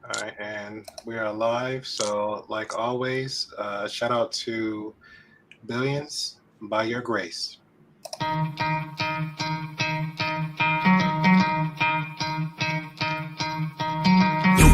All right, and we are live. So, like always, shout out to Billions by Your Grace. You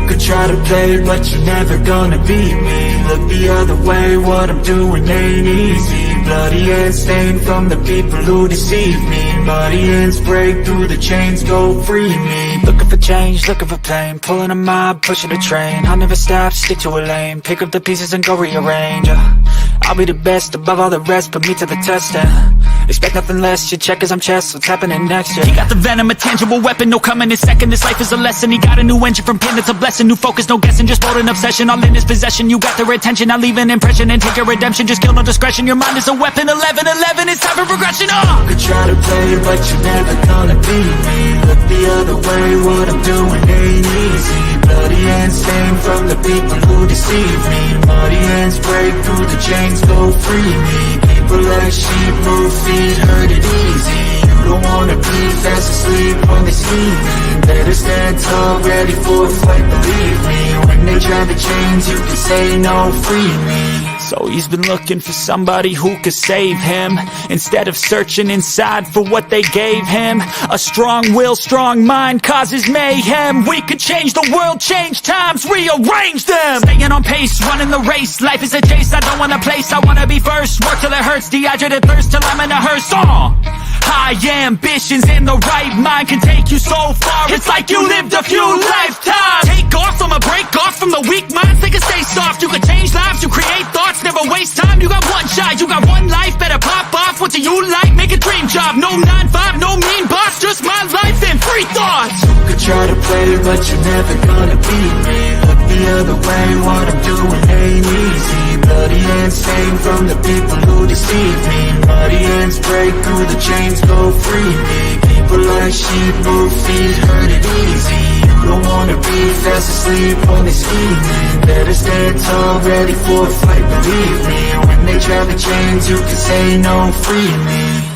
could try to play, but you're never gonna beat me. Look the other way, what I'm doing ain't easy. Bloody hands stained from the people who deceive me. Muddy hands break through the chains, go free me. Looking for change, looking for pain. Pulling a mob, pushing a train. I'll never stop, stick to a lane. Pick up the pieces and go rearrange. I'll be the best above all the rest, put me to the test and expect nothing less, you check as I'm chess, what's happening next, yeah. He got the venom, a tangible weapon, no coming in second. This life is a lesson, he got a new engine from pain, it's a blessing. New focus, no guessing, just bold and obsession. All in his possession, you got their attention. I leave an impression and take your redemption. Just kill no discretion, your mind is a weapon. 11-11, it's time for progression, You could try to play, but you're never gonna beat me. Look the other way, what I'm doing ain't easy. Bloody hands stained from the people who deceive me. Muddy hands break through the chains, go free me. People like sheep move feet, hurt it easy. You don't wanna be fast asleep when they scheming. Better stand tall, ready for a fight, believe me. When they try to change, you can say no, free me. So he's been looking for somebody who could save him, instead of searching inside for what they gave him. A strong will, strong mind causes mayhem. We could change the world, change times, rearrange them. Staying on pace, running the race. Life is a chase, I don't want a place, I wanna be first. Work till it hurts, dehydrated thirst till I'm in a hearse. High ambitions and the right mind can take you so far. It's like you lived a few lifetimes. Take off, I'ma break off from the weak minds. They can stay soft, you can change lives, you create thoughts. Never waste time, you got one shot, you got one life. Better pop off, what do you like? Make a dream job, no 9-5, no mean boss. Just my life and free thoughts. You could try to play, but you're never gonna beat me. Look the other way, what I'm doing ain't easy. Bloody hands stained from the people who deceive me. Muddy hands break through the chains, go free me. People like sheep move feet, hurt it easy. You don't wanna be fast asleep when they scheming. Better stand tall, ready for a fight, believe me. When they try to change, you can say no, free me.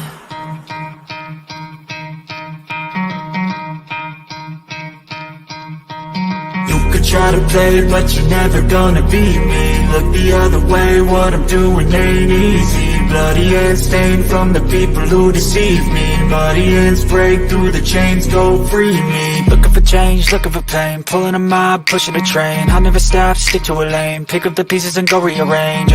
Try to play, but you're never gonna beat me. Look the other way, what I'm doing ain't easy. Bloody hands stained from the people who deceive me. Muddy hands break through the chains, go free me. Looking for change, looking for pain. Pulling a mob, pushing a train. I'll never stop, stick to a lane. Pick up the pieces and go rearrange.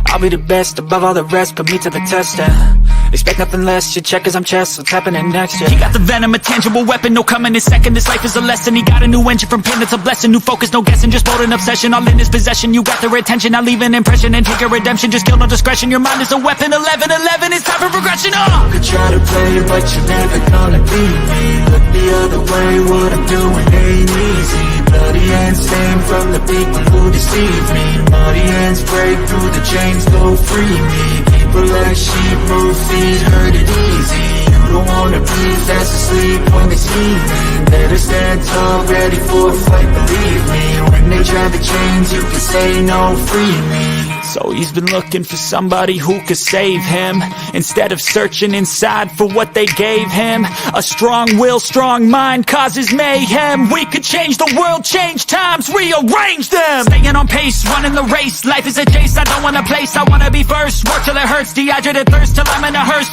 I'll be the best above all the rest, put me to the test and expect nothing less, you check as I'm chess, what's happening next, yeah. He got the venom, a tangible weapon, no coming in second. This life is a lesson, he got a new engine from pain, it's a blessing. New focus, no guessing, just bold and obsession. All in his possession, you got their attention. I leave an impression and take your redemption. Just kill no discretion, your mind is a weapon. 11-11, it's time for progression, You could try to play, but you're never gonna beat me. Look the other way, what I'm doing ain't easy. Bloody hands stained from the people who deceive me. Muddy hands break through the chains, go free me. People like sheep move feet, hurt it easy. You don't wanna be fast asleep when they scheming. Better stand tall, ready for a fight, believe me. When they try to change, you can say no, free me. So he's been looking for somebody who could save him, instead of searching inside for what they gave him. A strong will, strong mind causes mayhem. We could change the world, change times, rearrange them. Staying on pace, running the race. Life is a chase, I don't want a place, I wanna be first. Work till it hurts, dehydrated thirst till I'm in a hearse.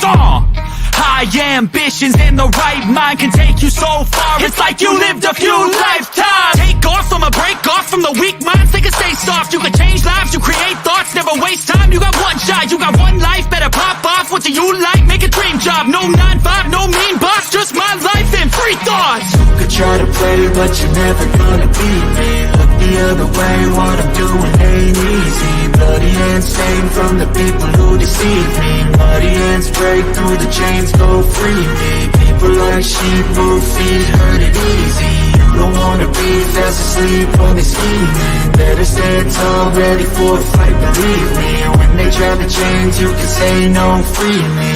High ambitions and the right mind can take you so far. It's like you lived a few lifetimes. Take off, I'ma break off from the weak minds. They can stay soft, you can change lives, you create thoughts. Never waste time, you got one shot, you got one life. Better pop off, what do you like? Make a dream job, no 9-5, no mean boss. Just my life and free thoughts. You could try to play, but you're never gonna beat me. Look the other way, what I'm doing ain't easy. Bloody hands stained from the people who deceive me. Muddy hands break through the chains, go free me. People like sheep move feet, hurt it easy. You don't wanna be fast asleep when they scheming. Better stand tall, ready for a fight, believe me. When they try to change, you can say no, free me.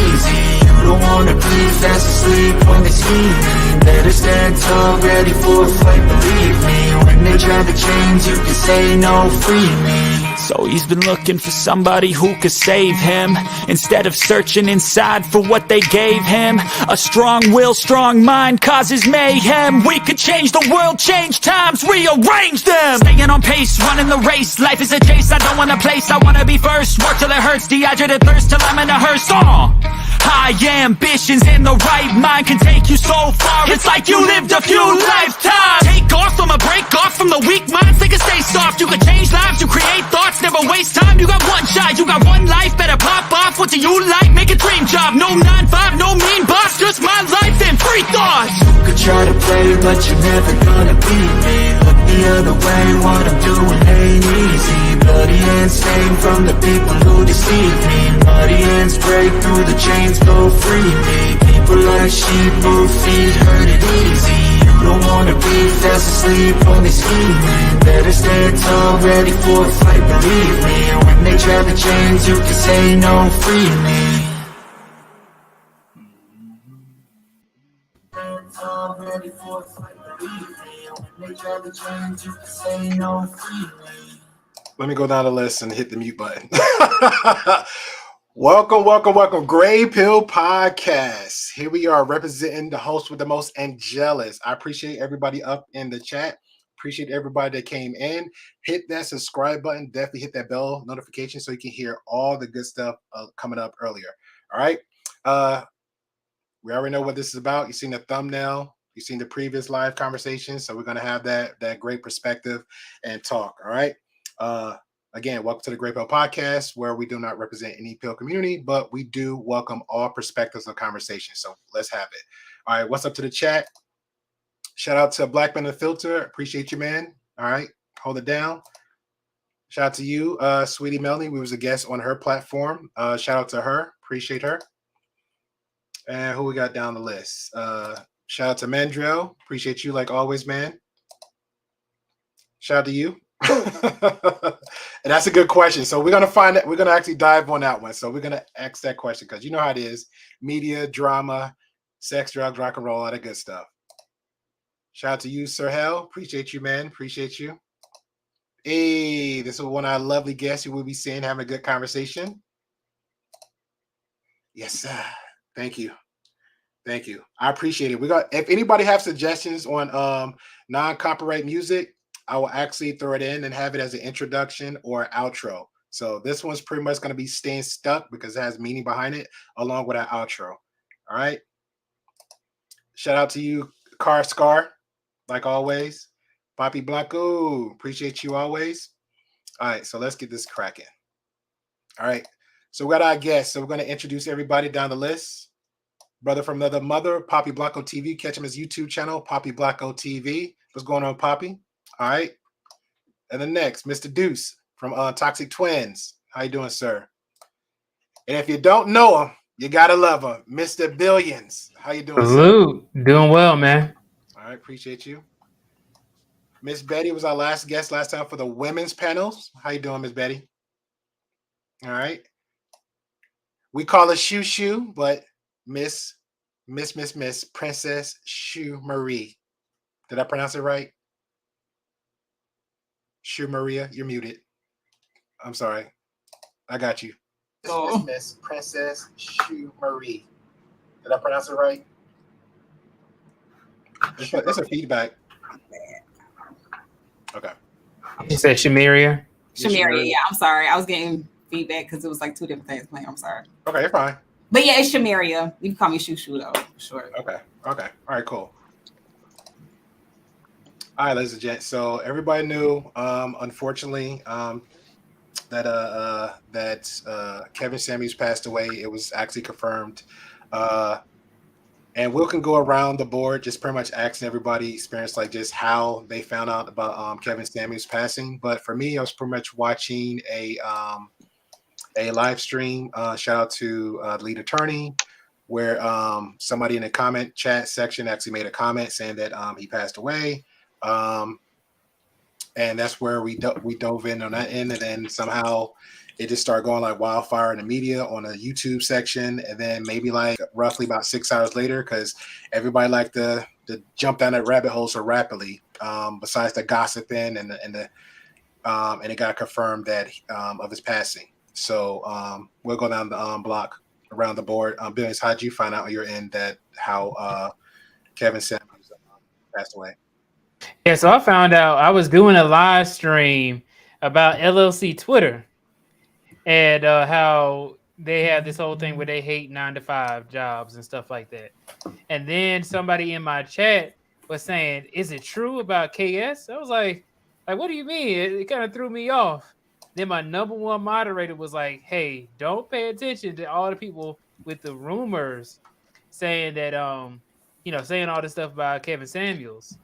Easy, you don't wanna be fast asleep when they scheming. Better stand tall, ready for a fight, believe me. When they try to change, you can say no, free me. So he's been looking for somebody who could save him, instead of searching inside for what they gave him. A strong will, strong mind causes mayhem. We could change the world, change times, rearrange them. Staying on pace, running the race. Life is a chase, I don't want a place, I wanna be first. Work till it hurts, dehydrated thirst till I'm in a hearse. High ambitions and the right mind can take you so far. It's like you lived a few lifetimes. Take off from a break off from the weak minds. They can stay soft. You can change lives, you create thoughts, never waste time. You got one shot, you got one life. Better pop off. What do you like? Make a dream job. No 9-5, no mean boss. Just my life and free thoughts. You could try to play, but you're never gonna beat me. Look the other way, what I'm doing ain't easy. Bloody hands stained from the people who deceive me. Muddy hands break through the chains, go free me. People like sheep move feet, hurt it easy. You don't wanna be fast asleep, only scheming. Better stand tall, ready for a fight, believe me. When they try the chains, you can say no, free me. Stand tall, ready for a fight, believe me. When they try the chains, you can say no, free me. Let me go down the list and hit the mute button. Welcome. Gray Pill Podcast. Here we are representing the host with the most Angelus. I appreciate everybody up in the chat. Appreciate everybody that came in. Hit that subscribe button. Definitely hit that bell notification so you can hear all the good stuff coming up earlier. All right. We already know what this is about. You've seen the thumbnail. You've seen the previous live conversation. So we're going to have that great perspective and talk. All right. Again, welcome to the Gray Pill Podcast, where we do not represent any pill community, but we do welcome all perspectives of conversation. So let's have it. All right, what's up to the chat? Shout out to Black Man and Filter. Appreciate you, man. All right, hold it down. Shout out to you, Sweetie Melanie. We was a guest on her platform. Shout out to her. Appreciate her. And who we got down the list? Shout out to Mandrell. Appreciate you like always, man. Shout out to you. And that's a good question. So we're gonna find that. We're gonna actually dive on that one. So we're gonna ask that question because you know how it is: media, drama, sex, drugs, rock and roll, all that good stuff. Shout out to you, Sir Hell. Appreciate you, man. Appreciate you. Hey, this is one of our lovely guests you will be seeing, having a good conversation. Yes, sir. Thank you. I appreciate it. If anybody have suggestions on non-copyright music, I will actually throw it in and have it as an introduction or outro. So this one's pretty much going to be staying stuck because it has meaning behind it along with our outro. All right. Shout out to you, Car Scar, like always. Papi Blanco, appreciate you always. All right. So let's get this cracking. All right. So we got our guests. So we're going to introduce everybody down the list. Brother from another mother, Papi Blanco TV. Catch him his YouTube channel, Papi Blanco TV. What's going on, Papi? All right. And then next, Mr. Deuce from Toxic Twins. How you doing, sir? And if you don't know him, you got to love him. Mr. Billions. How you doing, Salute. Sir? Doing well, man. All right. Appreciate you. Miss Betty was our last guest last time for the women's panels. How you doing, Miss Betty? All right. We call her Shoo Shoo, but Miss Princess Shoo Marie. Did I pronounce it right? Shoo Maria, you're muted. I'm sorry. I got you. Miss Princess Shoo Marie. Did I pronounce it right? It's a feedback. Okay. You said Shamiria? Shamiria, yeah. I'm sorry. I was getting feedback because it was like two different things playing. I'm sorry. Okay, you're fine. But yeah, it's Shamiria. You can call me Shoo Shoo though, for sure. Okay. All right, cool. All right, ladies and gents. So everybody knew, unfortunately, that Kevin Samuels passed away. It was actually confirmed. And we can go around the board, just pretty much asking everybody experience like just how they found out about Kevin Samuels passing. But for me, I was pretty much watching a live stream. Shout out to the lead attorney, where somebody in the comment chat section actually made a comment saying that he passed away. And that's where we dove in on that end, and then somehow it just started going like wildfire in the media on a YouTube section, and then maybe like roughly about 6 hours later, because everybody liked to jump down that rabbit hole so rapidly. Besides the gossiping and the and it got confirmed that of his passing. So we'll go down the block around the board. Billions, how'd you find out on your end that how Kevin Samuels passed away? Yeah, so I found out I was doing a live stream about LLC Twitter and how they have this whole thing where they hate 9-to-5 jobs and stuff like that. And then somebody in my chat was saying, "Is it true about KS?" I was like, what do you mean? It kind of threw me off. Then my number one moderator was like, "Hey, don't pay attention to all the people with the rumors saying that saying all this stuff about Kevin Samuels."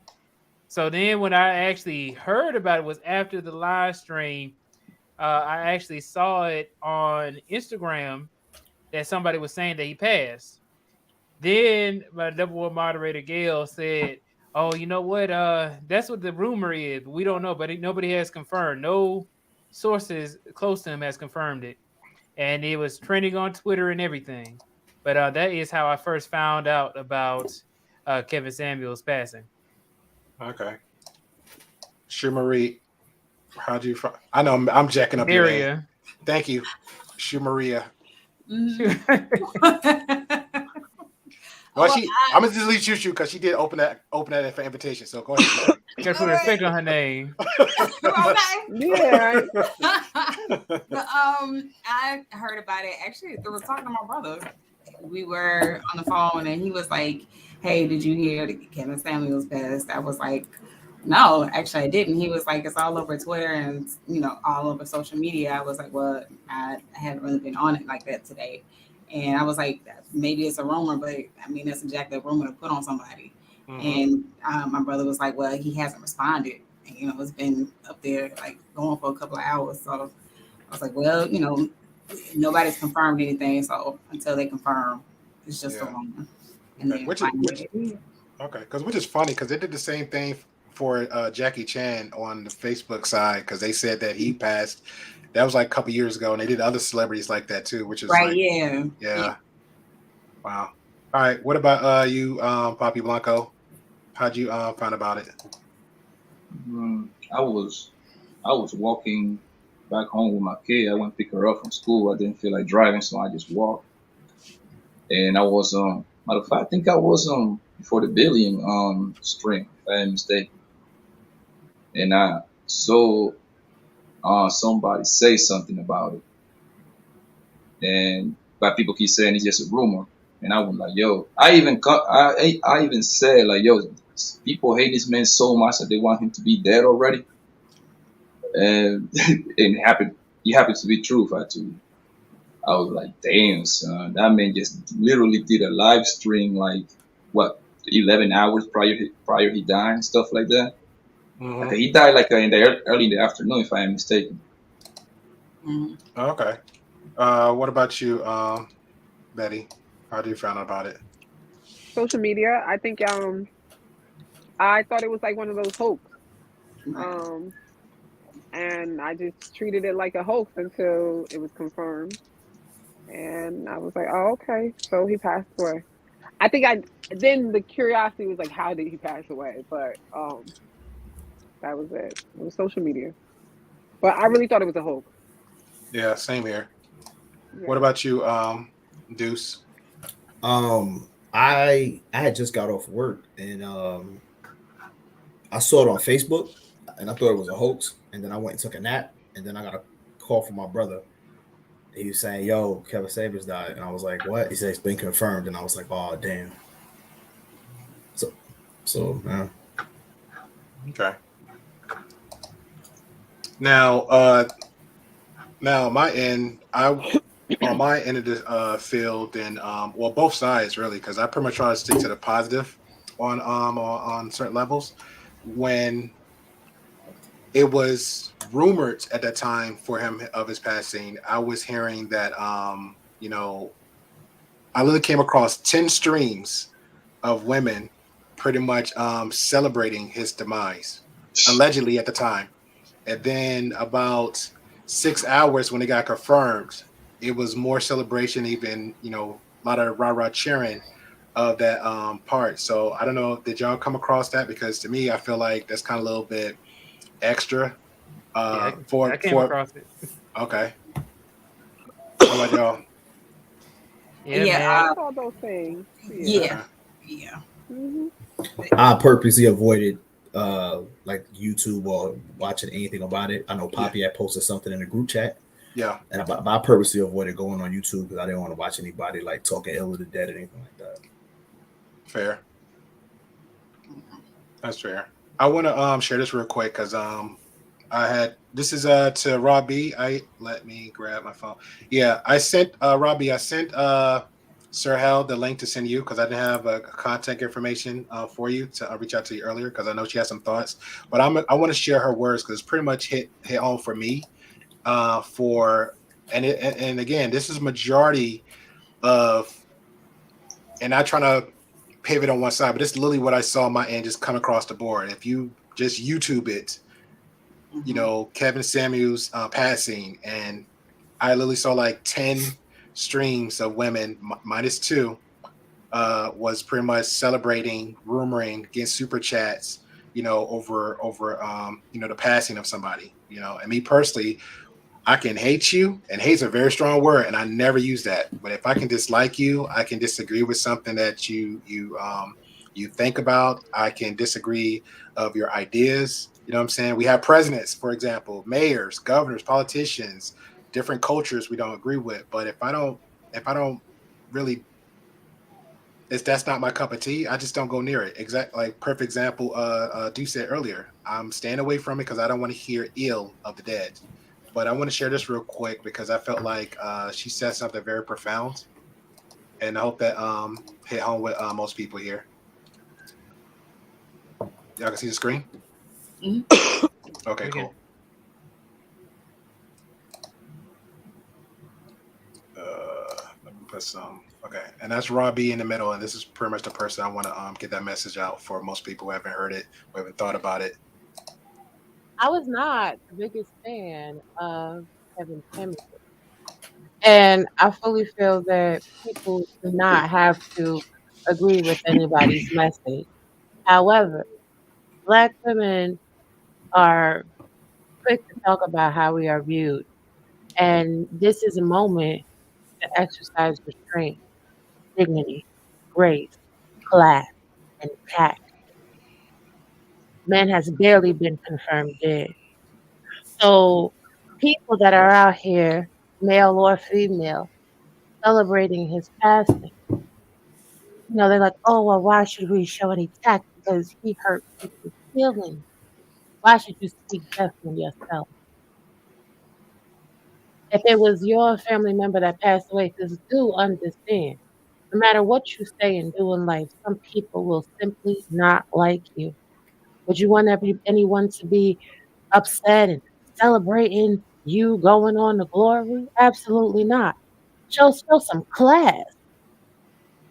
So then when I actually heard about it was after the live stream. I actually saw it on Instagram that somebody was saying that he passed. Then my number one moderator, Gail, said, "Oh, you know what? That's what the rumor is. But we don't know, but nobody has confirmed. No sources close to him has confirmed it." And it was trending on Twitter and everything. But that is how I first found out about Kevin Samuels passing. Okay. Shumarie, how'd you find? I know I'm jacking up your name. Area. Thank you, Shumaria. Well, I'm gonna just leave you because she did open that for invitation. So go ahead. Gotta put respect on her name. Yeah. I heard about it actually. I was talking to my brother. We were on the phone, and he was like, "Hey, did you hear that Kevin Samuels passed?" I was like, "No, actually, I didn't." He was like, "It's all over Twitter and all over social media." I was like, "Well, I haven't really been on it like that today." And I was like, maybe it's a rumor, but I mean, that's exactly a rumor to put on somebody. Mm-hmm. And my brother was like, well, he hasn't responded. And, it's been up there like going for a couple of hours. So I was like, well, nobody's confirmed anything. So until they confirm, it's just a rumor. And okay. Which is funny because they did the same thing for Jackie Chan on the Facebook side because they said that he passed. That was like a couple years ago, and they did other celebrities like that too, which is right. Like, yeah. Wow. All right. What about you, Poppy Blanco? How'd you find about it? I was walking back home with my kid. I went to pick her up from school. I didn't feel like driving, so I just walked. And I was matter of fact, I think I was before the Billion stream, if I am mistaken. And I saw somebody say something about it, but people keep saying it's just a rumor, and I was like, "Yo!" I even said like, "Yo, people hate this man so much that they want him to be dead already," and it happened to be true. I was like, "Damn, son, that man just literally did a live stream like what 11 hours prior he died and stuff like that." Mm-hmm. Okay, he died like early in the afternoon, if I am mistaken. Mm-hmm. Okay. What about you, Betty? How do you find out about it? Social media. I think I thought it was like one of those hoax. And I just treated it like a hoax until it was confirmed. And I was like, oh, okay. So he passed away. I think then the curiosity was like, how did he pass away? But that was it. It was social media. But I really thought it was a hoax. Yeah, same here. Yeah. What about you, Deuce? I had just got off work and I saw it on Facebook and I thought it was a hoax. And then I went and took a nap and then I got a call from my brother. He was saying, "Yo, Kevin Samuels died." And I was like, "What?" He said, "It's been confirmed." And I was like, "Oh, damn." So yeah. Okay. Now on my end of the field, and both sides really, because I pretty much try to stick to the positive on certain levels. When it was rumored at that time for him of his passing, I was hearing that I literally came across 10 streams of women pretty much celebrating his demise, allegedly at the time. And then about 6 hours when it got confirmed, it was more celebration, even, a lot of rah-rah cheering of that part. So I don't know, did y'all come across that? Because to me, I feel like that's kind of a little bit extra I For came across it. okay. How about y'all? Yeah, Yeah, man. I saw those things. Yeah. Okay. yeah. Hmm. I purposely avoided like YouTube or watching anything about it. I know Poppy had posted something in the group chat, Yeah. and I purposely avoided going on YouTube because I didn't want to watch anybody like talking ill of the dead or anything like that. Fair. That's fair. I want to share this real quick because I had this is to Robbie. Let me grab my phone. Yeah, I sent Robbie. I sent Sir Hell the link to send you because I didn't have contact information for you to reach out to you earlier because I know she has some thoughts. But I want to share her words because it's pretty much hit home for me. For and again, this is majority of, and I trying to pivot on one side, but it's literally what I saw on my end just come across the board. If you just YouTube it, you know, Kevin Samuels passing, and I literally saw like 10 streams of women minus two was pretty much celebrating, rumoring, getting super chats, you know, over you know, the passing of somebody, you know. And me personally, I can hate you, and hate's a very strong word, and I never use that. But if I can dislike you, I can disagree with something that you think about. I can disagree of your ideas. You know what I'm saying? We have presidents, for example, mayors, governors, politicians, different cultures we don't agree with. But if I don't really, if that's not my cup of tea, I just don't go near it. Exact like perfect example. Do said earlier, I'm staying away from it because I don't want to hear ill of the dead. But I want to share this real quick because I felt like she said something very profound, and I hope that hit home with most people here. Y'all can see the screen. Okay, We can- cool. Let me put some. Okay, and that's Robbie in the middle, and this is pretty much the person I want to get that message out for most people who haven't heard it, who haven't thought about it. I was not the biggest fan of Kevin Samuels. And I fully feel that people do not have to agree with anybody's message. However, Black women are quick to talk about how we are viewed. And this is a moment to exercise restraint, dignity, grace, class, and tact. Man has barely been confirmed dead. So people that are out here, male or female, celebrating his passing, they're like, oh, well, why should we show any tact? Because he hurt people's feelings. Why should you speak death on yourself? If it was your family member that passed away, because do understand, no matter what you say and do in life, some people will simply not like you. Would you want anyone to be upset and celebrating you going on to glory? Absolutely not. Show some class.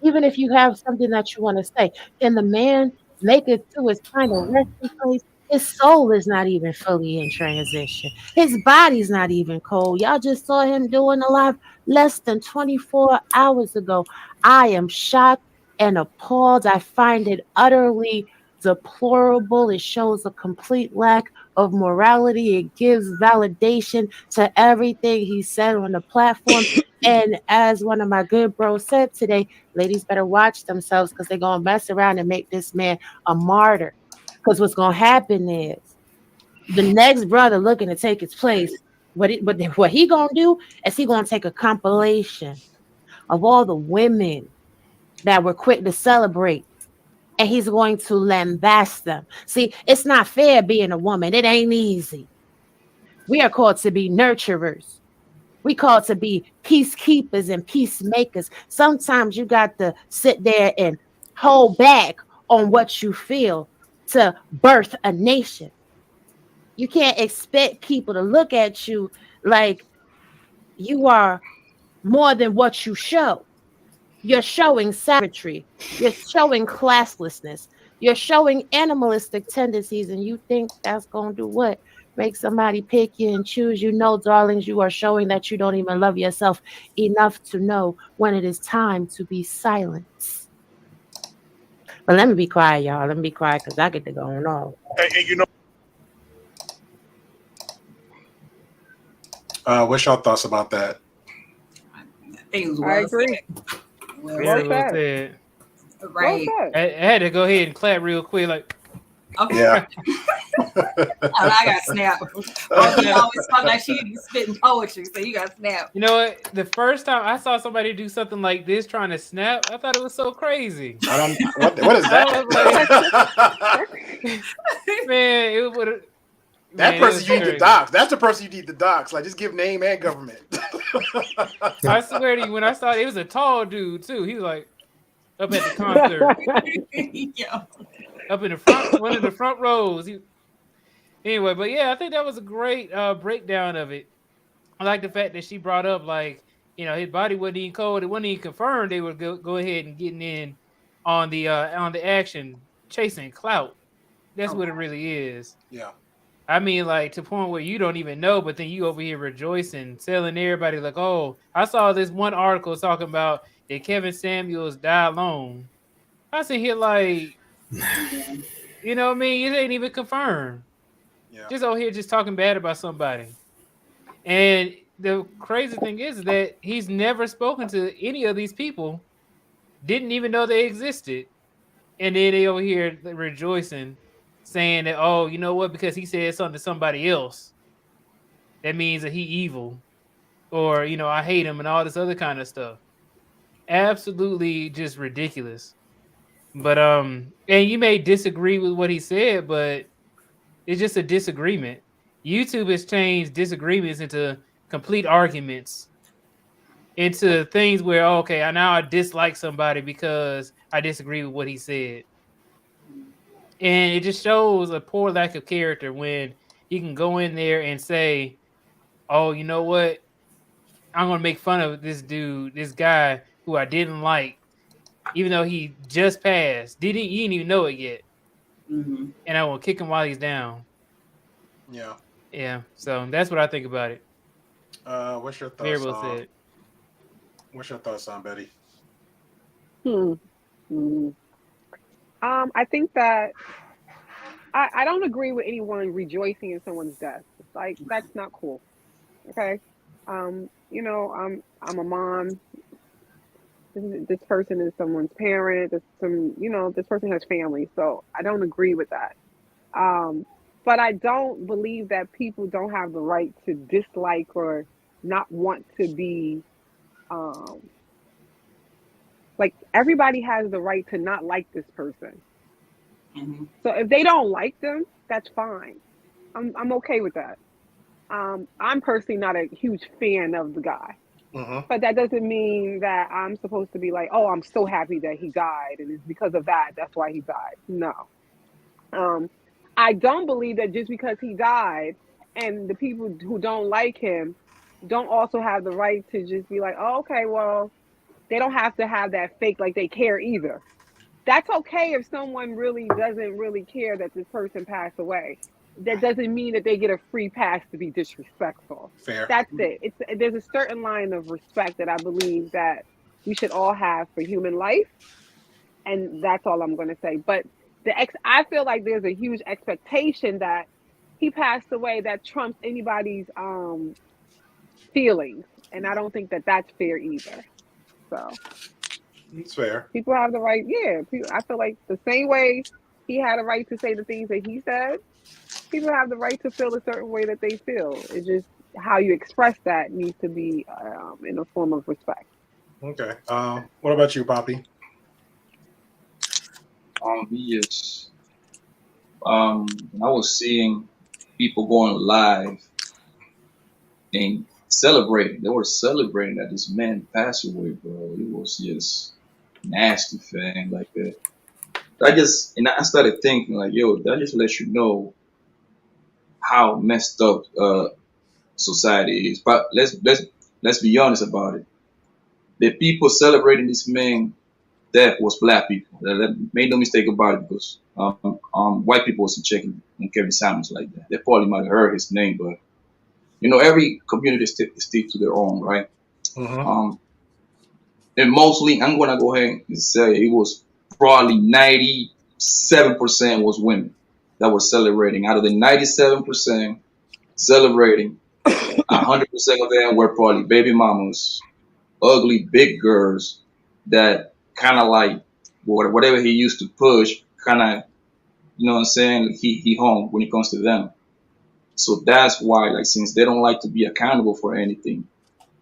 Even if you have something that you want to say, can the man make it to his final resting place? His soul is not even fully in transition. His body's not even cold. Y'all just saw him doing a live less than 24 hours ago. I am shocked and appalled. I find it utterly deplorable. It shows a complete lack of morality. It gives validation to everything he said on the platform. And as one of my good bros said today, ladies better watch themselves because they're going to mess around and make this man a martyr. Because what's going to happen is the next brother looking to take his place, what he going to do is he going to take a compilation of all the women that were quick to celebrate, and he's going to lambast them. See, it's not fair being a woman. It ain't easy. We are called to be nurturers. We called to be peacekeepers and peacemakers. Sometimes you got to sit there and hold back on what you feel to birth a nation. You can't expect people to look at you like you are more than what you show. You're showing savagery. You're showing classlessness. You're showing animalistic tendencies, and you think that's going to do what? Make somebody pick you and choose you. No, darlings, you are showing that you don't even love yourself enough to know when it is time to be silent. But let me be quiet, y'all. Let me be quiet because I get to going on. And you know, What's your thoughts about that? I think it was I well agree. said. Well Very Well well said. said. said. Right. Well I had to go ahead and clap real quick. Like, Okay. Yeah. I got snapped. Auntie always felt like she be spitting poetry, so you got snapped. you know what? The first time I saw somebody do something like this, trying to snap, I thought it was so crazy. I don't. What is I was like, that? man, it would. That man, person it you was need to crazy. dox. That's the person you need to dox. Like, just give name and government. I swear to you, when I saw it was a tall dude too. He was like up at the concert, Yeah. up in the front, one of the front rows. Anyway, but yeah, I think that was a great breakdown of it. I like the fact that she brought up, like, you know, his body wasn't even cold. It wasn't even confirmed. They would go ahead and getting in on the action, chasing clout. That's what it really is. Yeah. I mean, like, to the point where you don't even know, but then you over here rejoicing, telling everybody, like, oh, I saw this one article talking about did Kevin Samuels die alone. I sit here like, you know what I mean? It ain't even confirmed. Yeah. Just over here just talking bad about somebody. And the crazy thing is that he's never spoken to any of these people, didn't even know they existed. And then they over here rejoicing, saying that, oh, you know what? Because he said something to somebody else, that means that he evil. Or, you know, I hate him and all this other kind of stuff. Absolutely just ridiculous. But and you may disagree with what he said, but it's just a disagreement. YouTube has changed disagreements into complete arguments, into things where, okay, now I dislike somebody because I disagree with what he said. And it just shows a poor lack of character when you can go in there and say, oh, you know what? I'm going to make fun of this dude, this guy who I didn't like, even though he just passed. He didn't even know it yet. Mm-hmm. And I will kick him while he's down. Yeah. Yeah. So that's what I think about it. What's your thoughts Very well on? said. What's your thoughts on Betty? I think that I don't agree with anyone rejoicing in someone's death. It's like, that's not cool. Okay. You know, I'm a mom. This person is someone's parent. This person has family. So I don't agree with that. But I don't believe that people don't have the right to dislike or not want to be, like, everybody has the right to not like this person. Mm-hmm. So if they don't like them, that's fine. I'm okay with that. I'm personally not a huge fan of the guy, but that doesn't mean that I'm supposed to be like, oh, I'm so happy that he died, and it's because of that's why he died. No. I don't believe that just because he died and the people who don't like him don't also have the right to just be like, oh, okay, well, they don't have to have that fake, like, they care either. That's okay if someone really doesn't really care that this person passed away. That doesn't mean that they get a free pass to be disrespectful. Fair. That's it. There's a certain line of respect that I believe that we should all have for human life, and that's all I'm going to say. But I feel like there's a huge expectation that he passed away that trumps anybody's feelings, and I don't think that that's fair either. So It's fair. people have the right. Yeah, I feel like the same way he had a right to say the things that he said, people have the right to feel a certain way that they feel. It's just how you express that needs to be in a form of respect. Okay. What about you, Poppy? Yes. I was seeing people going live and celebrating. They were celebrating that this man passed away, bro. It was just nasty thing like that. I started thinking like, yo, that just lets you know how messed up society is. But let's be honest about it. The people celebrating this man death was black people. Made no mistake about it, because white people wasn't checking on Kevin Samuels like that. They probably might have heard his name, but you know, every community stick to their own, right? And mostly, I'm gonna go ahead and say it was probably 97% was women that were celebrating. Out of the 97% celebrating, 100% of them were probably baby mamas, ugly big girls that kind of like whatever he used to push, kind of, you know what I'm saying, he hung when it comes to them. So that's why, like, since they don't like to be accountable for anything,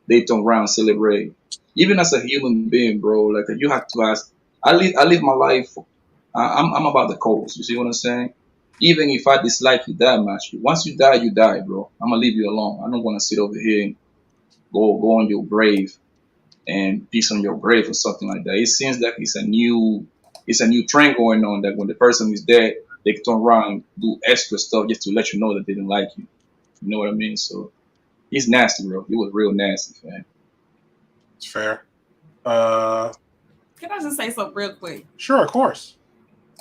they turn around and celebrate. Even as a human being, bro, like you have to ask. I live my life. I'm about the cause. You see what I'm saying? Even if I dislike you that much, once you die, bro. I'm gonna leave you alone. I don't want to sit over here and go on your grave and piece on your grave or something like that. It seems like it's a new trend going on that when the person is dead, they turn around and do extra stuff just to let you know that they didn't like you. You know what I mean? So he's nasty, bro. He was real nasty, man. It's fair. Can I just say something real quick? Sure, of course.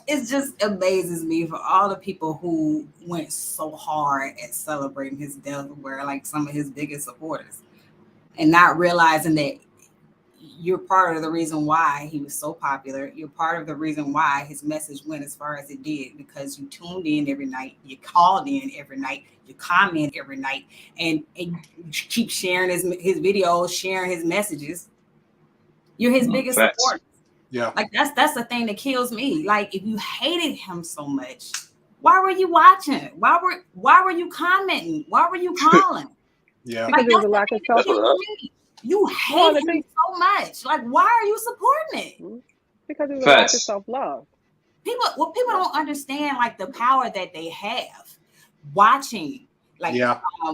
It just amazes me for all the people who went so hard at celebrating his death, were like some of his biggest supporters, and not realizing that you're part of the reason why he was so popular. You're part of the reason why his message went as far as it did, because you tuned in every night, you called in every night, you comment every night, and you keep sharing his videos, sharing his messages. You're his biggest supporter. Yeah. Like that's the thing that kills me. Like, if you hated him so much, why were you watching? Why were you commenting? Why were you calling? Yeah. Because there's a lack of self-love. You hate him so much. Like, why are you supporting it? Because there's a lack of self-love. People don't understand, like, the power that they have watching, like,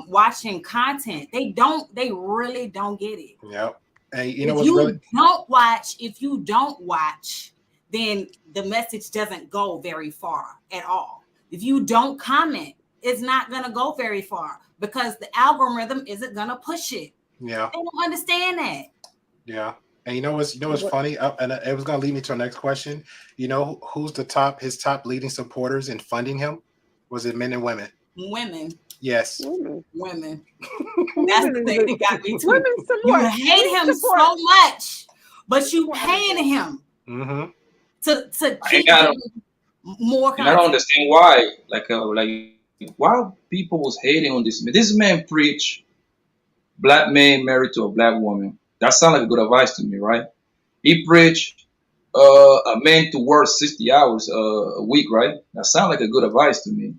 watching content. They really don't get it. Yep. And If you don't watch, then the message doesn't go very far at all. If you don't comment, it's not gonna go very far because the algorithm isn't gonna push it. Yeah. They don't understand that. Yeah. And you know what's funny? And it was gonna lead me to our next question. You know who's his top leading supporters in funding him? Was it men and women? Women. Yes. Women. That's the thing that got me too. Women support. You hate him so much, but you paying him to keep him more. And I don't understand why. Like why people was hating on this man. This man preached black man married to a black woman. That sounds like a good advice to me, right? He preached a man to work 60 hours a week, right? That sounds like a good advice to me.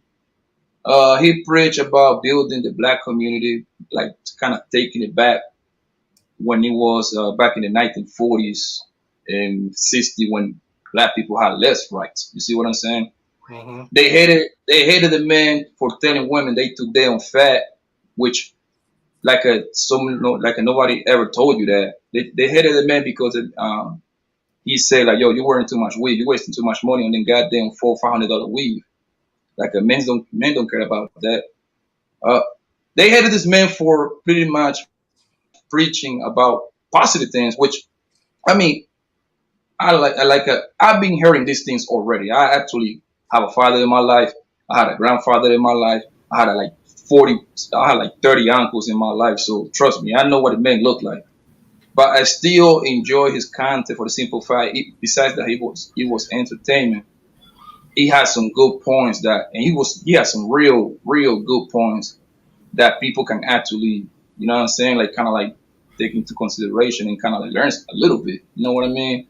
He preached about building the black community, like kind of taking it back when it was back in the 1940s and 60s when black people had less rights. You see what I'm saying? Mm-hmm. They hated the men for telling women they took their own fat, which nobody ever told you that. They hated the man because he said like, yo, you're wearing too much weave, you're wasting too much money on them goddamn $400-500 weave. Like men don't care about that. They hated this man for pretty much preaching about positive things, which I mean, I've been hearing these things already. I actually have a father in my life. I had a grandfather in my life. I had like 30 uncles in my life. So trust me, I know what a man looked like. But I still enjoy his content for the simple fact, besides that he was entertainment. He had some good points and he had some real good points that people can actually, you know what I'm saying, like kind of like take into consideration and kind of like learn a little bit. You know what I mean?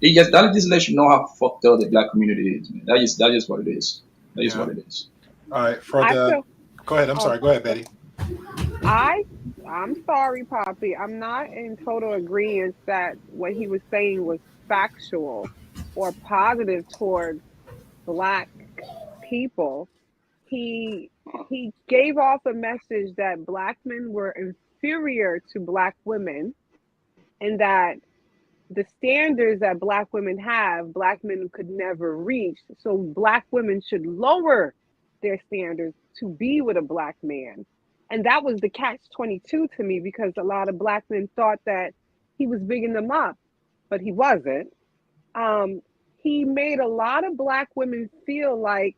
That just lets you know how fucked up the black community is, man. That is what it is. That is what it is. All right, go ahead. I'm sorry. Go ahead, Betty. I'm sorry, Poppy. I'm not in total agreement that what he was saying was factual or positive towards Black people. He gave off a message that Black men were inferior to Black women, and that the standards that Black women have, Black men could never reach. So Black women should lower their standards to be with a Black man. And that was the catch-22 to me, because a lot of Black men thought that he was bigging them up, but he wasn't. He made a lot of Black women feel like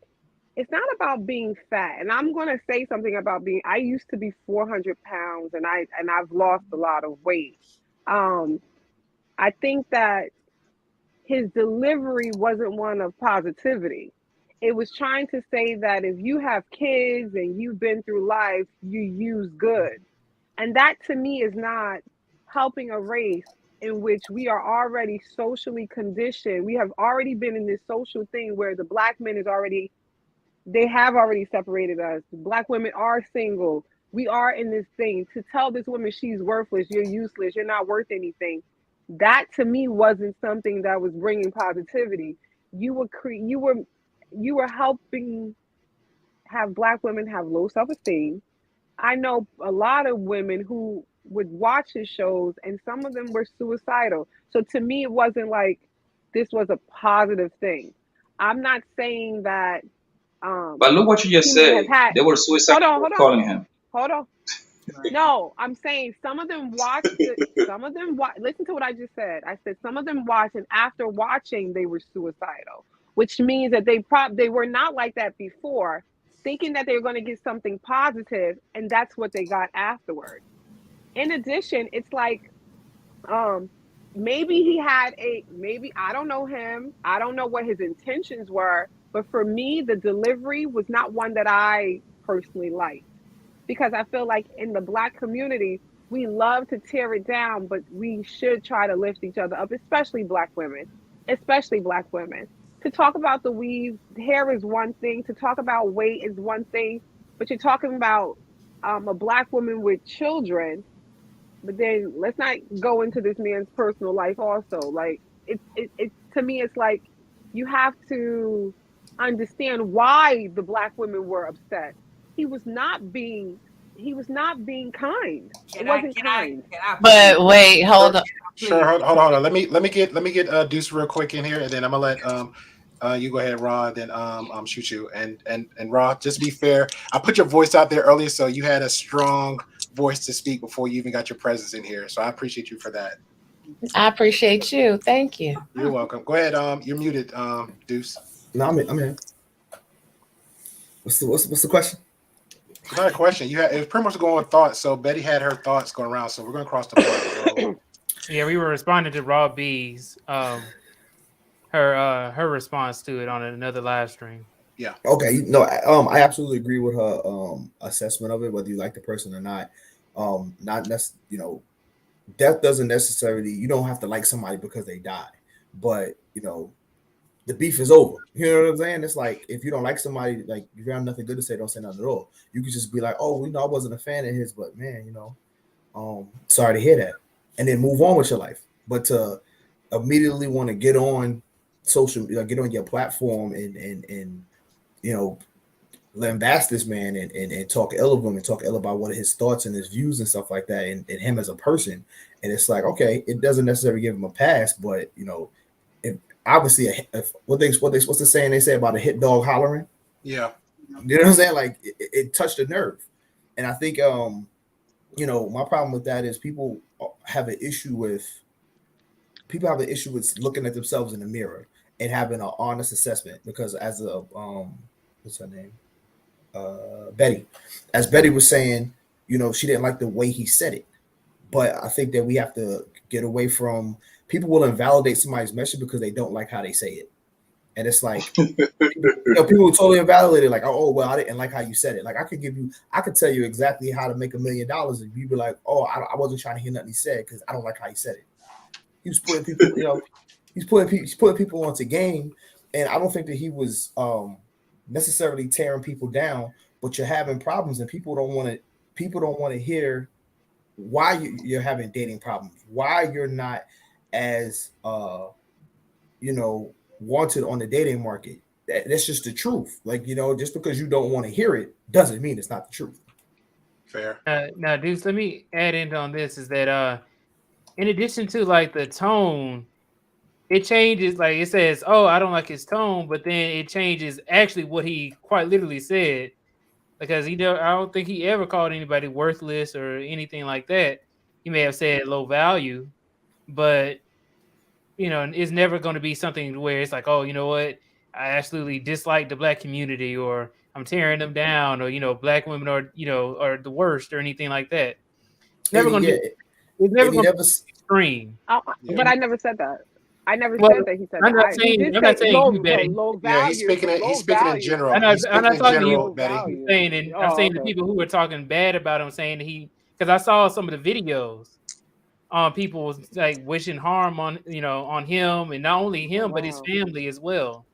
it's not about being fat. And I'm going to say something about I used to be 400 pounds and I've lost a lot of weight. I think that his delivery wasn't one of positivity. it was trying to say that if you have kids and you've been through life, you use good. And that to me is not helping a race in which we are already socially conditioned. We have already been in this social thing where the black men is already, they have already separated us. Black women are single. We are in this thing. To tell this woman she's worthless, you're useless, you're not worth anything, that to me wasn't something that was bringing positivity. You were helping have black women have low self-esteem. I know a lot of women who would watch his shows and some of them were suicidal. So to me, it wasn't like this was a positive thing. I'm not saying that. But look what you just he may have said. had. They were suicidal Hold on. calling him. Hold on. No, I'm saying some of them watched it. Some of them listen to what I just said. I said some of them watched, and after watching, they were suicidal, which means that they were not like that before, thinking that they were going to get something positive, and that's what they got afterwards. In addition, it's like, maybe I don't know him. I don't know what his intentions were, but for me, the delivery was not one that I personally liked. Because I feel like in the black community, we love to tear it down, but we should try to lift each other up, especially black women. To talk about the weave, hair is one thing. To talk about weight is one thing. But you're talking about a black woman with children. But then let's not go into this man's personal life also. Like, it to me, it's like you have to understand why the black women were upset. He was not being kind. It wasn't kind. But wait, hold on. Sure, hold on. Let me get Deuce real quick in here, and then I'm gonna let you go ahead, Rod, then shoot you. And Rod, just to be fair, I put your voice out there earlier, so you had a strong voice to speak before you even got your presence in here. So I appreciate you for that. I appreciate you. Thank you. You're welcome. Go ahead. You're muted, Deuce. No, I'm in. What's the question? It's not a question. It was pretty much going with thoughts. So Betty had her thoughts going around. So we're going to cross the board. Yeah, we were responding to Raw B's her response to it on another live stream. Yeah. Okay. No, I absolutely agree with her assessment of it, whether you like the person or not. Not necessarily, death doesn't necessarily, you don't have to like somebody because they died, but the beef is over. You know what I'm saying? It's like, if you don't like somebody, like, if you have nothing good to say, don't say nothing at all. You could just be like, oh, I wasn't a fan of his, but man, sorry to hear that, and then move on with your life. But to immediately want to get on social, get on your platform and lambast this man and talk ill of him and talk ill about what his thoughts and his views and stuff like that, and him as a person. And it's like, okay, it doesn't necessarily give him a pass, but obviously, what's the saying they say about a hit dog hollering? Yeah, you know what I'm saying. Like, it touched a nerve, and I think my problem with that is people have an issue with looking at themselves in the mirror and having an honest assessment. Because as what's her name, Betty, as Betty was saying, she didn't like the way he said it, but I think that we have to get away from. People will invalidate somebody's message because they don't like how they say it. And it's like, people will totally invalidate it. Like, oh, well, I didn't like how you said it. Like, I could tell you exactly how to make $1 million. And you'd be like, oh, I wasn't trying to hear nothing he said because I don't like how he said it. He was putting people, he's putting people onto game. And I don't think that he was necessarily tearing people down, but you're having problems and people don't want to hear why you're having dating problems, why you're not as wanted on the dating market. That's just the truth. Like, just because you don't want to hear it doesn't mean it's not the truth. Fair. Now, Deuce, let me add in on this is that in addition to like the tone, it changes. Like, it says, oh, I don't like his tone, but then it changes actually what he quite literally said, because I don't think he ever called anybody worthless or anything like that. He may have said low value, but it's never going to be something where it's like, oh, you know what, I absolutely dislike the black community, or I'm tearing them down, or black women are the worst, or anything like that. It's never going to be. It's never going to be extreme. But I never said that. I never Well, said that he said I'm that. not He saying did I'm not say saying low, you, Betty. low Yeah, value. he's speaking in Value. general. I'm not, He's I'm speaking not in talking to general, you. Betty. Value. I'm Oh, saying the okay. people who were talking bad about him, saying that because I saw some of the videos on people was like wishing harm on on him, and not only him but his Wow. family as well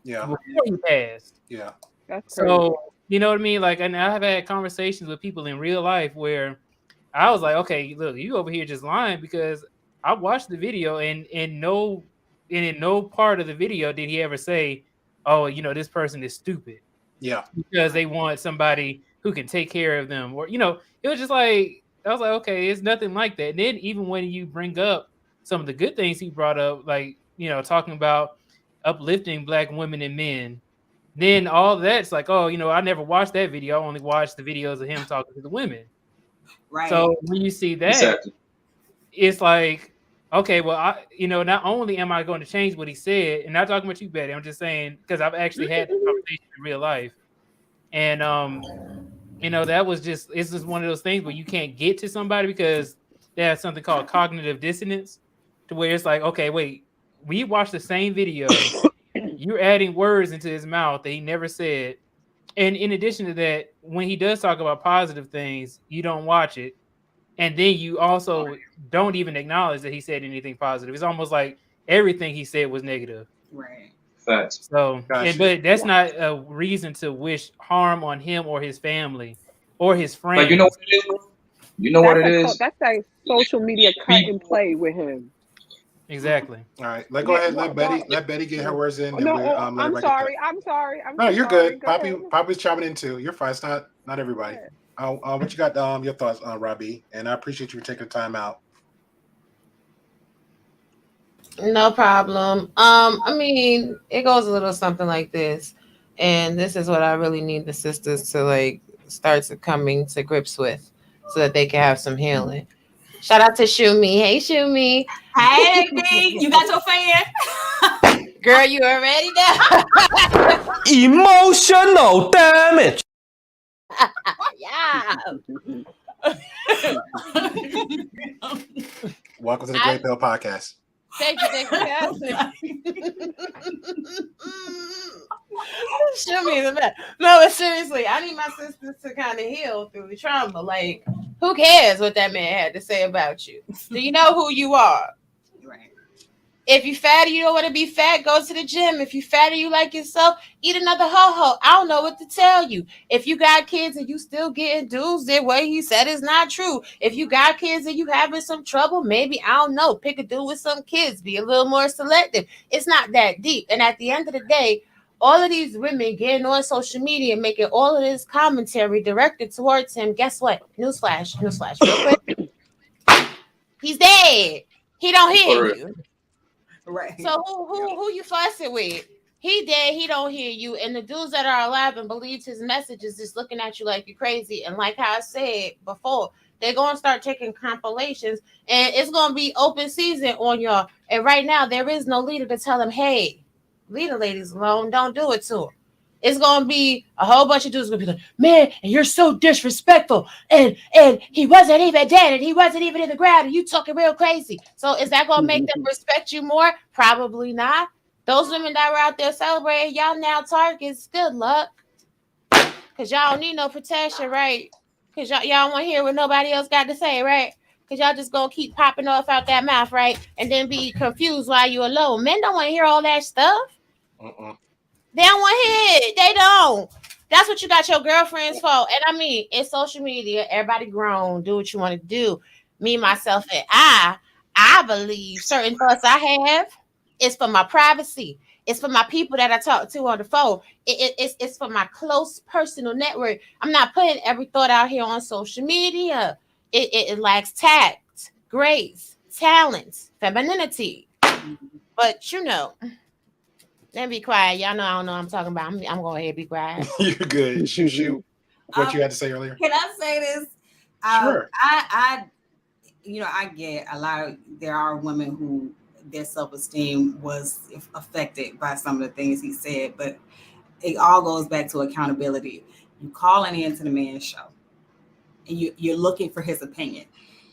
Yeah, before he passed. yeah, That's crazy. So you know what I mean? Like, and I have had conversations with people in real life where I was like, okay, look, you over here just lying, because I watched the video and in no part of the video did he ever say, oh, this person is stupid yeah. because they want somebody who can take care of them, or it was just like, I was like, okay, it's nothing like that. And then even when you bring up some of the good things he brought up, like talking about uplifting Black women and men, then all that's like, oh, I never watched that video. I only watched the videos of him talking to the women. Right. So when you see that, Exactly. it's like, okay, well, not only am I going to change what he said, and not talking about you, Betty, I'm just saying, because I've actually had this conversation in real life, and that was it's just one of those things where you can't get to somebody because they have something called cognitive dissonance, to where it's like, okay, wait, we watched the same video, you're adding words into his mouth that he never said, and in addition to that, when he does talk about positive things, you don't watch it. And then you also don't even acknowledge that he said anything positive. It's almost like everything he said was negative. Right. Facts. So, Gotcha. but that's not a reason to wish harm on him or his family or his friends. But you know what it is, bro? You know what it is? That's that social media cut and play with him. Exactly. All right, go ahead. Let Betty get her words in. No, and I'm sorry. I'm No, you're sorry. good. Go ahead. Poppy's chiming in too. You're fine. It's not everybody. What you got? Your thoughts on Robbie? And I appreciate you taking the time out. No problem. I mean, it goes a little something like this, and this is what I really need the sisters to start to coming to grips with, so that they can have some healing. Shout out to Shumi. Hey, Shumi. Hey, D, you got your fan? Girl, you already know. Emotional damage. Yeah. Welcome to the Great Pill Podcast. Thank you. Show me the best. No, but seriously, I need my sisters to kind of heal through the trauma. Like, who cares what that man had to say about you? Do you know who you are? Right. If you fat or you don't want to be fat, go to the gym. If you fat or you like yourself, eat another ho-ho. I don't know what to tell you. If you got kids and you still getting dudes, then what he said is not true. If you got kids and you having some trouble, maybe, I don't know, pick a dude with some kids. Be a little more selective. It's not that deep. And at the end of the day, all of these women getting on social media, making all of this commentary directed towards him. Guess what? Newsflash, real quick. He's dead. He don't hear you. Right. So who you fussing with? He dead. He don't hear you. And the dudes that are alive and believes his message is just looking at you like you're crazy. And like how I said before, they're going to start taking compilations, and it's going to be open season on y'all. And right now, there is no leader to tell them, hey, leave the ladies alone. Don't do it to them. It's going to be a whole bunch of dudes going to be like, man, and you're so disrespectful. And he wasn't even dead, and he wasn't even in the ground, and you talking real crazy. So is that going to make them respect you more? Probably not. Those women that were out there celebrating, y'all now targets, good luck. Because y'all don't need no protection, right? Because y'all want to hear what nobody else got to say, right? Because y'all just going to keep popping off out that mouth, right? And then be confused while you're alone. Men don't want to hear all that stuff. They don't want to hear it. They don't. That's what you got your girlfriends for. And I mean, it's social media. Everybody grown. Do what you want to do. Me, myself, and I believe certain thoughts I have is for my privacy. It's for my people that I talk to on the phone. It's for my close personal network. I'm not putting every thought out here on social media. It lacks tact, grace, talent, femininity. But let me be quiet. Y'all know I don't know what I'm talking about. I'm going ahead and be quiet. You're good. Shoot. What you had to say earlier? Can I say this? Sure. I get a lot of, there are women who their self-esteem was affected by some of the things he said, but it all goes back to accountability. You calling into the man's show and you're looking for his opinion.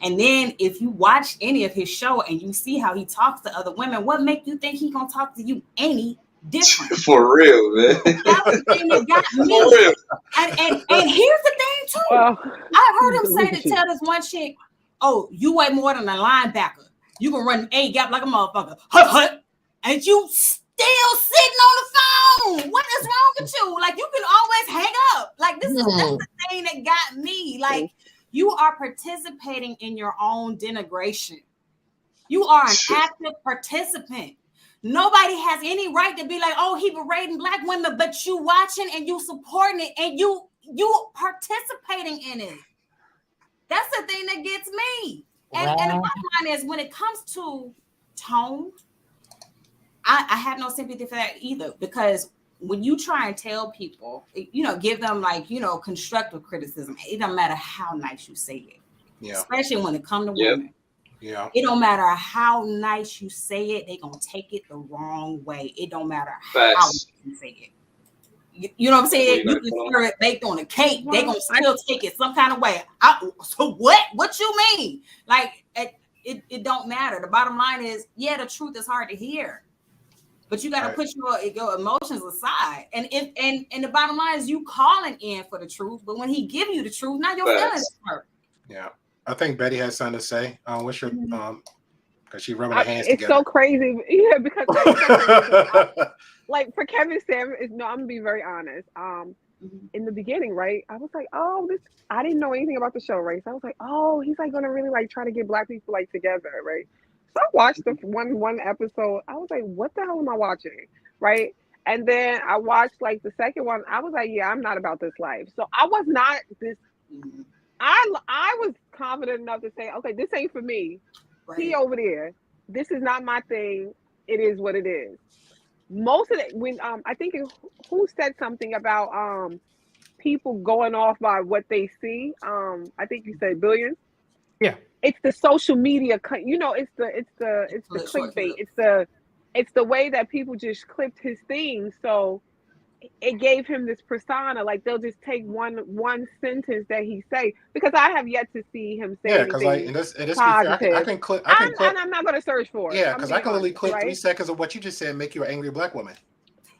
And then if you watch any of his show and you see how he talks to other women, what make you think he gonna talk to you any different? For real, man. That's the thing that got For me. real. And here's the thing too. Well, I heard him say to tell this one chick, "Oh, you weigh more than a linebacker. You can run A gap like a motherfucker." Hut. And you still sitting on the phone. What is wrong with you? Like, you can always hang up. Like, that's the thing that got me. Like, you are participating in your own denigration. You are an active participant. Nobody has any right to be like, oh, he berating black women, but you watching and you supporting it and you participating in it. That's the thing that gets me. And the bottom line is, when it comes to tone, I have no sympathy for that either, because when you try and tell people, give them constructive criticism, it don't matter how nice you say it. Yeah. Especially when it comes to women. Yeah. It don't matter how nice you say it, they're gonna take it the wrong way. It don't matter how you say it. You know what I'm saying? You can serve it baked on a cake, they're gonna still take it some kind of way. So what you mean? Like it don't matter. The bottom line is, the truth is hard to hear. But you got to put your emotions aside, and the bottom line is, you calling in for the truth. But when he give you the truth, now your feelings hurt. Yeah, I think Betty has something to say. What's your because she rubbing her hands it's together. so crazy, because like for Kevin Samuels, I'm gonna be very honest. In the beginning, right, I was like, oh, I didn't know anything about the show, right? So I was like, oh, he's like gonna really like try to get black people like together, right? So I watched the one episode. I was like, what the hell am I watching? Right. And then I watched like the second one. I was like, yeah, I'm not about this life. So I was not this. I was confident enough to say, okay, this ain't for me. Right. He over there. This is not my thing. It is what it is. Most of it, when I think who said something about people going off by what they see. I think you said Billions. Yeah. It's the social media, it's the clickbait. It's the way that people just clipped his thing. So it gave him this persona. Like, they'll just take one sentence that he say, because I have yet to see him say anything positive. I can clip. And I'm not going to search for it. Yeah, because I can literally clip 3 seconds of what you just said and make you an angry black woman.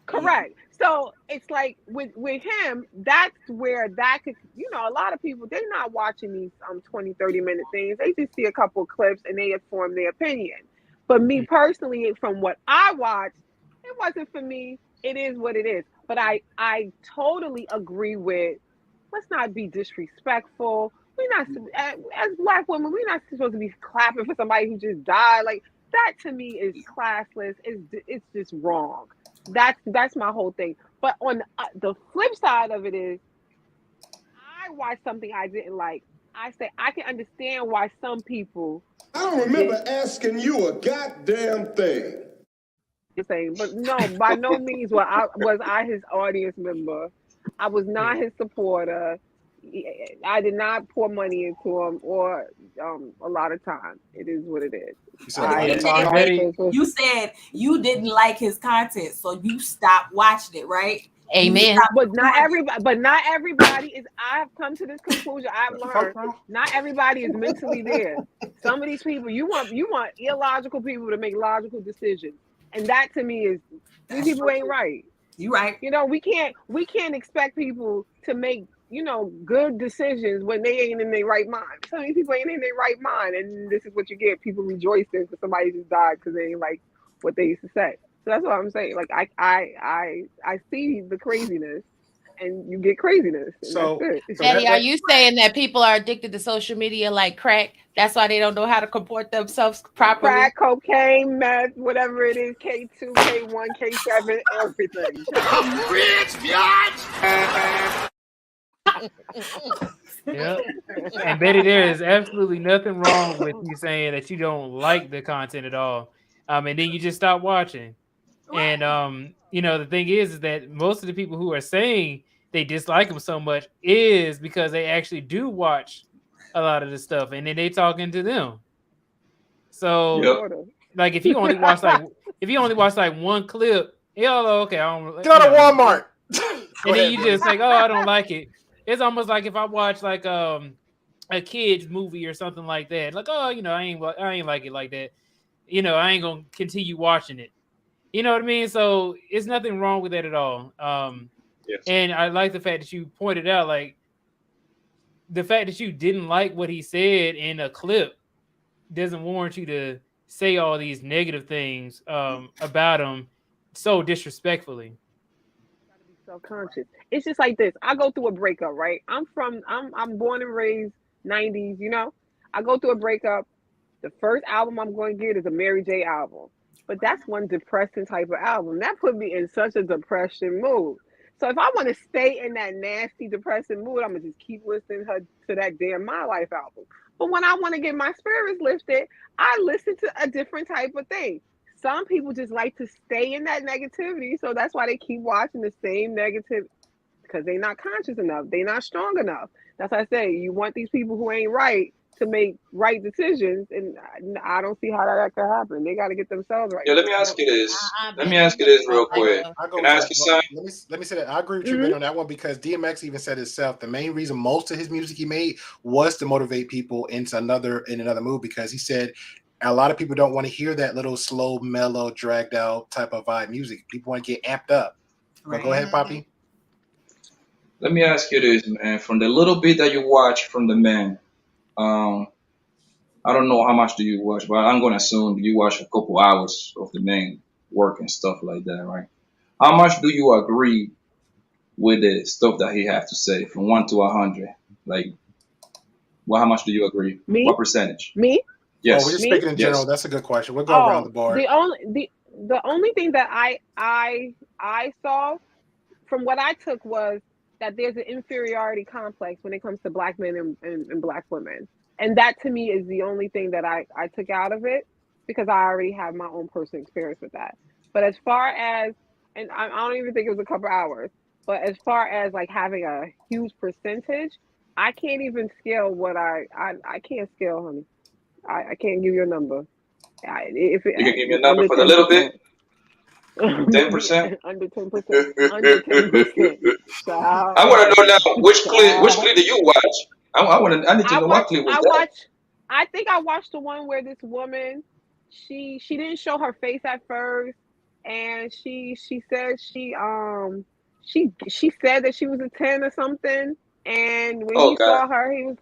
Correct. So it's like with him, that's where that could, a lot of people, they're not watching these 20, 30-minute things. They just see a couple of clips and they form their opinion. But me personally, from what I watched, it wasn't for me. It is what it is. But I totally agree with, let's not be disrespectful. We're not, as black women, we're not supposed to be clapping for somebody who just died. Like, that to me is classless. It's just wrong. That's my whole thing. But on the flip side of it is, I watched something I didn't like. I say I can understand why some people. I don't remember asking you a goddamn thing. Saying, but no, by no means was I his audience member. I was not his supporter. I did not pour money into him or a lot of time. It is what it is. You said you didn't like his content, so you stopped watching it, right? Amen. But not everybody is. I've come to this conclusion. I've learned not everybody is mentally there. Some of these people, you want illogical people to make logical decisions, and that to me is these people ain't right. You right. We can't expect people to make good decisions when they ain't in their right mind. Some of these people ain't in their right mind, and this is what you get: people rejoicing for somebody who died because they ain't like what they used to say. So that's what I'm saying. Like I see the craziness, and you get craziness. So, Betty, are you saying that people are addicted to social media like crack? That's why they don't know how to comport themselves properly. Crack, cocaine, meth, whatever it is, K2, K1, K7, everything. Rich, bitch! Yeah. And Betty, there is absolutely nothing wrong with you saying that you don't like the content at all. And then you just stop watching. And the thing is that most of the people who are saying they dislike him so much is because they actually do watch a lot of the stuff, and then they talking to them. So like if you only watch like one clip, okay, I don't go to Walmart. And then you just like, oh, I don't like it. It's almost like if I watch like a kid's movie or something like that. Like, oh, I ain't like it like that. I ain't gonna continue watching it. You know what I mean? So it's nothing wrong with that at all. Yes. And I like the fact that you pointed out, like, the fact that you didn't like what he said in a clip doesn't warrant you to say all these negative things about him so disrespectfully. Gotta be self-conscious. It's just like this. I go through a breakup, right? I'm born and raised 90s, I go through a breakup. The first album I'm going to get is a Mary J album. But that's one depressing type of album. That put me in such a depression mood. So if I want to stay in that nasty, depressing mood, I'm going to just keep listening to that damn My Life album. But when I want to get my spirits lifted, I listen to a different type of thing. Some people just like to stay in that negativity. So that's why they keep watching the same negative, because they're not conscious enough. They're not strong enough. That's why I say you want these people who ain't right to make right decisions, and I don't see how that could happen. They got to get themselves right. Yeah, let me ask you this. Let me ask you this real quick. Can I ask you something? Let me say that I agree with you, Ben, on that one, because DMX even said himself the main reason most of his music he made was to motivate people into another mood, because he said a lot of people don't want to hear that little slow, mellow, dragged out type of vibe music. People want to get amped up. But go ahead, Poppy. Let me ask you this, man. From the little bit that you watch from the man, I don't know how much do you watch, but I'm gonna assume you watch a couple hours of the man work and stuff like that, right? How much do you agree with the stuff that he have to say from 1 to 100? Like, well, how much do you agree? Me? What percentage? Me? Yes. We're just speaking in general. Yes. That's a good question. We'll go around the board. The only thing that I saw from what I took was that there's an inferiority complex when it comes to black men and black women. And that to me is the only thing that I took out of it, because I already have my own personal experience with that. But as far as, and I don't even think it was a couple hours, but as far as like having a huge percentage, I can't even scale what I can't scale, honey. I can't give you a number. You can give me a number for the little bit? 10%? Under 10%. Under 10%. I want to know now, which clip do you watch? I need to know what clip was that. I think I watched the one where this woman, she didn't show her face at first, and she said she said that she was a 10 or something, and when he saw her, he was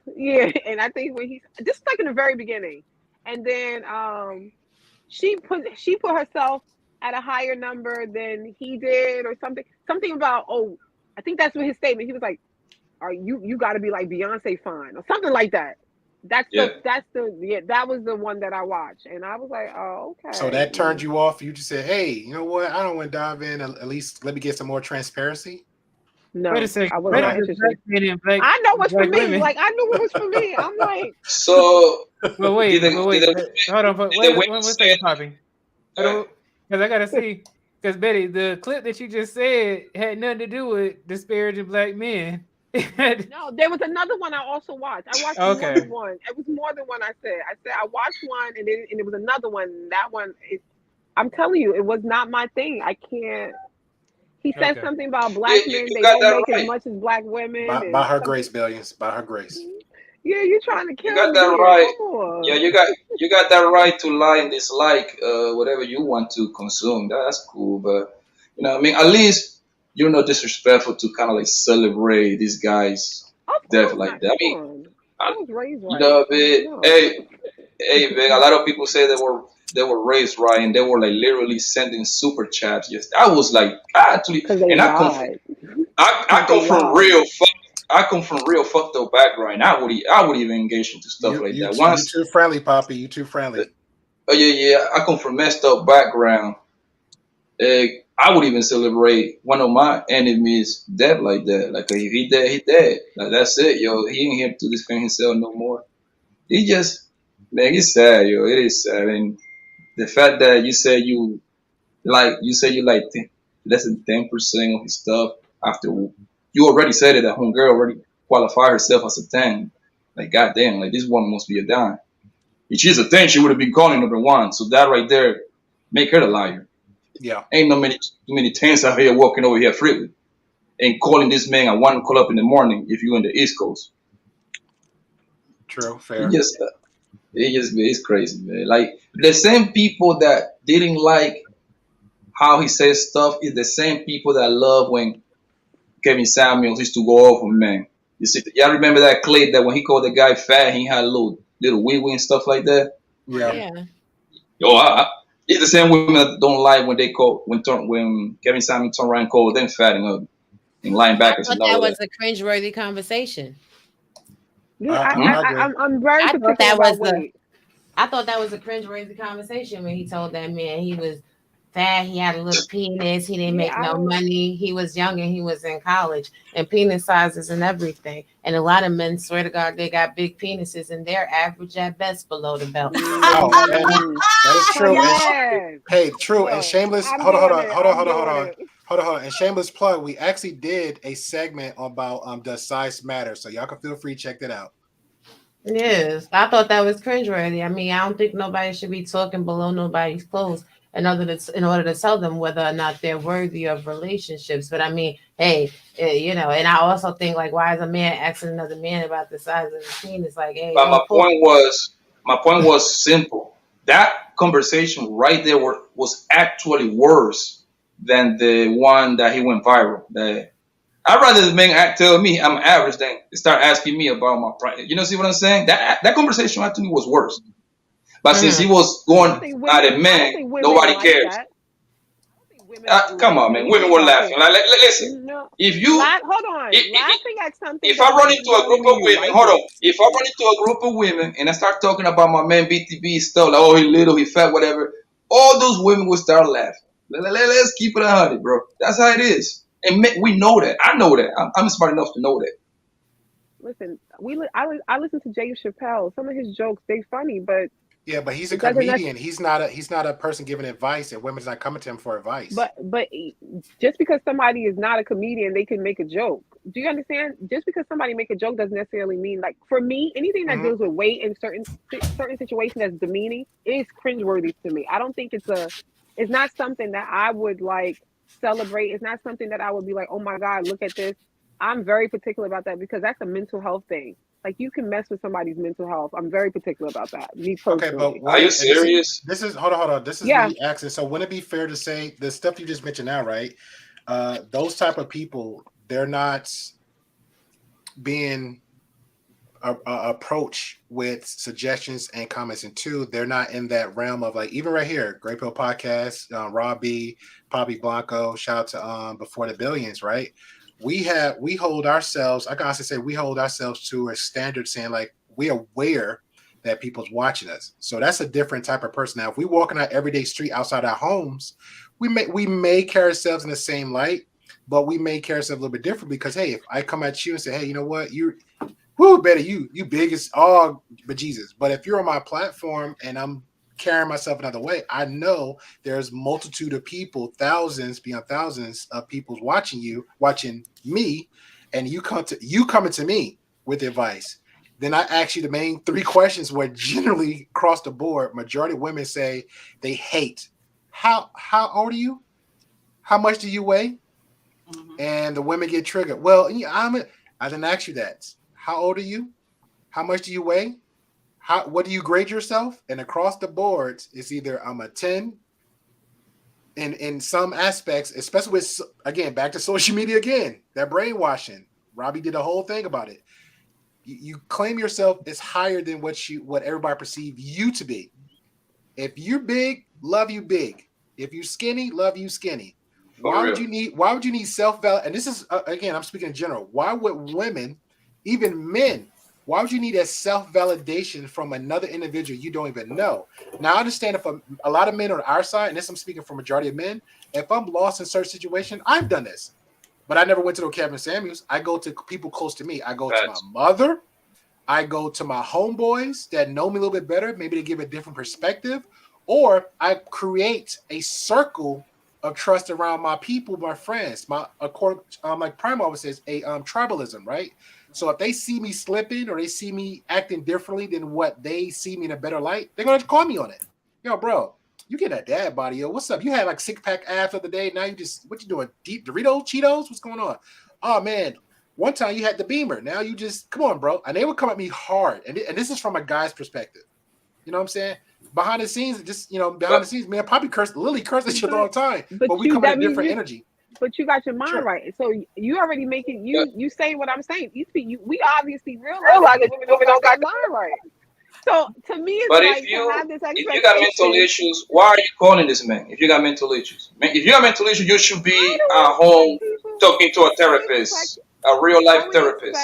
and I think when this is like in the very beginning, and then she put herself at a higher number than he did, or something about, I think that's what his statement. He was like, you got to be like Beyonce fine or something like that. That was the one that I watched, and I was like, oh, okay. So that turned you off. You just said, hey, you know what? I don't want to dive in. At least let me get some more transparency. No, wait a second. I was not interested. I know what's for me. Women. Like I knew what was for me. I'm like, so. But wait. Hold on. Wait one second, Poppy. Because I gotta see. Because Betty, the clip that you just said had nothing to do with disparaging black men. No, there was another one I also watched. I watched more than one. It was more than one. I said I watched one, and it was another one. That one, I'm telling you, it was not my thing. I can't. He said something about black men. They don't make as much as black women. By her grace, Billions. By her grace. Yeah, you're trying to kill me. You got that right. Yeah, you got that right to lie and dislike whatever you want to consume. That's cool, but you know what I mean? At least you're not disrespectful to kind of like celebrate these guys' death like that. I mean, I was raised right. You know, hey, man, a lot of people say they were raised right, and they were like literally sending super chats. Yes, I was like, actually, and I come from real fucked up background. I would even engage into stuff like that. You too friendly, Poppy. You too friendly. Oh yeah. I come from messed up background. I would even celebrate one of my enemies' death like that. Like if he dead, he dead. Like that's it, yo. He ain't here to defend himself no more. He just, man, it's sad, yo. It is sad, and the fact that you say you like less than 10% of his stuff after you already said it, that homegirl already qualified herself as a 10. Like goddamn, like this woman must be a dime. If she's a 10, she would have been calling number 1. So that right there, make her the liar. Yeah. Ain't too many 10s out here walking over here freely and calling this man at 1 o'clock in the morning if you're in the East Coast. True, He fair. just it's crazy, man. Like the same people that didn't like how he says stuff is the same people that love when Kevin Samuels used to go off on man. You see, y'all remember that clip that when he called the guy fat, he had a little wee wee and stuff like that. Yeah. Yeah. Yo, it's the same women that don't like when they call when Kevin Samuels turn around and call them fat and I linebackers thought and all that of was that. a cringeworthy conversation. Yeah, I agree. I'm very I particular thought that about was weight. I thought that was a cringeworthy conversation when he told that man he was fat, he had a little penis, he didn't Yeah, make I no don't. money, he was young and he was in college, and penis sizes and everything. And a lot of men swear to God they got big penises and they're average at best below the belt. Oh, and Mm. that is true. Yes. Hey, true. And Look, shameless. I'm Hold on. doing it. And shameless plug. We actually did a segment about does size matter? So y'all can feel free to check that out. Yes, I thought that was cringeworthy. I mean, I don't think nobody should be talking below nobody's clothes in order to tell them whether or not they're worthy of relationships. But I mean, hey, and I also think like, why is a man asking another man about the size of his penis? Like, hey, But my point was simple. That conversation right there was actually worse than the one that he went viral. I'd rather the man tell me I'm average than start asking me about my price. You know, see what I'm saying? That conversation actually was worse. But since he was I going don't think at women. a I man, don't think women nobody like cares. that. I don't think women Come like on, man. when Women you were talking. laughing. Like, listen, No, if you hold on. Laughing at something. if I run doesn't into mean a group of you women, like hold on. it. If I run into a group of women and I start talking about my man BTB stuff, like, oh, he little, he fat, whatever, all those women will start laughing. Let's keep it 100, bro. That's how it is. And we know that. I know that. I'm smart enough to know that. Listen, I listen to Dave Chappelle. Some of his jokes, they funny, but Yeah, but he's a it doesn't. comedian. He's not a person giving advice, and women's not coming to him for advice. But just because somebody is not a comedian, they can make a joke. Do you understand? Just because somebody make a joke doesn't necessarily mean, like, for me, anything that deals with weight in certain situations that's demeaning is cringeworthy to me. I don't think it's not something that I would like celebrate. It's not something that I would be like, oh my God, look at this. I'm very particular about that because that's a mental health thing. Like, you can mess with somebody's mental health. I'm very particular about that. Me personally. Okay, but Are you serious? This is hold on. This is me asking. So wouldn't it be fair to say the stuff you just mentioned now, right? Those type of people, they're not being approached with suggestions and comments, and two, they're not in that realm of, like, even right here, Great Pill Podcast, Rob B, Poppy Blanco, shout out to Before the Billions, right? We hold ourselves, I can honestly say we hold ourselves to a standard saying, like, we're aware that people's watching us. So that's a different type of person. Now, if we walk in our everyday street outside our homes, we may carry ourselves in the same light, but we may carry ourselves a little bit different because, hey, if I come at you and say, hey, you know what, you big as all but Jesus. But if you're on my platform and I'm carrying myself another way, I know there's multitude of people, thousands beyond thousands of people watching me, and you coming to me with advice. Then I ask you the main three questions where generally across the board, majority of women say they hate. How old are you? How much do you weigh? And the women get triggered. Well, I didn't ask you that. How old are you? How much do you weigh? What do you grade yourself? And across the boards, it's either I'm a 10. In some aspects, especially with, again, back to social media again, that brainwashing. Robbie did a whole thing about it. You claim yourself as higher than what everybody perceive you to be. If you're big, love you big. If you're skinny, love you skinny. Why would you need self-validation? And this is, again, I'm speaking in general. Why would women, even men, why would you need a self-validation from another individual you don't even know? Now, I understand if a lot of men on our side, and this I'm speaking for majority of men, if I'm lost in certain situation, I've done this. But I never went to no Kevin Samuels. I go to people close to me. I go to my mother. I go to my homeboys that know me a little bit better. Maybe they give a different perspective. Or I create a circle of trust around my people, my friends. Like Prime always says, tribalism, right? So if they see me slipping or they see me acting differently than what they see me in a better light, they're going to call me on it. Yo, bro, you get a dad body. Yo, what's up? You had like 6-pack abs the other day. Now what you doing? Deep Doritos, Cheetos? What's going on? Oh, man, One time you had the Beamer. Now you just come on, bro. And they would come at me hard. And this is from a guy's perspective. You know what I'm saying? Behind the scenes, man, probably Lily cursed at you all the time. But we come at a different energy. But you got your mind right. So you already making you saying what I'm saying. We obviously realize that women don't got mind right. So to me, it's but like if you got mental issues, why are you calling this man? If you got mental issues, you you should be at home talking to a therapist, a real life therapist.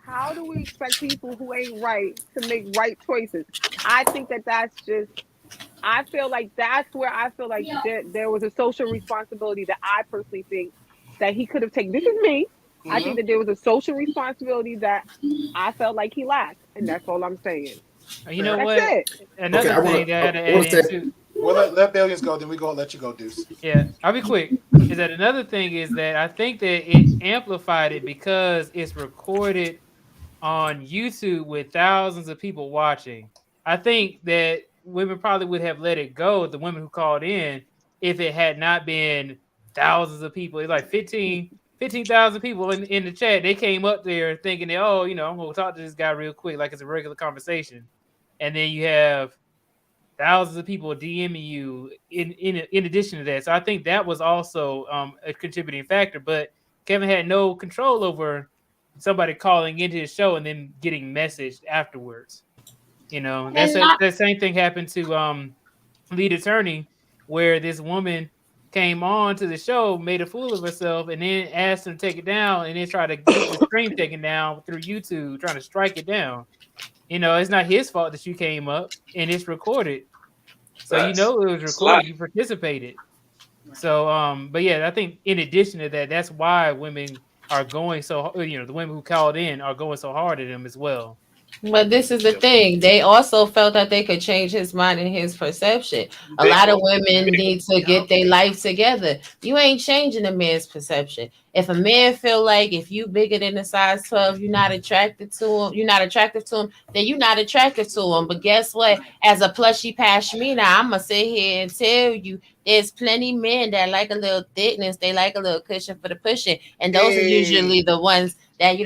How do we expect people who ain't right to make right choices? I think that's just. I feel like that's where I feel like there was a social responsibility that I personally think that he could have taken. This is me. Mm-hmm. I think that there was a social responsibility that I felt like he lacked, and that's all I'm saying. You know what? Another thing that I want to say. Well, let Billions go, then we go let you go, Deuce. Yeah, I'll be quick. Is that another thing is that I think that it amplified it because it's recorded on YouTube with thousands of people watching. I think that women probably would have let it go, the women who called in, if it had not been thousands of people. It's like 15,000 people in the chat. They came up there thinking that, I'm going to talk to this guy real quick, like it's a regular conversation. And then you have thousands of people DMing you in addition to that. So I think that was also a contributing factor. But Kevin had no control over somebody calling into his show and then getting messaged afterwards. The same thing happened to Lead Attorney, where this woman came on to the show, made a fool of herself, and then asked him to take it down, and then tried to get the stream taken down through YouTube, trying to strike it down. It's not his fault that you came up, and it's recorded. So it was recorded. You participated. So, but yeah, I think in addition to that, that's why women are going so. The women who called in are going so hard at him as well. But this is the thing. They also felt that they could change his mind and his perception. A lot of women need to get their life together. You ain't changing a man's perception. If a man feel like if you bigger than a size 12, you're not attracted to him, then you're not attracted to him. But guess what? As a plushy pashmina, I'm going to sit here and tell you there's plenty men that like a little thickness. They like a little cushion for the pushing. And those are usually the ones that,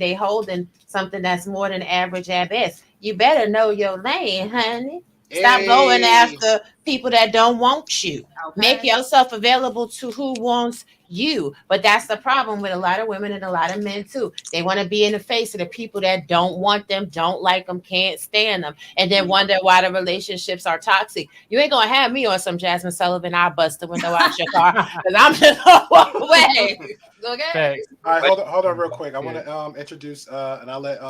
they holding something that's more than average at best. You better know your lane, honey. Stop going after people that don't want you. Okay. Make yourself available to who wants you. But that's the problem with a lot of women and a lot of men too. They want to be in the face of the people that don't want them, don't like them, can't stand them, and then wonder why the relationships are toxic. You ain't gonna have me on some Jasmine Sullivan. I'll bust the window out your car because I'm just gonna walk away. Okay. All right, hold on real quick. I want to introduce and I'll let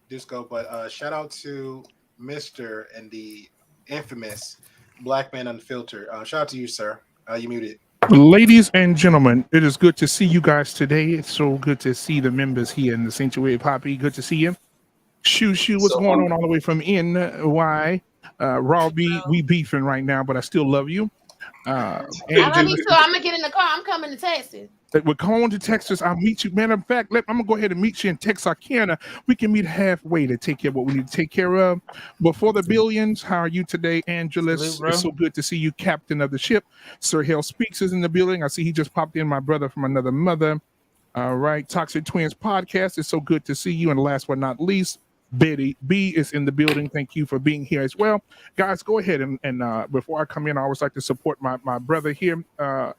Deuce go, but shout out to Mr. and the infamous Black Man Unfiltered. Shout out to you, sir. You muted. Ladies and gentlemen, it is good to see you guys today. It's so good to see the members here in the Sanctuary Poppy. Good to see you. Shoo, what's going on all the way from NY? Raw B, we beefing right now, but I still love you. I love you too. I'm going to get in the car. I'm coming to Texas. We're going to Texas. I'll meet you. Matter of fact, I'm going to go ahead and meet you in Texarkana. We can meet halfway to take care of what we need to take care of. Before the Billions, how are you today, Angelus? It's so good to see you, captain of the ship. Sir Hale Speaks is in the building. I see he just popped in, my brother from another mother. All right. Toxic Twins podcast. It's so good to see you. And last but not least, Betty B is in the building. Thank you for being here as well. Guys, go ahead and before I come in, I always like to support my brother here,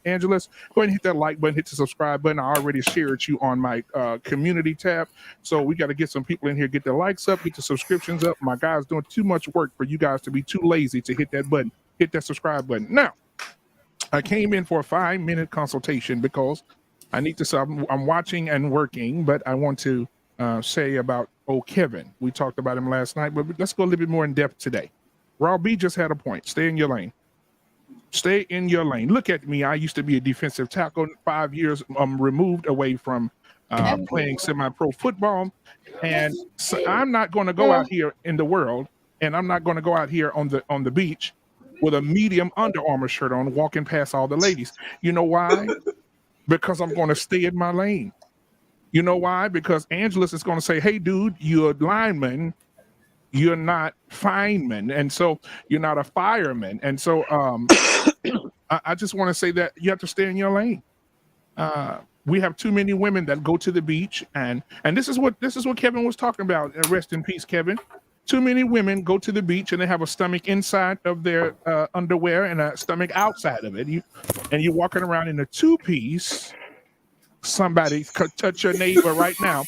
Angelus. Go ahead and hit that like button, hit the subscribe button. I already shared you on my community tab. So we got to get some people in here, get the likes up, get the subscriptions up. My guys doing too much work for you guys to be too lazy to hit that button, hit that subscribe button. Now, I came in for a 5-minute consultation because I need to, I'm watching and working, but I want to say about Kevin. We talked about him last night, but let's go a little bit more in depth today. Raw B just had a point. Stay in your lane. Stay in your lane. Look at me. I used to be a defensive tackle, 5 years removed away from playing semi-pro football. And so I'm not going to go out here in the world, and I'm not going to go out here on the beach with a medium Under Armour shirt on, walking past all the ladies. You know why? Because I'm going to stay in my lane. You know why? Because Angelus is going to say, hey, dude, you're a lineman. You're not fireman. And so you're not a fireman. And so I just want to say that you have to stay in your lane. We have too many women that go to the beach, and this is what Kevin was talking about. Rest in peace, Kevin. Too many women go to the beach and they have a stomach inside of their underwear and a stomach outside of it. You're walking around in a two-piece. Somebody could touch your neighbor right now.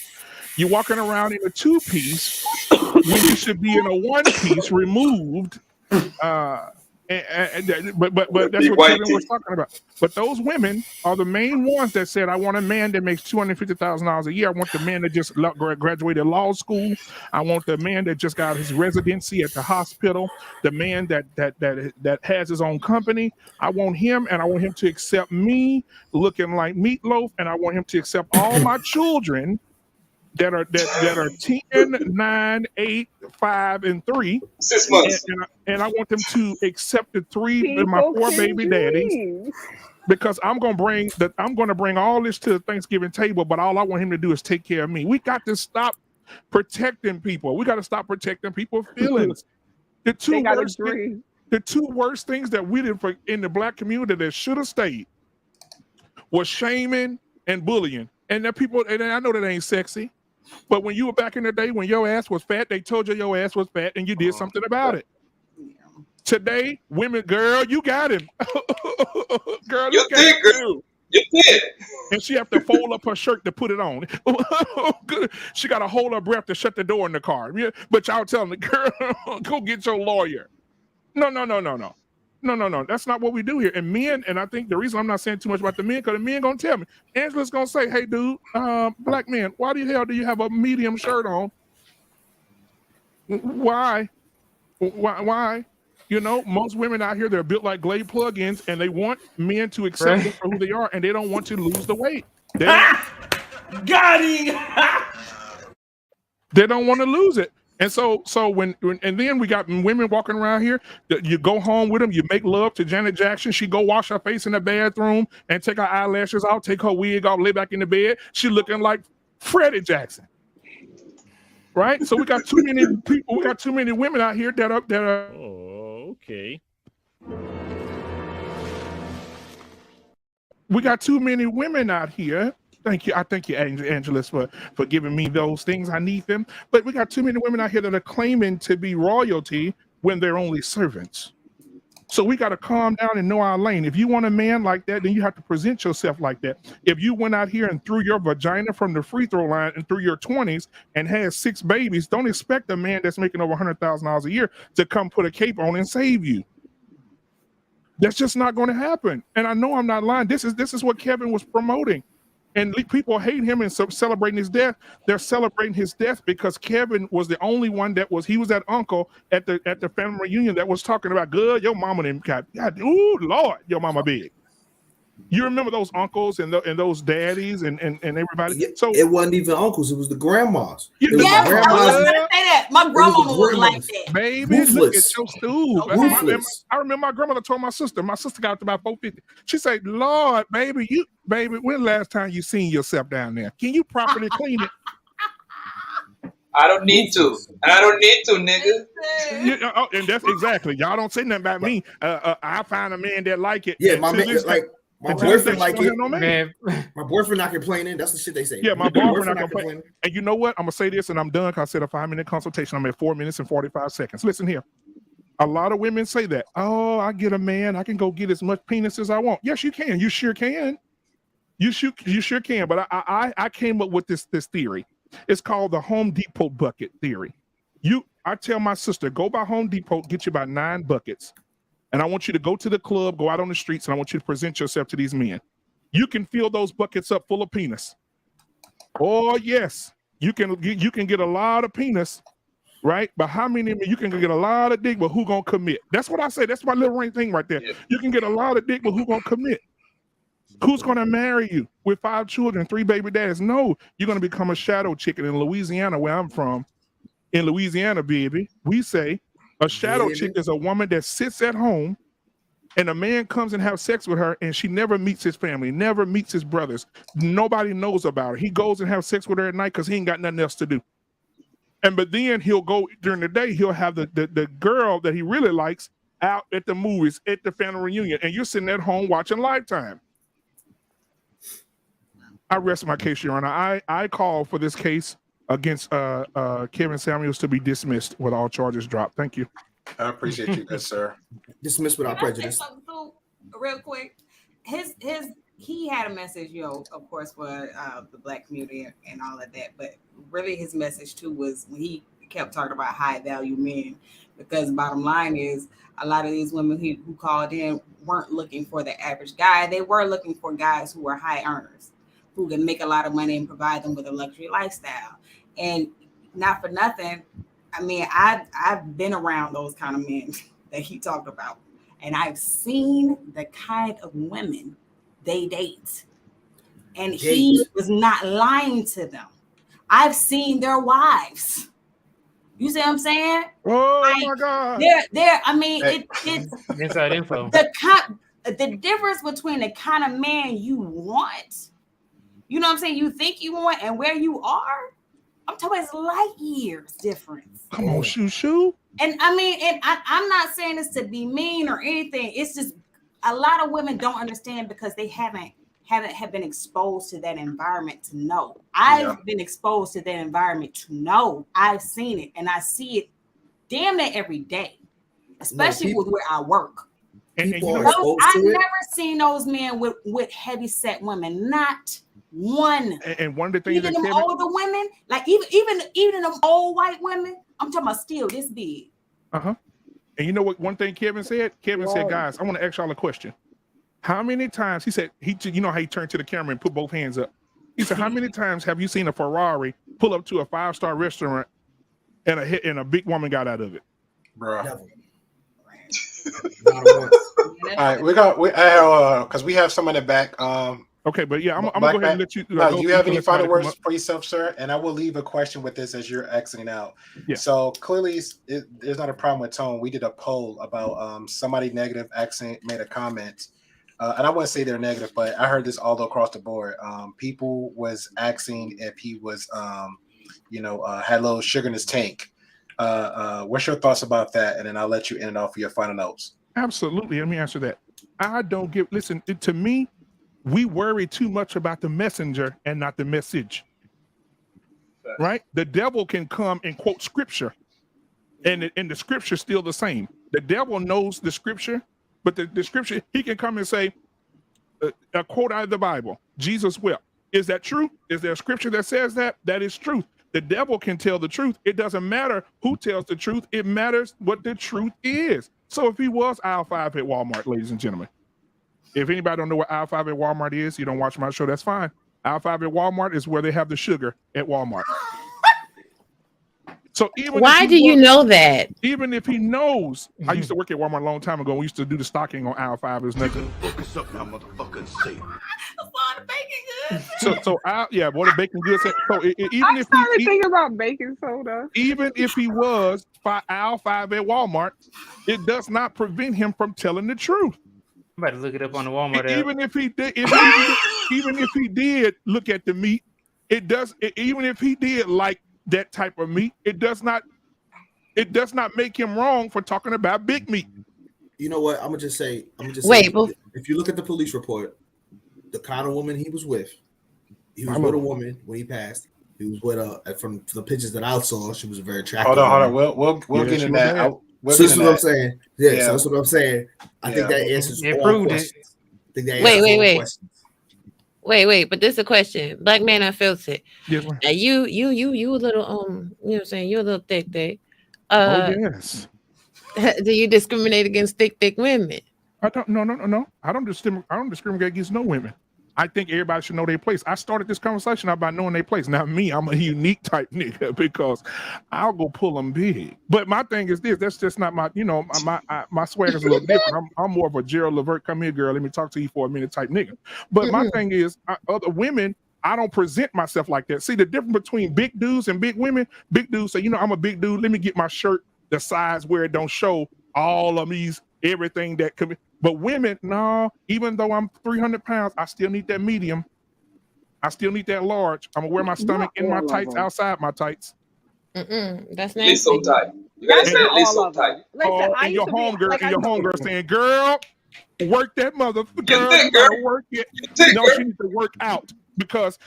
You're walking around in a two-piece when you should be in a one-piece removed. But that's what Kevin was talking about. But those women are the main ones that said, I want a man that makes $250,000 a year. I want the man that just graduated law school. I want the man that just got his residency at the hospital. The man that has his own company. I want him, and I want him to accept me looking like Meatloaf, and I want him to accept all my children that are 10, 9, 8, 5, and 3. 6 months. And I want them to accept the 3 of my 4 baby daddies, because I'm gonna bring all this to the Thanksgiving table, but all I want him to do is take care of me. We got to stop protecting people. We got to stop protecting people's feelings. The two worst things that we did in the Black community that should have stayed was shaming and bullying. And that people, and I know that ain't sexy, but when you were back in the day when your ass was fat, they told you your ass was fat and you did something about it. Today, women, girl, you got him. Girl, you got him. You did. And she have to fold up her shirt to put it on. She got to hold her breath to shut the door in the car. But y'all telling the girl, go get your lawyer. No. That's not what we do here. And men, and I think the reason I'm not saying too much about the men, because the men gonna tell me. Angela's gonna say, "Hey, dude, black man, why the hell do you have a medium shirt on? Why? You know, most women out here, they're built like Glade plugins, and they want men to accept them for who they are, and they don't want to lose the weight. Got him. They don't want to lose it. And so when then we got women walking around here. You go home with them, you make love to Janet Jackson. She go wash her face in the bathroom and take her eyelashes out, take her wig off, lay back in the bed. She looking like Freddie Jackson, right? So we got too many people. We got too many women out here that are. Oh, okay. We got too many women out here. Thank you. I thank you, Angelus, for giving me those things. I need them. But we got too many women out here that are claiming to be royalty when they're only servants. So we got to calm down and know our lane. If you want a man like that, then you have to present yourself like that. If you went out here and threw your vagina from the free throw line and through your 20s and had 6 babies, don't expect a man that's making over $100,000 a year to come put a cape on and save you. That's just not going to happen. And I know I'm not lying. This is what Kevin was promoting. And people hate him and celebrating his death. They're celebrating his death because Kevin was the only one he was that uncle at the family reunion that was talking about, good, your mama didn't got, ooh, Lord, your mama big. You remember those uncles and those daddies and everybody? So it wasn't even uncles, it was the grandmas. Yes, I was gonna say that. My grandmama was like that. Baby, look at your stool. I remember my grandmother told my sister got up to about 450. She said, Lord, baby, when last time you seen yourself down there? Can you properly clean it? I don't need to, nigga. And that's exactly. Y'all don't say nothing about me. I find a man that like it. Yeah, my man, my boyfriend like it. No man. My boyfriend not complaining. That's the shit they say. Yeah, my boyfriend not complaining. And you know what? I'm gonna say this, and I'm done. Cause I said a 5-minute consultation. I'm at 4 minutes and 45 seconds. Listen here. A lot of women say that. Oh, I get a man. I can go get as much penis as I want. Yes, you can. You sure can. You sure can. But I came up with this theory. It's called the Home Depot bucket theory. I tell my sister, go by Home Depot, get you about 9 buckets. And I want you to go to the club, go out on the streets, and I want you to present yourself to these men. You can fill those buckets up full of penis. Oh, yes. You can get a lot of penis, right? But how many men? You can get a lot of dick, but who gonna commit? That's what I say. That's my little ring thing right there. Yeah. You can get a lot of dick, but who gonna commit? Who's gonna marry you with 5 children, 3 baby dads? No, you're gonna become a shadow chicken in Louisiana, where I'm from. In Louisiana, baby, we say a shadow chick is a woman that sits at home and a man comes and have sex with her and she never meets his family, never meets his brothers. Nobody knows about her. He goes and have sex with her at night because he ain't got nothing else to do. But then he'll go during the day, he'll have the girl that he really likes out at the movies, at the family reunion, and you're sitting at home watching Lifetime. I rest my case, Your Honor. I call for this case against Kevin Samuels to be dismissed with all charges dropped. Thank you. I appreciate you, good sir. Dismissed without Can I say prejudice. something too, real quick? He had a message, of course, for the Black community and all of that. But really, his message too was when he kept talking about high value men, because bottom line is a lot of these women who called in weren't looking for the average guy. They were looking for guys who were high earners, who can make a lot of money and provide them with a luxury lifestyle. And not for nothing, I mean, I've been around those kind of men that he talked about, and I've seen the kind of women they date, and he was not lying to them. I've seen their wives. You see what I'm saying? Oh like, my God! They're. I mean, it's inside info. The difference between the kind of man you want, you know what I'm saying, you think you want, and where you are. I'm talking about it's light years difference. Come on, shoo. And I mean, and I'm not saying this to be mean or anything. It's just a lot of women don't understand because they haven't been exposed to that environment to know. I've been exposed to that environment to know. I've seen it, and I see it damn near every day, especially with where I work. And I've never seen those men with heavy set women. Not one. And one of the things even that them Kevin, older women, like even them old white women, I'm talking about still this big. and you know what? One thing Kevin said. Kevin said, "Guys, I want to ask y'all a question. How many times," he said, you know how he turned to the camera and put both hands up. He said, "How many times have you seen a Ferrari pull up to a 5-star restaurant and a big woman got out of it?" Bro. Never. All right, because we have some in the back. Okay, but yeah, I'm gonna go ahead and let you. No, you have any final words for yourself, sir? And I will leave a question with this as you're exiting out. Yeah. So clearly, there's not a problem with tone. We did a poll about somebody negative accent made a comment, and I wouldn't say they're negative, but I heard this all across the board. People was asking if he was, had a little sugar in his tank. What's your thoughts about that? And then I'll let you end it off for your final notes. Absolutely. Let me answer that. I don't give. Listen, to me, we worry too much about the messenger and not the message. Right? The devil can come and quote scripture, and the scripture's still the same. The devil knows the scripture, but the scripture, he can come and say, a quote out of the Bible, Jesus wept. Is that true? Is there a scripture that says that? That is truth. The devil can tell the truth. It doesn't matter who tells the truth. It matters what the truth is. So if he was aisle 5 at Walmart, ladies and gentlemen, if anybody don't know what aisle 5 at Walmart is, you don't watch my show, that's fine. Aisle 5 at Walmart is where they have the sugar at Walmart. So even why do you know that? Even if he knows, I used to work at Walmart a long time ago. We used to do the stocking on aisle 5. It was nothing. Focus up now, motherfucker, say. So yeah, what a bacon goods. So even I if started thinking about baking soda. Even if he was aisle 5 at Walmart, it does not prevent him from telling the truth. I'm about to look it up on the Walmart app. Even if he did, even if he did look at the meat, even if he did like that type of meat, it does not make him wrong for talking about big meat. You know what? I'm gonna just say, Wait, if you look at the police report, the kind of woman he was with with a woman when he passed. He was with from the pictures that I saw, she was a very attractive. Hold on. We'll get into that. So that's what I'm saying. Yeah, so that's what I'm saying. I think that answers all questions. I think that answers all questions. Wait, but this is a question. Black man unfiltered. Yes, now you a little you know what I'm saying, you're a little thick. Yes. Do you discriminate against thick women? I don't. No. I don't discriminate against no women. I think everybody should know their place. I started this conversation out by knowing their place. Now, me, I'm a unique type nigga because I'll go pull them big. But my thing is this: that's just not my, my swag is a little different. I'm more of a Gerald Levert, come here, girl, let me talk to you for a minute type nigga. But my thing is, other women, I don't present myself like that. See the difference between big dudes and big women. Big dudes say, I'm a big dude. Let me get my shirt the size where it don't show all of these everything that could be. But women, no, even though I'm 300 pounds, I still need that medium. I still need that large. I'm gonna wear my stomach in my tights, outside my tights. That's nasty. It's so tight. You gotta say it's so tight. Listen, and your homegirl saying, girl, work that motherfucker. Girl. Work it. Thick, no, girl. she needs to work out. because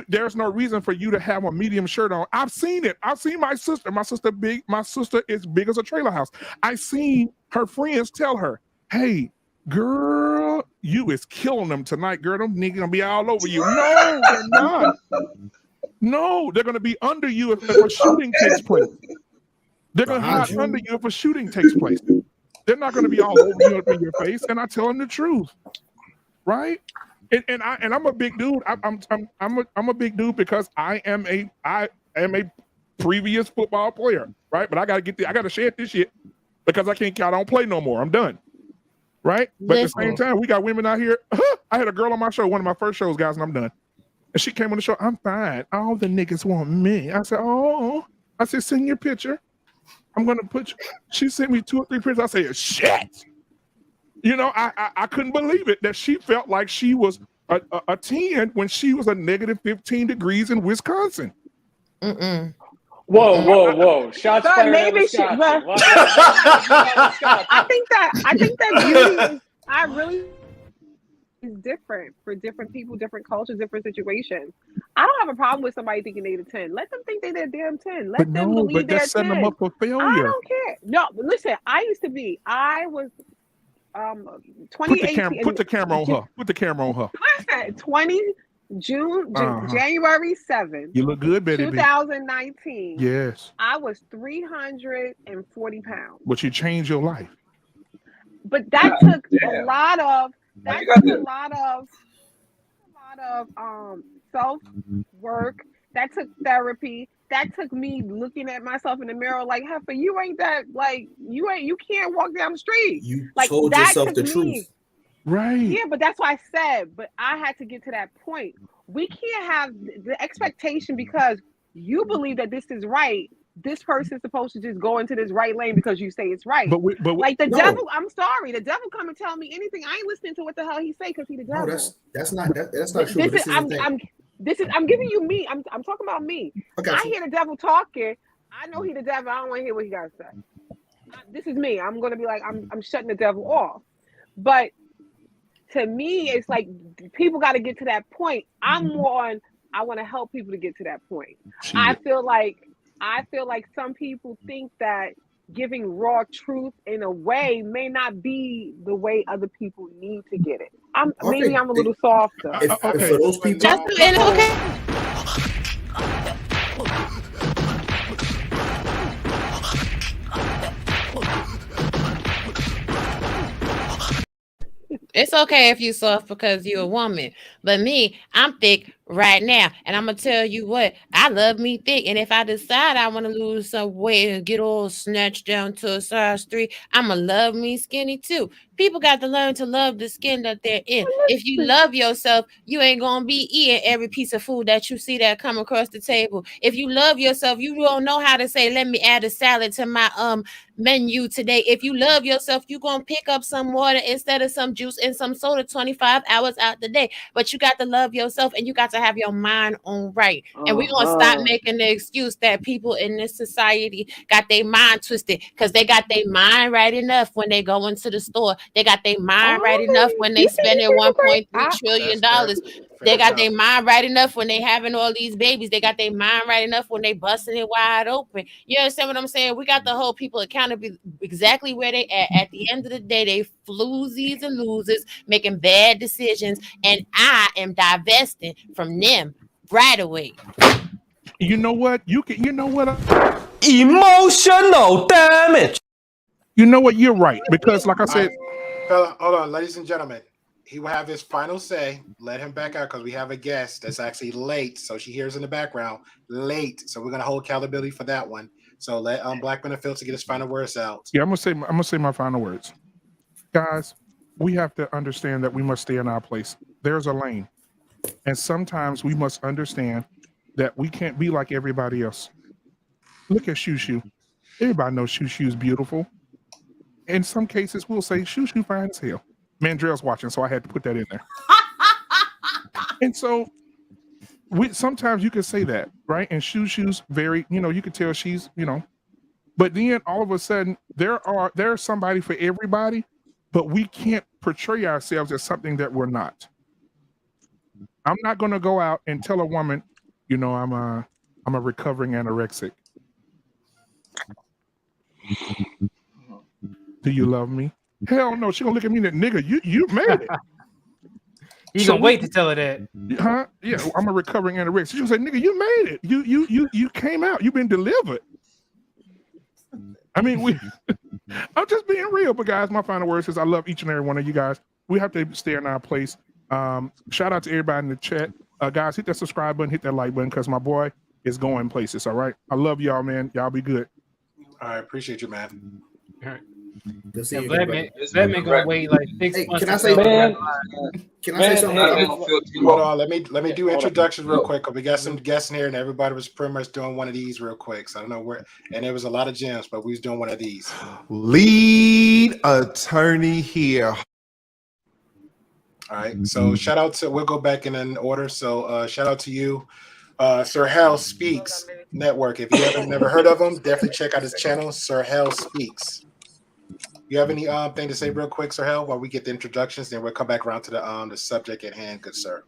there's no reason for you to have a medium shirt on. I've seen it. I've seen my sister. My sister is big as a trailer house. I've seen her friends tell her, "Hey, girl, you is killing them tonight, girl. Them niggas gonna be all over you." No, they're not. No, they're gonna be under you if a shooting takes place. They're gonna hide under you if a shooting takes place. They're not gonna be all over you up in your face. And I tell them the truth, right? And I'm a big dude. I'm a big dude because I am a previous football player, right? But I gotta shed this shit because I don't play no more. I'm done. Right? But at the same time, we got women out here. I had a girl on my show, one of my first shows, guys, and I'm done. And she came on the show. "I'm fine. All the niggas want me." I said, "Oh." I said, "Send your picture. I'm gonna put you." She sent me 2 or 3 pictures. I said, "Shit." You know, I couldn't believe it that she felt like she was a 10 when she was a negative 15 degrees in Wisconsin. Whoa! Shots But fired. maybe at she. Wisconsin. But What? I think that beauty is. I really is different for different people, different cultures, different situations. I don't have a problem with somebody thinking they're a 10. Let them think they're a damn 10. Let them believe they're a 10. That's setting them up for failure. I don't care. No, but listen, I was 2018. Put the camera on her. Put the camera on her. Listen, January 7th. You look good, Betty. 2019. Yes. I was 340 pounds. But you changed your life. But that took a lot of self work. That took therapy. That took me looking at myself in the mirror like, "Heifer, you ain't that, like, you can't walk down the street." You like, told that yourself took the me. truth. Right. Yeah, but that's why I said, but I had to get to that point. We can't have the expectation because you believe that this is right. This person's supposed to just go into this right lane because you say it's right. But like the devil, I'm sorry, the devil come and tell me anything. I ain't listening to what the hell he say because he the devil. No, that's not true. I'm giving you me. I'm talking about me. I hear the devil talking. I know he the devil. I don't want to hear what he got to say. This is me. I'm gonna be like, I'm shutting the devil off. But to me, it's like people got to get to that point. I'm more on. I want to help people to get to that point. I feel like some people think that giving raw truth in a way may not be the way other people need to get it. Maybe I'm a little softer. For those people, It's okay if you soft because you're a woman, but me, I'm thick right now, and I'm gonna tell you what, I love me thick, and if I decide I want to lose some weight and get all snatched down to a size 3, I'ma love me skinny too. People got to learn to love the skin that they're in. If you love yourself, you ain't gonna be eating every piece of food that you see that come across the table. If you love yourself, you don't know how to say, "Let me add a salad to my menu today." If you love yourself, you're gonna pick up some water instead of some juice and some soda 25 hours out the day. But you got to love yourself and you got to have your mind on right. And we're gonna stop making the excuse that people in this society got their mind twisted because they got their mind right enough when they go into the store. They got their mind right enough when they spending $1.3 trillion. They got their mind right enough when they having all these babies. They got their mind right enough when they busting it wide open. You understand what I'm saying? We got to hold people accountable exactly where they at the end of the day, they floozies and losers making bad decisions, and I am divesting from them right away. You know what? Emotional damage. You know what? You're right. Because like I said, hold on, ladies and gentlemen. He will have his final say. Let him back out because we have a guest that's actually late. So she hears in the background, late. So we're gonna hold accountability for that one. So let Black Benefield to get his final words out. Yeah, I'm gonna say my final words. Guys, we have to understand that we must stay in our place. There's a lane. And sometimes we must understand that we can't be like everybody else. Look at Shushu. Everybody knows Shushu's beautiful. In some cases, we'll say Shushu fine as hell. Mandrell's watching, so I had to put that in there. And so sometimes you can say that, right? And Shushu's very, you can tell she's, but then all of a sudden there's somebody for everybody, but we can't portray ourselves as something that we're not. I'm not going to go out and tell a woman, you know, I'm a recovering anorexic. Do you love me? Hell no. She gonna look at me and nigga, you made it. You gonna wait to tell her that? Huh? Yeah, I'm a recovering anorexic. She gonna say, nigga, you made it. You came out. You've been delivered. I mean, I'm just being real, but guys, my final word is I love each and every one of you guys. We have to stay in our place. Shout out to everybody in the chat. Guys, hit that subscribe button, hit that like button, because my boy is going places. All right. I love y'all, man. Y'all be good. All right, appreciate you, man. All right. Yeah, Batman gonna wait like 6 months. Can I say, man? Can I say something? Hold on, let me do introductions real quick. We got some guests in here, and everybody was pretty much doing one of these real quick. So I don't know where, and there was a lot of gems, but we was doing one of these. Lead attorney here. All right, so shout out to, we'll go back in an order. So shout out to you, Sir Hal Speaks Network. If you haven't never heard of him, definitely check out his channel, Sir Hal Speaks. You have any thing to say real quick, Sir Hal, while we get the introductions, then we'll come back around to the subject at hand, good sir.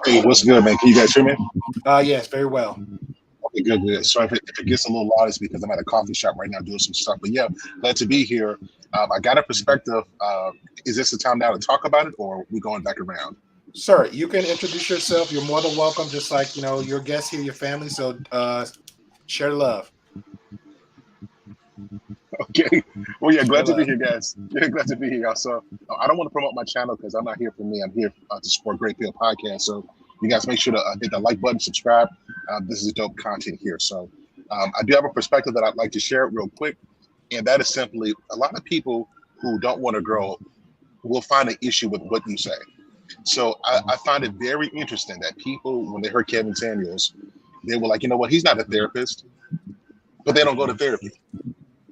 Hey, what's good, man? Can you guys hear me? Yes, very well. Okay, good. Sorry if it gets a little loud, it's because I'm at a coffee shop right now doing some stuff. But yeah, glad to be here. I got a perspective. Is this the time now to talk about it, or are we going back around? Sir, you can introduce yourself. You're more than welcome, just like, you know, your guests here, your family. So share love. Okay. Well, yeah, glad to be here, guys. Yeah, glad to be here, y'all. So I don't want to promote my channel because I'm not here for me. I'm here to support Great Pill Podcast. So you guys make sure to hit the like button, subscribe. This is dope content here. So I do have a perspective that I'd like to share real quick. And that is simply a lot of people who don't want to grow will find an issue with what you say. So I find it very interesting that people, when they heard Kevin Samuels, they were like, you know what, he's not a therapist, but they don't go to therapy.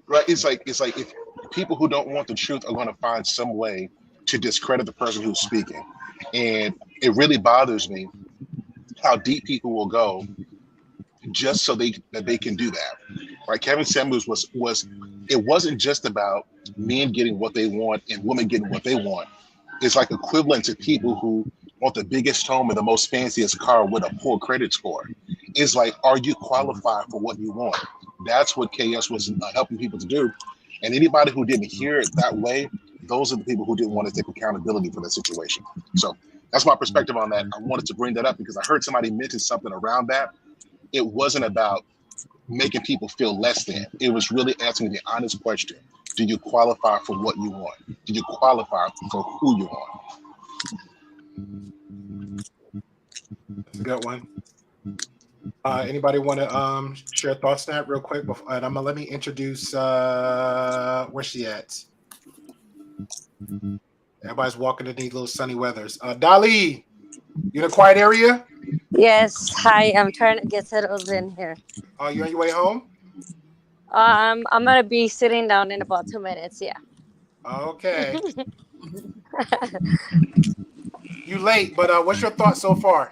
Right? It's like if people who don't want the truth are going to find some way to discredit the person who's speaking. And it really bothers me how deep people will go just so that they can do that. Right? Kevin Samuels was it wasn't just about men getting what they want and women getting what they want. It's like equivalent to people who want the biggest home and the most fanciest car with a poor credit score. It's like, are you qualified for what you want? That's what KS was helping people to do. And anybody who didn't hear it that way, those are the people who didn't want to take accountability for that situation. So that's my perspective on that. I wanted to bring that up because I heard somebody mention something around that. It wasn't about making people feel less than. It was really asking the honest question. Do you qualify for what you want? Do you qualify for who you want? Good one. Anybody want to share thoughts on that real quick? And let me introduce where's she at? Everybody's walking in these little sunny weathers. Dali, you in a quiet area? Yes. Hi. I'm trying to get settled in here. Oh, you on your way home? I'm gonna be sitting down in about 2 minutes. Yeah. Okay. You late, but what's your thoughts so far?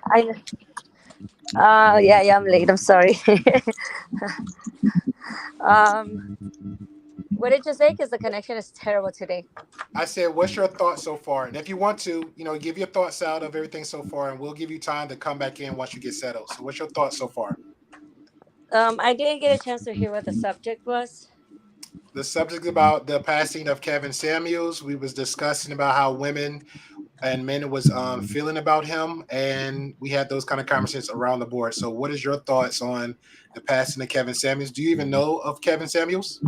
Yeah, I'm late. I'm sorry. What did you say? Because the connection is terrible today. I said, what's your thoughts so far? And if you want to, give your thoughts out of everything so far, and we'll give you time to come back in once you get settled. So what's your thoughts so far? I didn't get a chance to hear what the subject was. The subject is about the passing of Kevin Samuels. We was discussing about how women and men was feeling about him, and we had those kind of conversations around the board. So what is your thoughts on the passing of Kevin Samuels? Do you even know of Kevin Samuels?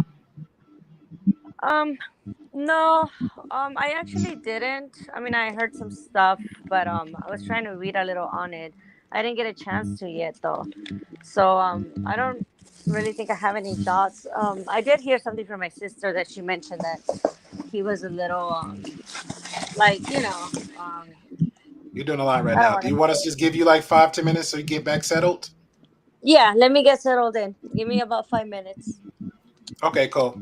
No, I actually didn't. I mean, I heard some stuff, but I was trying to read a little on it. I didn't get a chance to yet, though. So I don't really think I have any thoughts. I did hear something from my sister that she mentioned that he was a little, You're doing a lot right now. Do you want us to just give you like 5-10 minutes so you get back settled? Yeah, let me get settled in. Give me about 5 minutes. Okay, cool.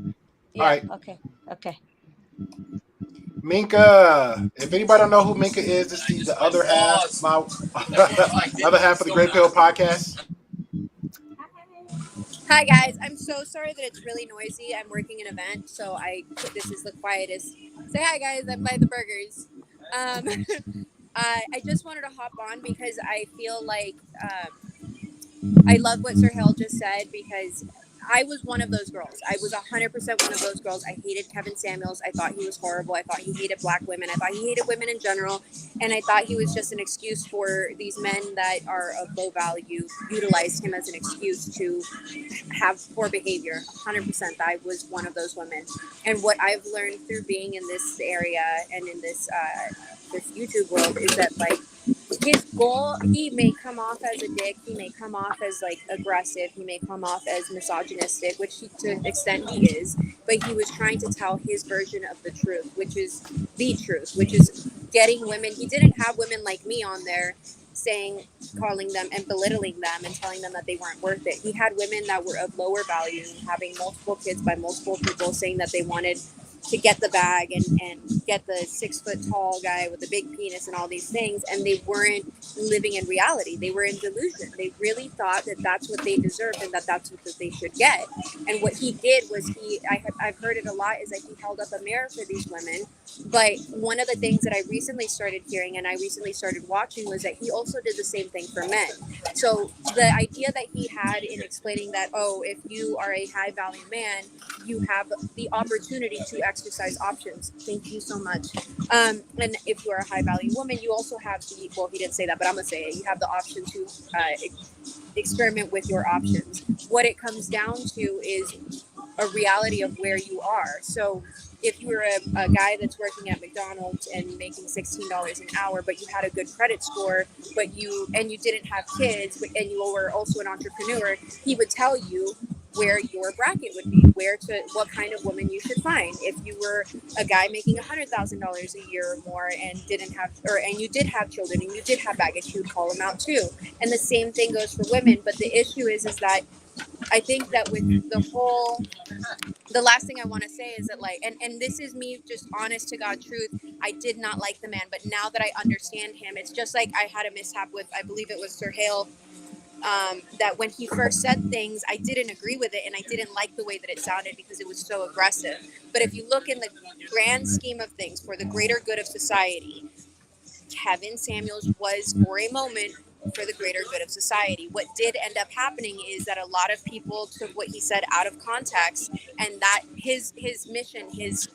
Yeah, all right. Okay. Minka, if anybody don't know who Minka is, this is the other half, other half of the Great Pill Podcast. Hi guys, I'm so sorry that it's really noisy. I'm working an event, so this is the quietest. Say hi guys, I'm by the burgers. I just wanted to hop on because I feel like I love what Sir Hill just said, because I was one of those girls. I was 100% one of those girls. I hated Kevin Samuels. I thought he was horrible. I thought he hated black women. I thought he hated women in general. And I thought he was just an excuse for these men that are of low value, utilized him as an excuse to have poor behavior. 100%. I was one of those women. And what I've learned through being in this area and in this YouTube world is that, like, his goal, he may come off as a dick, he may come off as like aggressive, he may come off as misogynistic, which to an extent he is, but he was trying to tell his version of the truth, which is the truth, which is getting women. He didn't have women like me on there saying, calling them and belittling them and telling them that they weren't worth it. He had women that were of lower value, having multiple kids by multiple people, saying that they wanted to get the bag and get the 6 foot tall guy with the big penis and all these things, and they weren't living in reality. They were in delusion. They really thought that that's what they deserved and that that's what they should get. And what he did was I've heard it a lot, is that he held up a mirror for these women. But one of the things that I recently started hearing and I recently started watching was that he also did the same thing for men. So the idea that he had in explaining that, oh, if you are a high value man, you have the opportunity to exercise options. Thank you so much. And if you're a high value woman, you also have the, well, he didn't say that, but I'm gonna say it. You have the option to experiment with your options. What it comes down to is a reality of where you are. So if you're a guy that's working at McDonald's and making $16 an hour, but you had a good credit score, but you didn't have kids, and you were also an entrepreneur, he would tell you where your bracket would be, what kind of woman you should find. If you were a guy making $100,000 a year or more and and you did have children and you did have baggage, he would call them out too. And the same thing goes for women. But the issue is that I think that with the last thing I want to say is that, like, and this is me just honest to God truth, I did not like the man, but now that I understand him, it's just like I had a mishap with, I believe it was Sir Hale, that when he first said things, I didn't agree with it and I didn't like the way that it sounded because it was so aggressive. But if you look in the grand scheme of things, for the greater good of society, Kevin Samuels was, for a moment, for the greater good of society. What did end up happening is that a lot of people took what he said out of context, and that his mission, his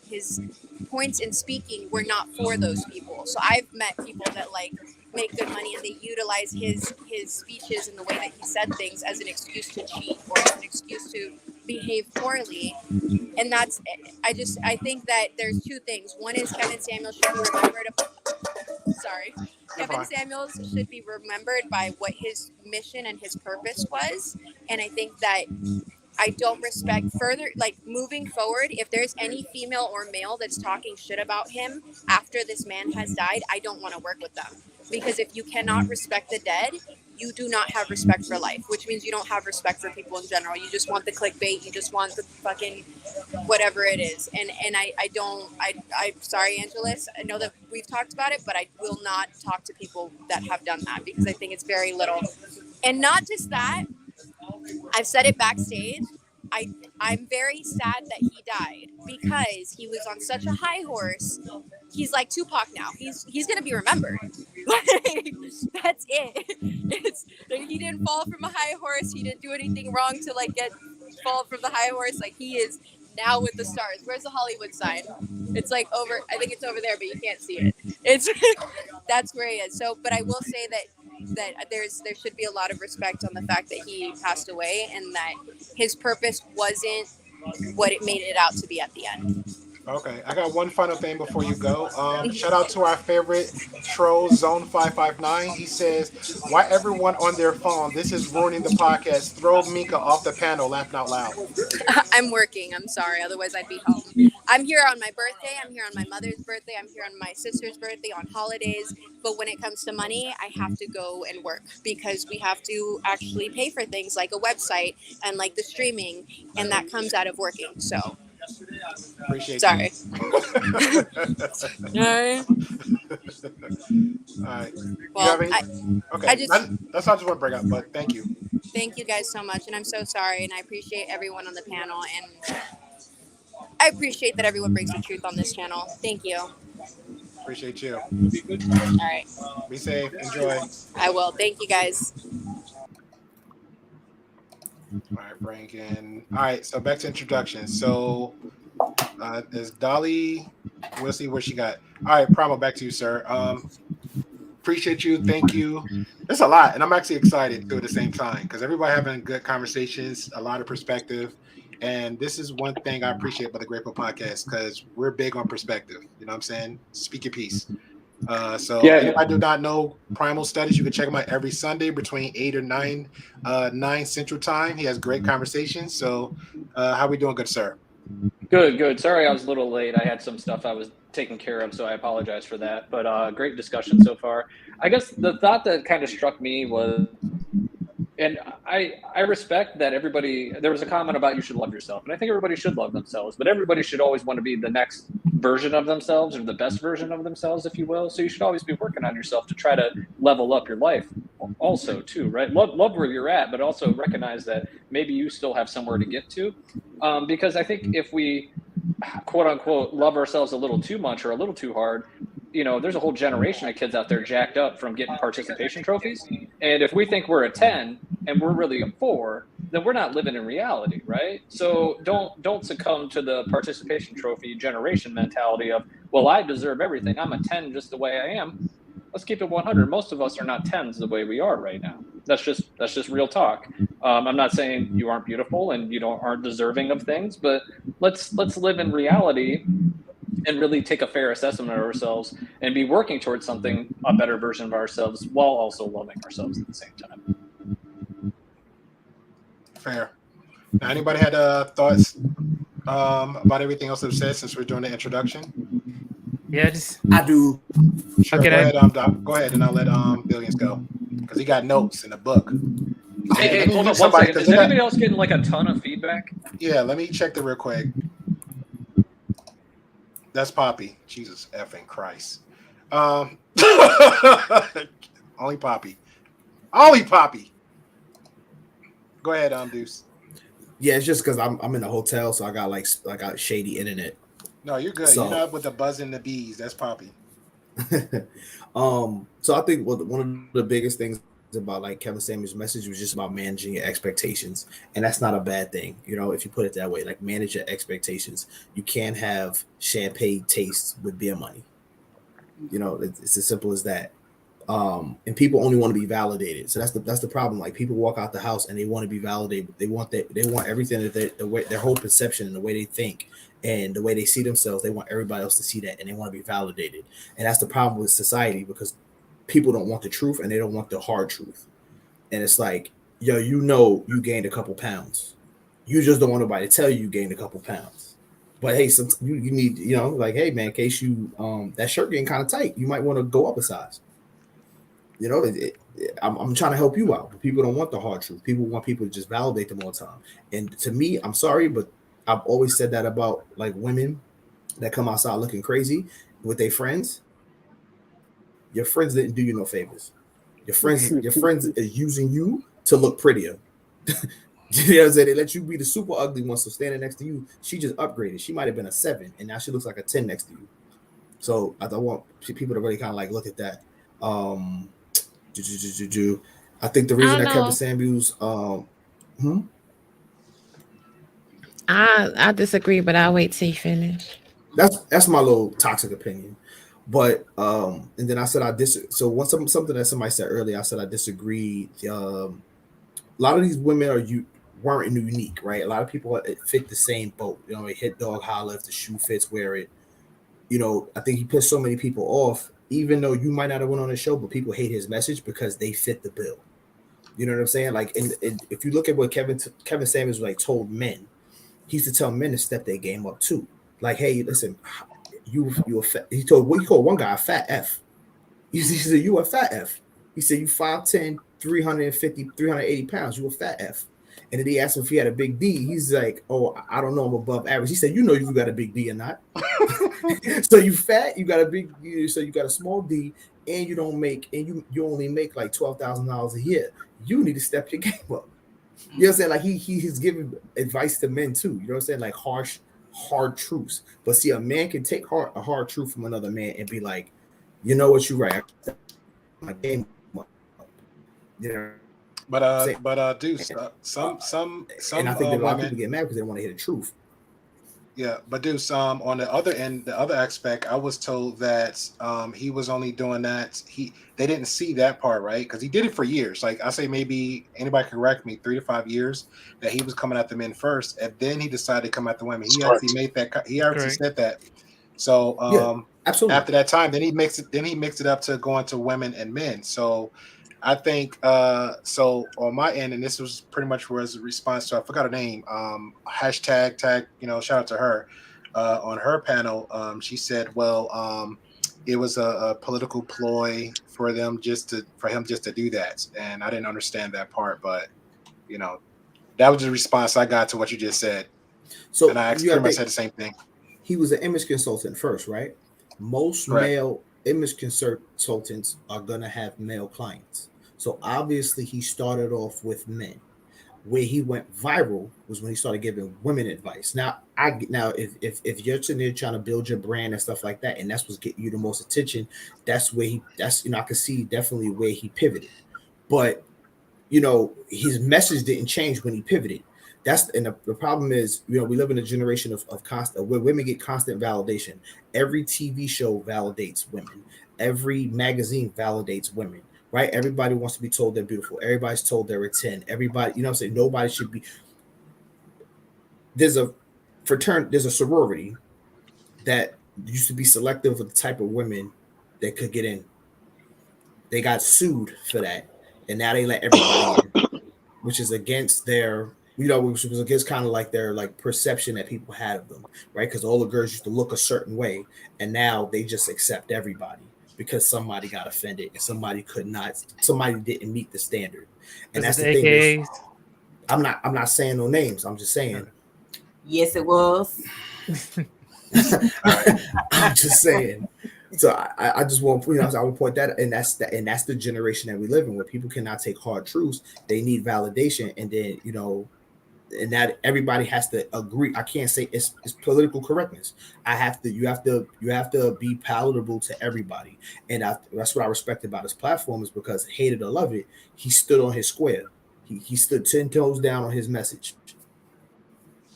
points in speaking were not for those people. So I've met people that, like, make good money and they utilize his speeches and the way that he said things as an excuse to cheat or as an excuse to behave poorly. And that's, I think that there's two things. One is Kevin Samuels should be remembered. Kevin Samuels should be remembered by what his mission and his purpose was. And I think that I don't respect further, like, moving forward, if there's any female or male that's talking shit about him after this man has died, I don't want to work with them. Because if you cannot respect the dead, you do not have respect for life, which means you don't have respect for people in general. You just want the clickbait. You just want the fucking whatever it is. And I'm sorry, Angelus. I know that we've talked about it, but I will not talk to people that have done that because I think it's very little. And not just that, I've said it backstage. I'm very sad that he died because he was on such a high horse. He's like Tupac now. He's gonna be remembered. That's it. He didn't fall from a high horse. He didn't do anything wrong to fall from the high horse. Like, he is now with the stars. Where's the Hollywood sign? It's like over. I think it's over there, but you can't see it. It's that's where he is. So, but I will say that there should be a lot of respect on the fact that he passed away and that his purpose wasn't what it made it out to be at the end. Okay, I got one final thing before you go. Shout out to our favorite troll, Zone 559. He says, "Why everyone on their phone? This is ruining the podcast. Throw Mika off the panel. Laughing out loud." I'm working. I'm sorry. Otherwise, I'd be home. I'm here on my birthday. I'm here on my mother's birthday. I'm here on my sister's birthday, on holidays. But when it comes to money, I have to go and work because we have to actually pay for things like a website and like the streaming, and that comes out of working. So. Appreciate Sorry. All right. Well, okay. That's not just want to bring up, but thank you. Thank you guys so much, and I'm so sorry, and I appreciate everyone on the panel, and I appreciate that everyone brings the truth on this channel. Thank you. Appreciate you. All right. Be safe. Enjoy. I will. Thank you guys. All right, bring in. All right, so back to introductions. So there's Dolly. We'll see what she got. All right, Primal, back to you, sir. Appreciate you. Thank you. It's a lot, and I'm actually excited too at the same time because everybody having good conversations, a lot of perspective. And this is one thing I appreciate about the Grateful Podcast because we're big on perspective. You know what I'm saying? Speak your piece. So if I do not know Primal Studies, you can check him out every Sunday between 8 or 9 Central Time. He has great conversations. So how we doing, good sir? Good. Sorry I was a little late. I had some stuff I was taking care of, so I apologize for that. But great discussion so far. I guess the thought that kind of struck me was, and I respect that everybody, there was a comment about you should love yourself, and I think everybody should love themselves, but everybody should always want to be the next version of themselves or the best version of themselves, if you will. So you should always be working on yourself to try to level up your life also too, right? Love where you're at, but also recognize that maybe you still have somewhere to get to. Because I think if we quote unquote love ourselves a little too much or a little too hard, you know, there's a whole generation of kids out there jacked up from getting participation trophies. And if we think we're a 10 and we're really a 4, then we're not living in reality, right? So don't succumb to the participation trophy generation mentality of, well, I deserve everything. I'm a 10 just the way I am. Let's keep it 100. Most of us are not 10s the way we are right now. That's just real talk. I'm not saying you aren't beautiful and you aren't deserving of things, but let's live in reality and really take a fair assessment of ourselves and be working towards something, a better version of ourselves, while also loving ourselves at the same time. Fair. Now, anybody had thoughts about everything else I've said since we're doing the introduction? Yeah, I do. Sure, Okay, go ahead, Doc. Go ahead, and I'll let Billions go because he got notes in the book. Hey, hold on one second. Is anybody else getting like a ton of feedback? Yeah, let me check the real quick. That's Poppy. Jesus effing Christ. Only Poppy. Only Poppy. Go ahead, Deuce. Yeah, it's just because I'm in a hotel, so I got shady internet. No, you're good. So, you're not with the buzz and the bees. That's Poppy. So I think one of the biggest things about like Kevin Samuels' message was just about managing your expectations, and that's not a bad thing, you know, if you put it that way. Like, manage your expectations. You can't have champagne tastes with beer money. You know, it's as simple as that. And people only want to be validated. So that's the problem. Like, people walk out the house and they want to be validated. They want everything that their whole perception and the way they think and the way they see themselves. They want everybody else to see that, and they want to be validated. And that's the problem with society, because people don't want the truth and they don't want the hard truth. And it's like, yo, you know, you gained a couple pounds. You just don't want nobody to tell you gained a couple pounds. But hey, you need, you know, like, hey man, in case you that shirt getting kind of tight, you might want to go up a size. You know, I'm trying to help you out, but people don't want the hard truth. People want people to just validate them all the time. And to me, I'm sorry, but I've always said that about like women that come outside looking crazy with their friends. Your friends didn't do you no favors. Your friends are using you to look prettier. You know what I'm saying? They let you be the super ugly one, so standing next to you, she just upgraded. She might have been a 7, and now she looks like a 10 next to you. So I don't want people to really kind of like look at that. I think the reason that Kevin Samuels, I disagree, but I'll wait till you finish. That's my little toxic opinion. But and then I said so once something that somebody said earlier, I said I disagree. A lot of these women weren't unique, right? A lot of people fit the same boat. You know, hit dog holler, if the shoe fits, wear it. You know, I think he pissed so many people off, even though you might not have went on the show, but people hate his message because they fit the bill. You know what I'm saying? Like, and if you look at what Kevin Samuels like told men, he used to tell men to step their game up too. Like, hey, listen, you a fat. He called one guy a fat F. He said, you a fat F. He said, you 5'10", 350, 380 pounds. You a fat F. And then he asked him if he had a big D. He's like, oh, I don't know, I'm above average. He said, you know, you got a big D or not. So you fat, you got a big, so you got a small D, and you don't make, and you only make like $12,000 a year. You need to step your game up. You know what I'm saying? Like he's giving advice to men too. You know what I'm saying? Like harsh hard truths. But see, a man can take a hard truth from another man and be like, you know what, you're right. My game, you know. But Deuce, some and I think that a lot of women people get mad because they want to hear the truth. Yeah, but Deuce, on the other end, the other aspect, I was told that he was only doing that. They didn't see that part, right? Because he did it for years. Like I say, maybe anybody can correct me, 3 to 5 years that he was coming at the men first, and then he decided to come at the women. He actually made that. He already said that. So absolutely. After that time, then he mixed it up to going to women and men. So I think so on my end, and this was pretty much was a response to, I forgot her name, hashtag tag, shout out to her on her panel. She said, well, it was a political ploy for him just to do that. And I didn't understand that part, but that was the response I got to what you just said. So and I pretty much said the same thing. He was an image consultant first, right? Most male image consultants are gonna have male clients. So obviously he started off with men. Where he went viral was when he started giving women advice. Now if you're sitting there trying to build your brand and stuff like that, and that's what's getting you the most attention, that's I can see definitely where he pivoted. But his message didn't change when he pivoted. The problem is, we live in a generation of constant, where women get constant validation. Every TV show validates women. Every magazine validates women. Right? Everybody wants to be told they're beautiful. Everybody's told they're a 10. Everybody, what I'm saying? Nobody should be. There's a sorority that used to be selective of the type of women that could get in. They got sued for that, and now they let everybody in, which is against their, which was against kind of like their perception that people had of them, right? Because all the girls used to look a certain way, and now they just accept everybody. Because somebody got offended and somebody didn't meet the standard. And that's the thing. Is, I'm not saying no names. I'm just saying. Yes, it was. I'm just saying. So I just want I want to point that, and that's the generation that we live in, where people cannot take hard truths. They need validation, and then and that everybody has to agree. I can't say it's political correctness. You have to be palatable to everybody, and that's what I respect about his platform, is because hate it or love it, he stood on his square. He stood 10 toes down on his message.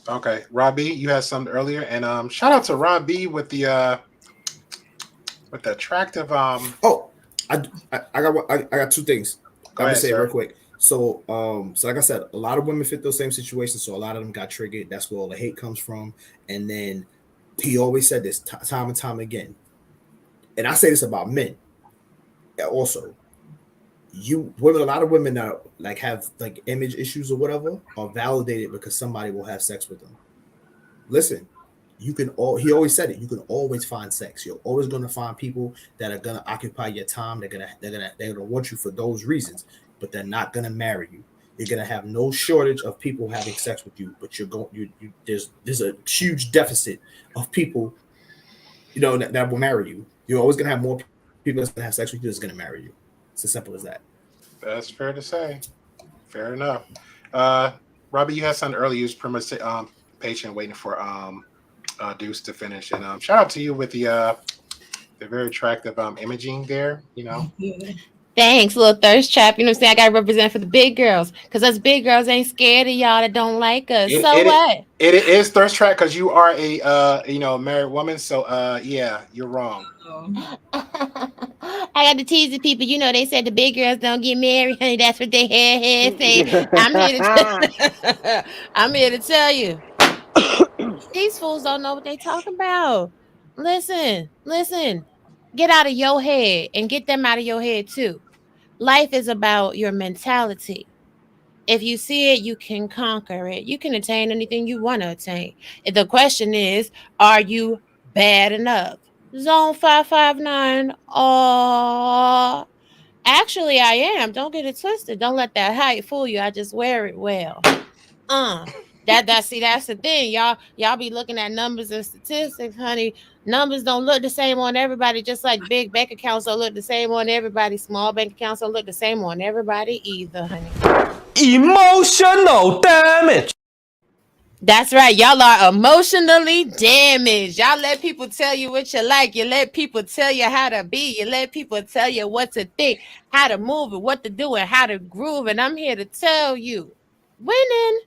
Okay, Robbie, you had something earlier, and shout out to Robbie with the attractive. Oh, I got two things. I'm gonna say it real quick. So like I said, a lot of women fit those same situations. So a lot of them got triggered. That's where all the hate comes from. And then he always said this time and time again. And I say this about men also. A lot of women that have image issues or whatever are validated because somebody will have sex with them. Listen, he always said it. You can always find sex. You're always going to find people that are going to occupy your time. They're gonna want you for those reasons. But they're not gonna marry you. You're gonna have no shortage of people having sex with you, but there's a huge deficit of people, that will marry you. You're always gonna have more people that's gonna have sex with you that's gonna marry you. It's as simple as that. That's fair to say. Fair enough. Robbie, you had something earlier. You was pretty much patient, waiting for Deuce to finish. And shout out to you with the very attractive imaging there. Thanks, little thirst trap. You know what I'm saying? I gotta represent for the big girls, because us big girls ain't scared of y'all that don't like us. What? It is thirst trap because you are a married woman. So yeah, you're wrong. I got to tease the people. They said the big girls don't get married, honey. That's what they had say. I'm here to tell you. These fools don't know what they talking about. Listen. Get out of your head and get them out of your head too. Life is about your mentality. If you see it, you can conquer it. You can attain anything you want to attain. The question is, are you bad enough? Zone 559. Actually, I am. Don't get it twisted. Don't let that height fool you. I just wear it well. That's the thing. Y'all be looking at numbers and statistics, honey. Numbers don't look the same on everybody, just like big bank accounts don't look the same on everybody. Small bank accounts don't look the same on everybody either, honey. Emotional damage. That's right. Y'all are emotionally damaged. Y'all let people tell you what you like. You let people tell you how to be. You let people tell you what to think, how to move, and what to do, and how to groove. And I'm here to tell you, winning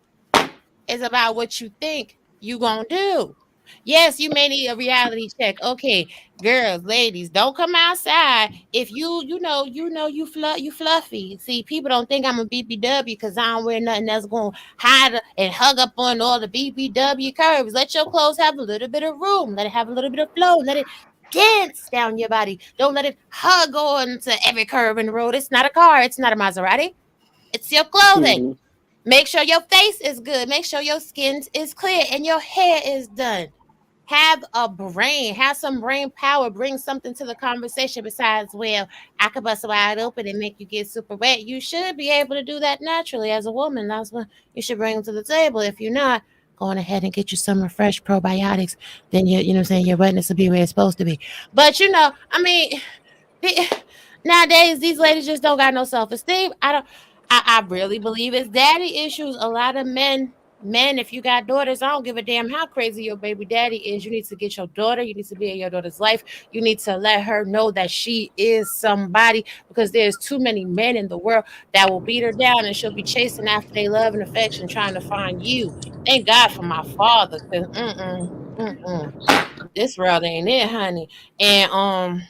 is about what you think you gonna do. Yes, you may need a reality check. Okay, girls, ladies, don't come outside if you fluffy. See, people don't think I'm a BBW because I don't wear nothing that's gonna hide and hug up on all the BBW curves. Let your clothes have a little bit of room. Let it have a little bit of flow. Let it dance down your body. Don't let it hug on to every curve in the road. It's not a car. It's not a Maserati. It's your clothing. Mhm. Make sure your face is good. Make sure your skin is clear and your hair is done. Have a brain. Have some brain power. Bring something to the conversation besides, well, I could bust wide open and make you get super wet. You should be able to do that naturally as a woman. That's what you should bring to the table. If you're not, going ahead and get you some refreshed probiotics. Then you know what I'm saying, your wetness will be where it's supposed to be. But I mean, nowadays these ladies just don't got no self-esteem. I really believe it's daddy issues. A lot of men, if you got daughters, I don't give a damn how crazy your baby daddy is. You need to get your daughter. You need to be in your daughter's life. You need to let her know that she is somebody, because there's too many men in the world that will beat her down, and she'll be chasing after their love and affection, trying to find you. Thank God for my father, because this world ain't it, honey. And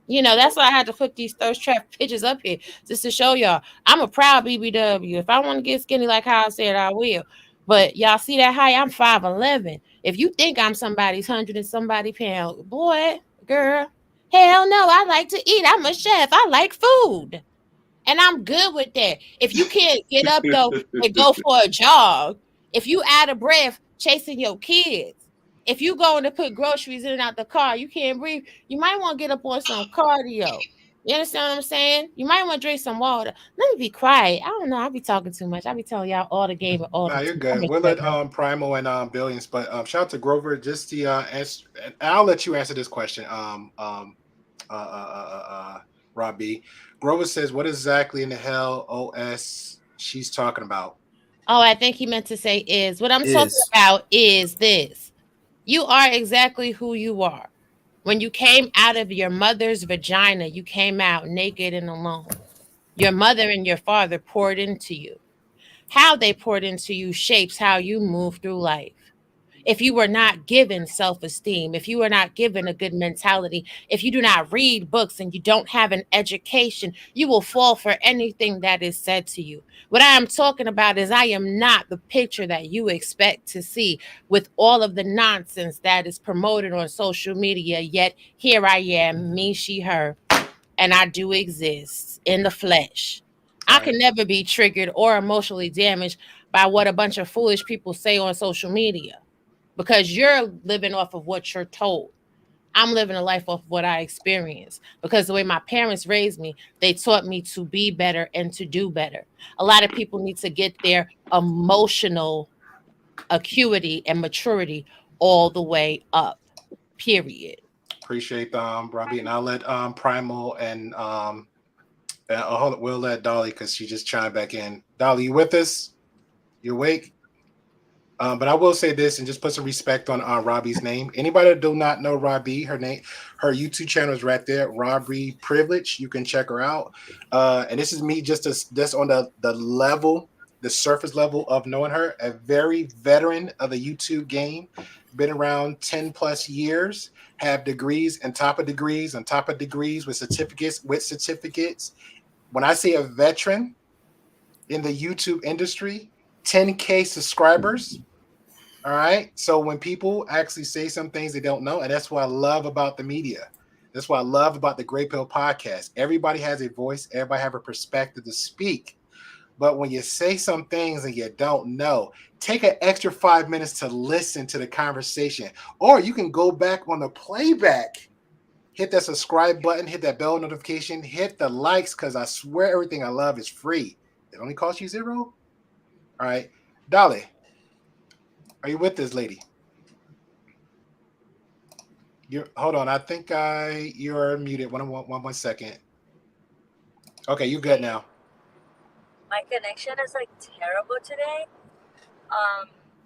that's why I had to put these thirst trap pictures up here, just to show y'all I'm a proud BBW. If I want to get skinny like how I said, I will. But y'all see that height? I'm 5'11". If you think I'm somebody's 100 and somebody pound, boy, girl, hell no. I like to eat. I'm a chef. I like food. And I'm good with that. If you can't get up though and go for a jog, if you out of breath chasing your kids, if you going to put groceries in and out the car, you can't breathe, you might want to get up on some cardio. You understand what I'm saying? You might want to drink some water. Let me be quiet. I don't know. I'll be talking too much. I'll be telling y'all all the game and all Nah, the you're tea. I'm good. a We'll shut let up. Primal and Billions, but shout out to Grover. Just the answer, and I'll let you answer this question. Rob B. Grover says, "What exactly in the hell OS she's talking about?" Oh, I think he meant to say is. What I'm talking Is about is this. You are exactly who you are. When you came out of your mother's vagina, you came out naked and alone. Your mother and your father poured into you. How they poured into you shapes how you move through life. If you were not given self esteem, if you were not given a good mentality, if you do not read books and you don't have an education, you will fall for anything that is said to you. What I am talking about is I am not the picture that you expect to see with all of the nonsense that is promoted on social media. Yet here I am, me, she, her, and I do exist in the flesh. I Right. can never be triggered or emotionally damaged by what a bunch of foolish people say on social media, because you're living off of what you're told. I'm living a life off of what I experienced, because the way my parents raised me, they taught me to be better and to do better. A lot of people need to get their emotional acuity and maturity all the way up. Period. Appreciate Robbie, and I'll let Primal and hold it, we'll let Dolly because she just chimed back in. Dolly, you with us? You awake? But I will say this and just put some respect on Robbie's name. Anybody that do not know Robbie, her YouTube channel is right there, Robbie Privilege. You can check her out. And this is me just on the level, the surface level of knowing her. A very veteran of the YouTube game, been around 10 plus years, have degrees and top of degrees on top of degrees with certificates. When I say a veteran in the YouTube industry, 10K subscribers. All right. So when people actually say some things they don't know, and that's what I love about the media. That's what I love about the Great Pill podcast. Everybody has a voice, everybody have a perspective to speak. But when you say some things and you don't know, take an extra 5 minutes to listen to the conversation. Or you can go back on the playback, hit that subscribe button, hit that bell notification, hit the likes, because I swear everything I love is free. It only costs you $0. All right. Dolly, are you with this lady? Hold on. I think you're muted. One second. Okay, you're good now. My connection is like terrible today.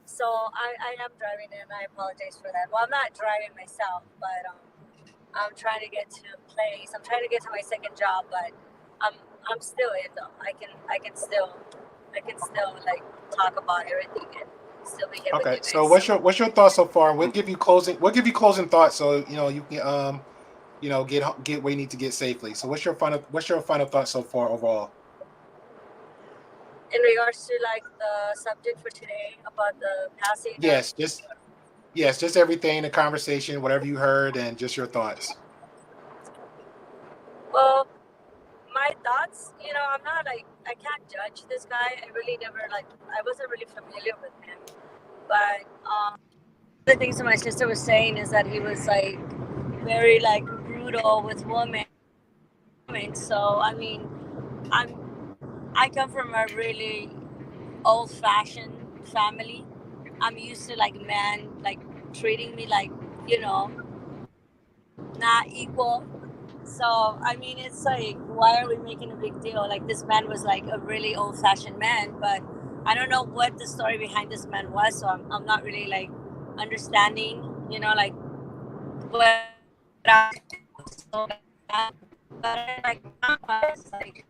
So I am driving and I apologize for that. Well, I'm not driving myself, but I'm trying to get to a place. I'm trying to get to my second job, but I'm still in though. I can still like talk about everything and still be here with you Okay, guys. so what's your thoughts so far? We'll give you closing thoughts, so you can get where you need to get safely. So what's your final thoughts so far overall? In regards to like the subject for today about the passing. Yes, just everything, the conversation, whatever you heard, and just your thoughts. Well, my thoughts, I'm not like, I can't judge this guy. I really never I wasn't really familiar with him. But the things that my sister was saying is that he was like very like brutal with women. So I mean, I come from a really old-fashioned family. I'm used to like men like treating me like not equal. So I mean, it's like, why are we making a big deal? Like, this man was like a really old-fashioned man, but I don't know what the story behind this man was. So I'm not really like understanding, like what. So, but like, it's like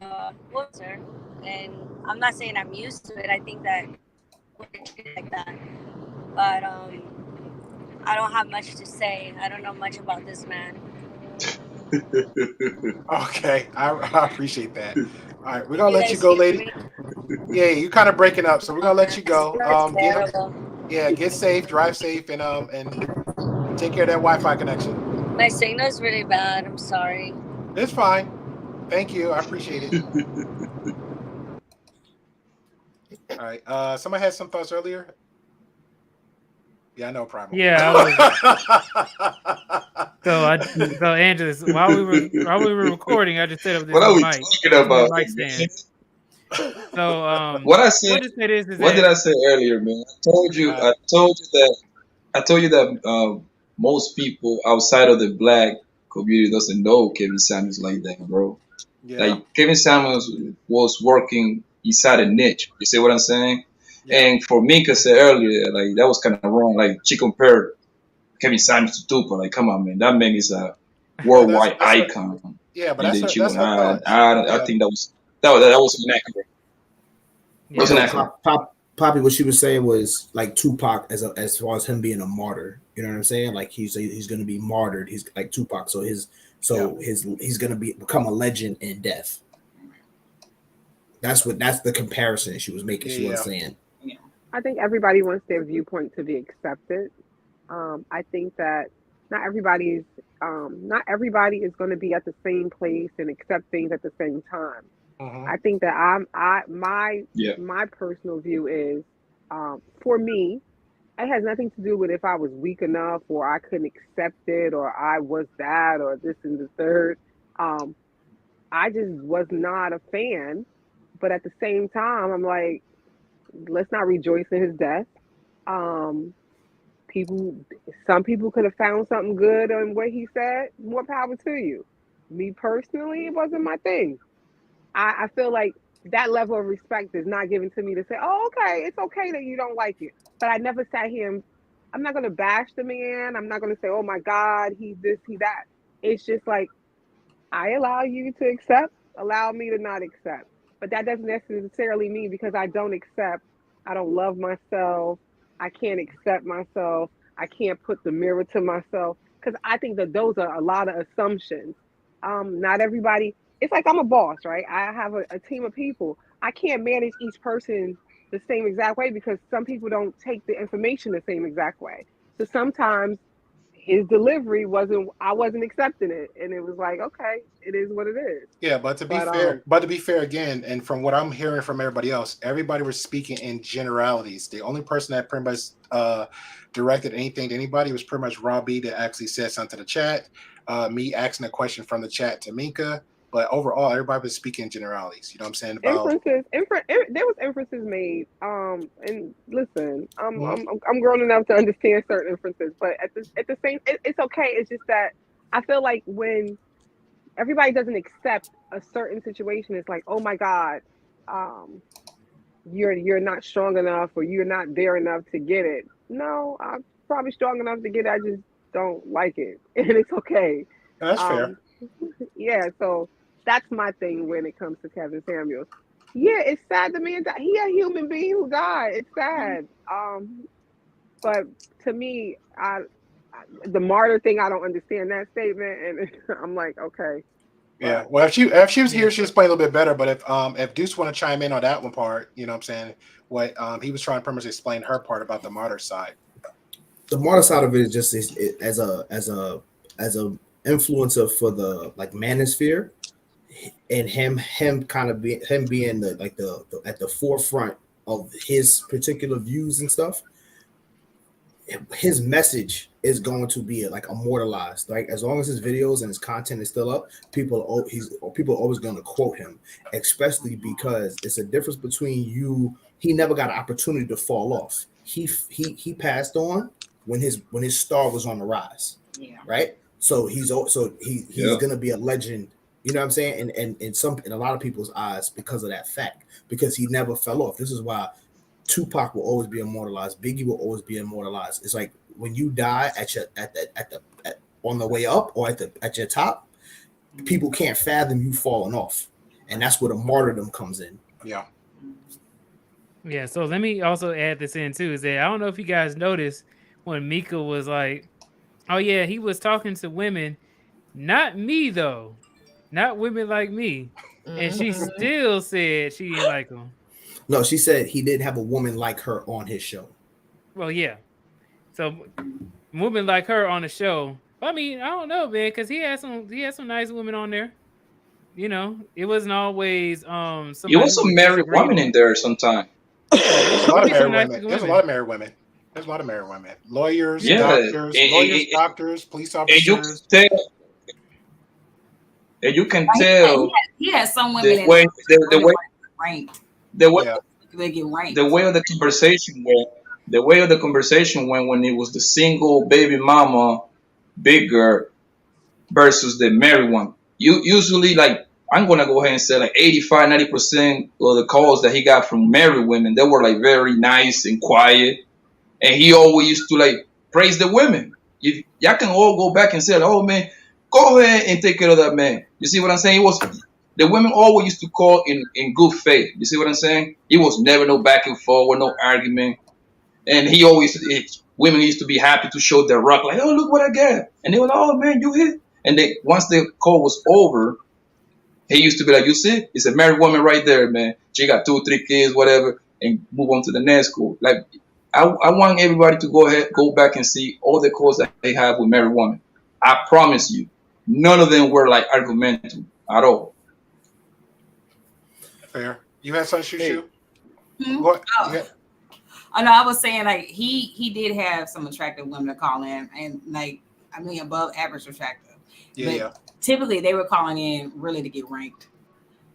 closer, and I'm not saying I'm used to it. I think that like that, but I don't have much to say. I don't know much about this man. Okay, I appreciate that. All right, we're gonna let you go, lady. Yeah, you kind of breaking up, so we're gonna let you go. Get safe, drive safe, and take care of that Wi-Fi connection. My signal is really bad. I'm sorry. It's fine. Thank you. I appreciate it. All right. Somebody had some thoughts earlier. Yeah, no problem. Yeah. So Angelus, while we were recording, I just set up this What are we mic. talking about? Mic stand. So what I said. What did I say earlier, man? I told you that most people outside of the black community doesn't know Kevin Samuels like that, bro. Yeah. Like, Kevin Samuels was working inside a niche. You see what I'm saying? Yeah. And for Minka said earlier, like, that was kind of wrong. Like, she compared Kevin Samuels to Tupac. Like, come on, man, that man is a worldwide icon. But I think that was inaccurate. It was inaccurate. Poppy, what she was saying was like Tupac as far as him being a martyr. You know what I'm saying? Like, he's going to be martyred. He's like Tupac. So he's going to become a legend in death. That's the comparison she was making. She was saying. I think everybody wants their viewpoint to be accepted. I think that not everybody is going to be at the same place and accept things at the same time. I think that my personal view is, for me, it has nothing to do with if I was weak enough or I couldn't accept it or I was that or this and the third. I just was not a fan, but at the same time, I'm like, let's not rejoice in his death. Some people could have found something good on what he said. More power to you. Me personally, it wasn't my thing. I feel like that level of respect is not given to me to say, oh, okay, it's okay that you don't like it. But I never sat here. I'm not going to bash the man. I'm not going to say, oh my God, he's this, he that. It's just like, I allow you to accept, allow me to not accept. But that doesn't necessarily mean because I don't accept, I don't love myself, I can't accept myself, I can't put the mirror to myself. Because I think that those are a lot of assumptions. Not everybody, it's like I'm a boss, right? I have a team of people. I can't manage each person the same exact way because some people don't take the information the same exact way. So sometimes his delivery I wasn't accepting it. And it was like, okay, it is what it is. Yeah, but to be fair again, and from what I'm hearing from everybody else, everybody was speaking in generalities. The only person that pretty much directed anything to anybody was pretty much Robbie that actually said something to the chat. Me asking a question from the chat to Minka. But overall, everybody was speaking in generalities. You know what I'm saying? About there was inferences made. And listen, I'm grown enough to understand certain inferences, but at the same, it's okay. It's just that I feel like when everybody doesn't accept a certain situation, it's like, oh my God, you're not strong enough or you're not there enough to get it. No, I'm probably strong enough to get it. I just don't like it, and it's okay. That's fair. Yeah, so that's my thing when it comes to Kevin Samuels. Yeah, it's sad to me. He a human being who died. It's sad. But to me, the martyr thing, I don't understand that statement, and I'm like, okay. Yeah. Well, if she was here, she'd explain a little bit better. But if Deuce want to chime in on that one part, you know what I'm saying? What he was trying to pretty much explain her part about the martyr side. The martyr side of it is just as a influencer for the like manosphere, and him kind of being the at the forefront of his particular views and stuff. His message is going to be like immortalized. Like as long as his videos and his content is still up, people are always going to quote him, especially because it's a difference between you. He never got an opportunity to fall off. He passed on when his star was on the rise. Yeah. Right. So he's going to be a legend. You know what I'm saying? And in a lot of people's eyes because of that fact, because he never fell off. This is why Tupac will always be immortalized. Biggie will always be immortalized. It's like when you die on the way up or at your top, people can't fathom you falling off, and that's where the martyrdom comes in. Yeah. Yeah. So let me also add this in too. Is that I don't know if you guys noticed when Mika was like, "Oh yeah, he was talking to women, not me though, not women like me," and she still said she didn't like him. No, she said he didn't have a woman like her on his show. Well, yeah. So, women like her on the show. I mean, I don't know, man, because he had some nice women on there. You know, it wasn't always You was some married women in there sometime. There's a lot of married women. There's a lot of married women. There's a lot of married women. Lawyers, doctors, police officers. And you can tell. He had some women the way ranked. The way they get ranked. The way of the conversation went. The way of the conversation went when it was the single baby mama, bigger, versus the married one. You usually like. I'm gonna go ahead and say like 85-90% of the calls that he got from married women, they were like very nice and quiet, and he always used to like praise the women. Y'all can all go back and say, "Oh man, go ahead and take care of that man." You see what I'm saying? It was the women always used to call in good faith. You see what I'm saying? It was never no back and forth, no argument, and women used to be happy to show their rock, like, "Oh look what I got," and they were like, "Oh man, you hit." And they once the call was over, he used to be like, "You see, it's a married woman right there, man. She got 2-3 kids, whatever, and move on to the next call." Like, I want everybody to go back and see all the calls that they have with married women. I promise you, none of them were like argumentative at all. Fair. You had something, Shushu? What? Oh no, I was saying like he did have some attractive women to call in, and like I mean above average attractive. Yeah. Typically they were calling in really to get ranked,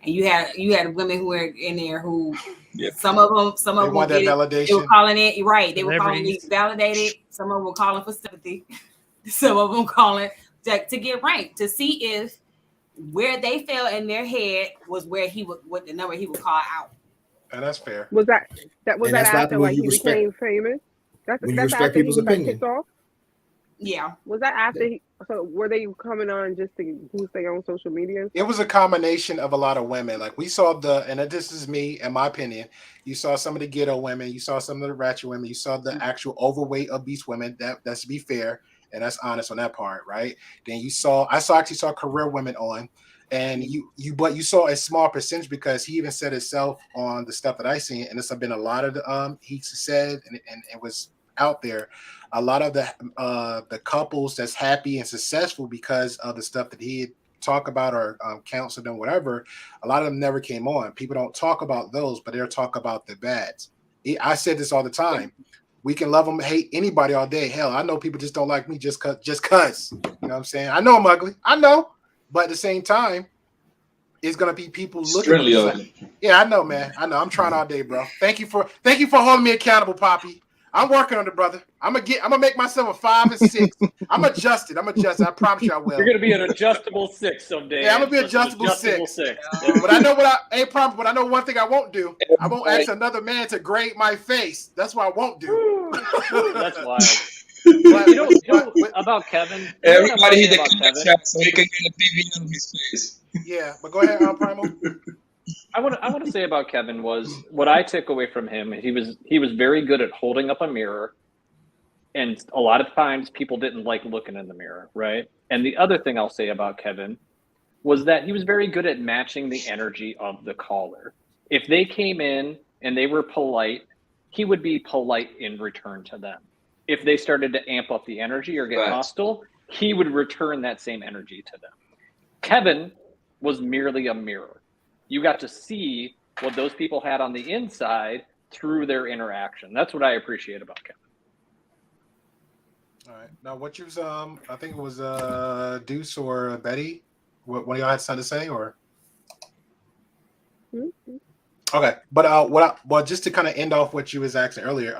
and you had women who were in there who some of them want that validation. They were calling it right. They were calling it validated. Some of them were calling for sympathy. Some of them calling to get ranked to see if where they fell in their head was where what the number he would call out. And that's fair. Was that after like he became famous? That's respect people's opinion. Yeah. Was that after so were they coming on just to boost their own social media? It was a combination of a lot of women. Like we saw and this is me and my opinion. You saw some of the ghetto women, you saw some of the ratchet women, you saw the actual overweight obese women. That's to be fair, and that's honest on that part, right? Then I actually saw career women on, and but you saw a small percentage because he even said himself on the stuff that I seen, and this have been a lot of the he said, and it was out there. A lot of the couples that's happy and successful because of the stuff that he had talked about or counseled them, whatever. A lot of them never came on. People don't talk about those, but they'll talk about the bads. I said this all the time. We can love them, hate anybody all day. Hell, I know people just don't like me just cause. You know what I'm saying? I know I'm ugly. I know, but at the same time, it's gonna be people looking. Like, yeah, I know, man. I know. I'm trying all day, bro. Thank you for holding me accountable, Poppy. I'm working on it, brother. I'm gonna make myself a 5 and 6. I'm adjusted. I promise you I will. You're gonna be an adjustable 6 someday. Yeah, I'm gonna be adjustable 6. But I know but I know one thing I won't do. I won't ask another man to grade my face. That's what I won't do. That's wild. But, you know about Kevin. Everybody hit the comment chat so he can get a PV on his face. Yeah, but go ahead, Primal. I want to say about Kevin was what I took away from him. He was very good at holding up a mirror, and a lot of times people didn't like looking in the mirror, right? And the other thing I'll say about Kevin was that he was very good at matching the energy of the caller. If they came in and they were polite, he would be polite in return to them. If they started to amp up the energy or get hostile, he would return that same energy to them. Kevin was merely a mirror. You got to see what those people had on the inside through their interaction. That's what I appreciate about Kevin. All right. Now, what you was, I think it was Deuce or Betty. What of y'all had something to say, or? Okay, but just to kind of end off what you was asking earlier,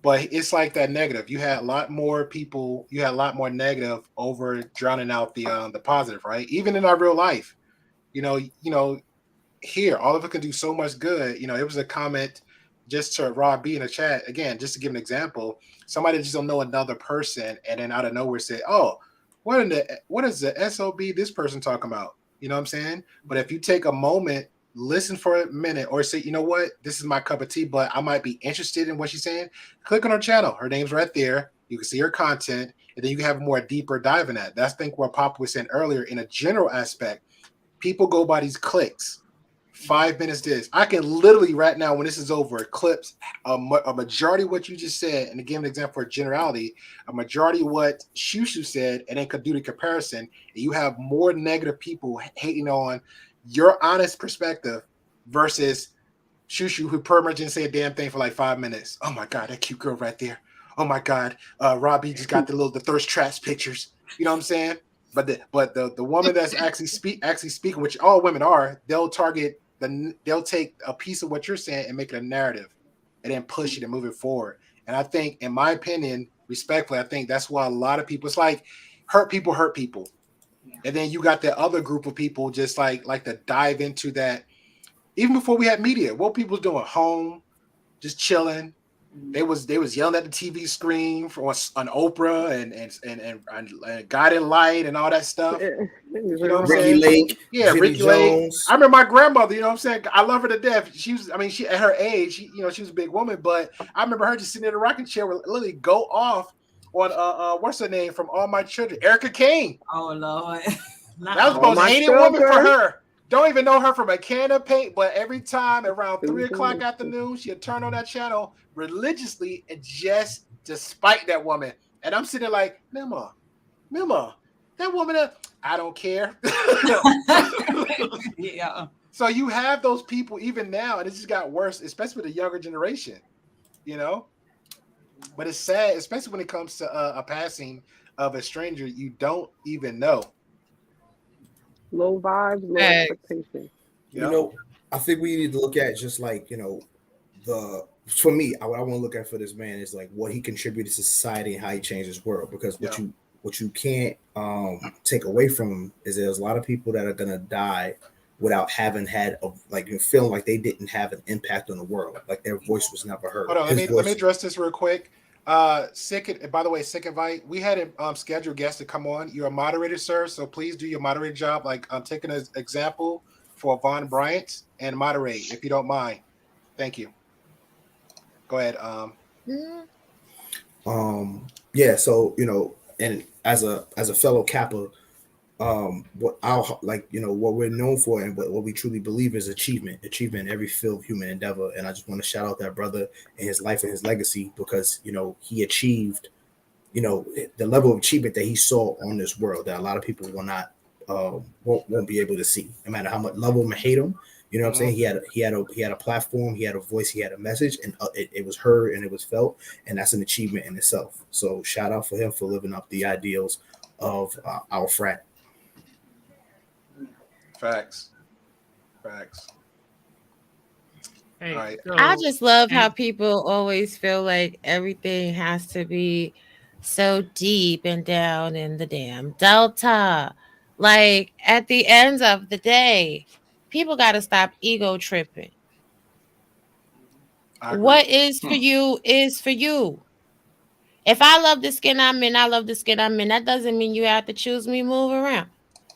but it's like that negative. You had a lot more people. You had a lot more negative over drowning out the positive, right? Even in our real life, you know, here all of it can do so much good. You know, it was a comment just to Rob B in the chat again, just to give an example. Somebody just don't know another person, and then out of nowhere say, "Oh, what is the SOB this person talking about?" You know what I'm saying? But if you take a moment, listen for a minute, or say, you know what, this is my cup of tea, but I might be interested in what she's saying. Click on her channel. Her name's right there. You can see her content, and then you can have a more deeper dive in that. That's I think what Papa was saying earlier. In a general aspect, people go by these clicks. 5 minutes this. I can literally right now, when this is over, clips a majority of what you just said, and to give an example for generality, a majority of what Shushu said, and then could do the comparison, and you have more negative people hating on your honest perspective versus Shushu, who pretty much didn't say a damn thing for like 5 minutes. Oh my God, that cute girl right there. Oh my God, Robbie just got the thirst traps pictures. You know what I'm saying? But the woman that's actually speaking, which all women are, they'll take a piece of what you're saying and make it a narrative, and then push it and move it forward. And I think, in my opinion, respectfully, I think that's why a lot of people, it's like hurt people. And then you got the other group of people just like to dive into that. Even before we had media, what people doing? Home, just chilling. They was yelling at the TV screen on Oprah and Guiding Light and all that stuff. You know what I'm Ricky saying? Lake, Yeah, Jimmy Ricky Lake. Jones. I remember my grandmother. You know what I'm saying? I love her to death. She at her age, she was a big woman, but I remember her just sitting in a rocking chair, would literally go off on what's her name from All My Children, Erica Kane. Oh Lord, that was the most hated woman for her. Don't even know her from a can of paint, but every time around 3 o'clock afternoon, she'd turn on that channel religiously and just despite that woman. And I'm sitting there like, Mima, that woman, I don't care. Yeah. So you have those people even now, and it just got worse, especially with the younger generation, you know? But it's sad, especially when it comes to a passing of a stranger you don't even know. Low vibes, low expectations. You know, I think we need to look at just like, for me, what I want to look at for this man is like what he contributed to society and how he changed his world. Because what you can't take away from him is there's a lot of people that are gonna die without having had feeling like they didn't have an impact on the world, like their voice was never heard. Hold on, let me address this real quick. Sick. By the way, Sick Invite. We had a scheduled guest to come on. You're a moderator, sir, so please do your moderator job. Like I'm taking an example for Von Bryant and moderate if you don't mind. Thank you. Go ahead. Yeah. So and as a fellow Kappa, what we're known for and what we truly believe is achievement in every field of human endeavor. And I just want to shout out that brother and his life and his legacy because he achieved the level of achievement that he saw on this world that a lot of people will not won't be able to see, no matter how much love him or hate him. You know what I'm saying? He had a platform, he had a voice, he had a message, and it was heard and it was felt, and that's an achievement in itself. So shout out for him for living up the ideals of our frat. Facts. Hey, right. I so just love how and people always feel like everything has to be so deep and down in the damn Delta. Like at the end of the day, people got to stop ego tripping. I agree. What is for you is for you. If I love the skin I'm in, I love the skin I'm in. That doesn't mean you have to choose me, move around.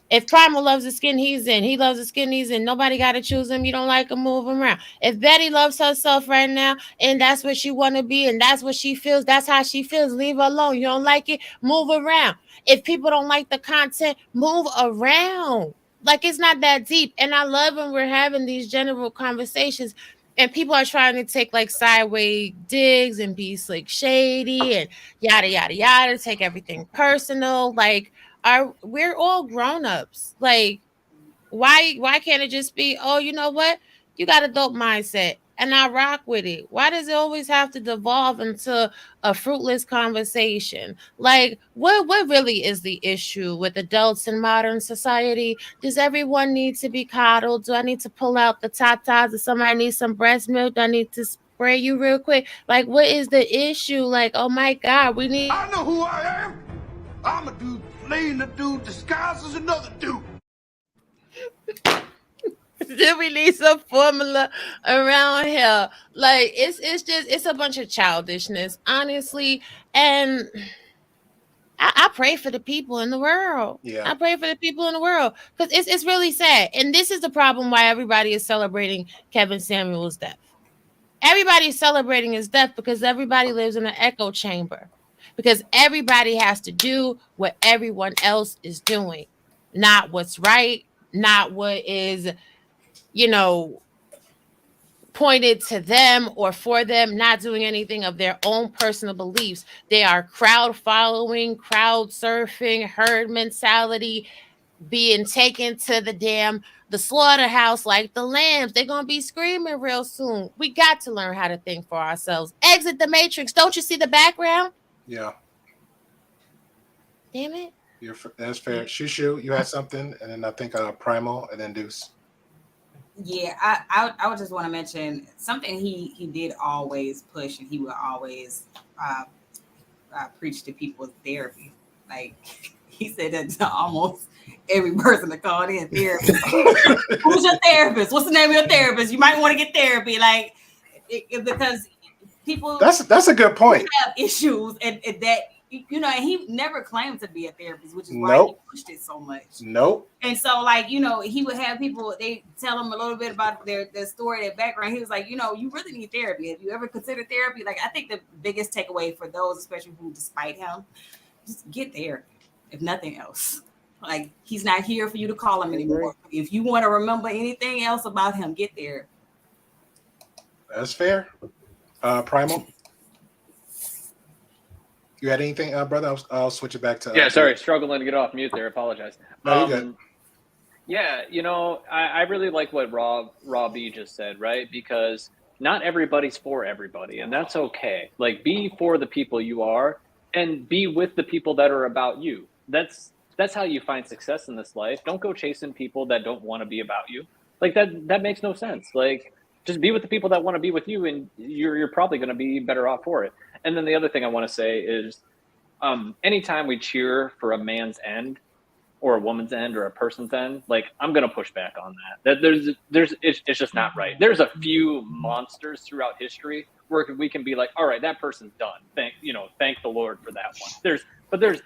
If Primal loves the skin he's in, he loves the skin he's in. Nobody got to choose him. You don't like him, move him around. If Betty loves herself right now and that's what she want to be and that's what she feels, that's how she feels, leave her alone. You don't like it, move around. If people don't like the content, move around. Like it's not that deep. And I love when we're having these general conversations and people are trying to take like sideways digs and be like shady and yada, yada, yada, take everything personal. Like, we're all grown-ups. Like, why can't it just be, oh, you know what? You got a dope mindset and I rock with it. Why does it always have to devolve into a fruitless conversation? Like, what really is the issue with adults in modern society? Does everyone need to be coddled? Do I need to pull out the tatas? Does somebody need some breast milk? Do I need to spray you real quick? Like, what is the issue? Like, oh my God, we need. I know who I am. I'm a dude playing a dude disguised as another dude. Do we need some formula around here? Like it's a bunch of childishness, honestly. And I pray for the people in the world. Yeah. I pray for the people in the world because it's really sad. And this is the problem why everybody is celebrating Kevin Samuel's death. Everybody is celebrating his death because everybody lives in an echo chamber. Because everybody has to do what everyone else is doing, not what's right, not what is, pointed to them or for them, not doing anything of their own personal beliefs. They are crowd following, crowd surfing, herd mentality, being taken to the slaughterhouse like the lambs. They're going to be screaming real soon. We got to learn how to think for ourselves. Exit the matrix. Don't you see the background? Yeah. Damn it. That's fair. Shushu, you had something, and then I think Primal, and then Deuce. Yeah, I would just want to mention something he did always push, and he would always preach to people therapy. Like he said that to almost every person that called in therapy. Who's your therapist? What's the name of your therapist? You might want to get therapy, like because people. That's a good point. Have issues, and that. And he never claimed to be a therapist, which is why he pushed it so much. Nope. And so, like, he would have people, they tell him a little bit about their story, their background. He was like, you really need therapy. Have you ever considered therapy? Like, I think the biggest takeaway for those, especially who despite him, just get therapy, if nothing else. Like, he's not here for you to call him anymore. If you want to remember anything else about him, get therapy. That's fair. Primal? You had anything, brother? I'll switch it back to. Yeah, sorry, struggling to get off mute there. Apologize. No, you're good. Yeah, I really like what Raw B just said, right? Because not everybody's for everybody, and that's okay. Like, be for the people you are, and be with the people that are about you. That's how you find success in this life. Don't go chasing people that don't want to be about you. Like that makes no sense. Like, just be with the people that want to be with you, and you're probably going to be better off for it. And then the other thing I want to say is, anytime we cheer for a man's end, or a woman's end, or a person's end, like, I'm going to push back on that. It's just not right. There's a few monsters throughout history where we can be like, all right, that person's done. Thank the Lord for that one.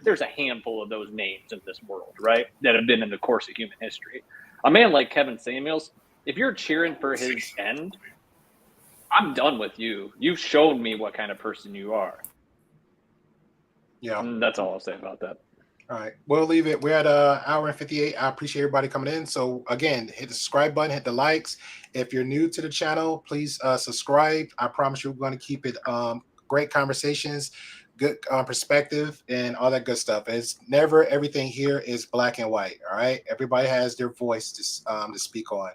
There's a handful of those names in this world, right, that have been in the course of human history. A man like Kevin Samuels, if you're cheering for his end, I'm done with you. You've shown me what kind of person you are. Yeah. And that's all I'll say about that. All right. We'll leave it. We're at an hour and 58. I appreciate everybody coming in. So again, hit the subscribe button, hit the likes. If you're new to the channel, please subscribe. I promise you we're going to keep it great conversations, good perspective, and all that good stuff. It's never everything here is black and white. All right. Everybody has their voice to speak on.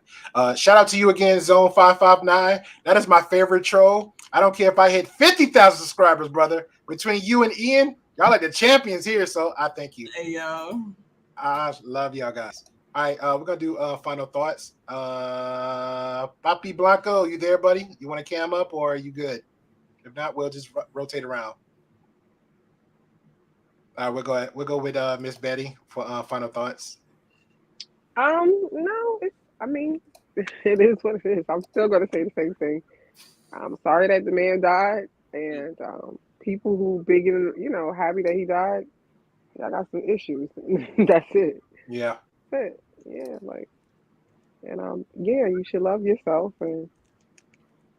Shout out to you again, Zone 559. That is my favorite troll. I don't care if I hit 50,000 subscribers, brother. Between you and Ian, y'all are the champions here. So I thank you. Hey, yo. I love y'all guys. All right, we're gonna do final thoughts. Papi Blanco, you there, buddy? You want to cam up or are you good? If not, we'll just rotate around. All right, we'll go with Miss Betty for final thoughts. No, I mean, it is what it is. I'm still gonna say the same thing. I'm sorry that the man died, and people who big and happy that he died, I got some issues. That's it. Yeah. That's it. Yeah, like, and yeah, you should love yourself, and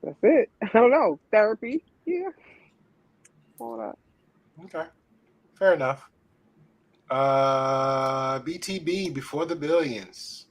that's it. I don't know, therapy. Yeah, all that. Okay, fair enough. BTB before the billions.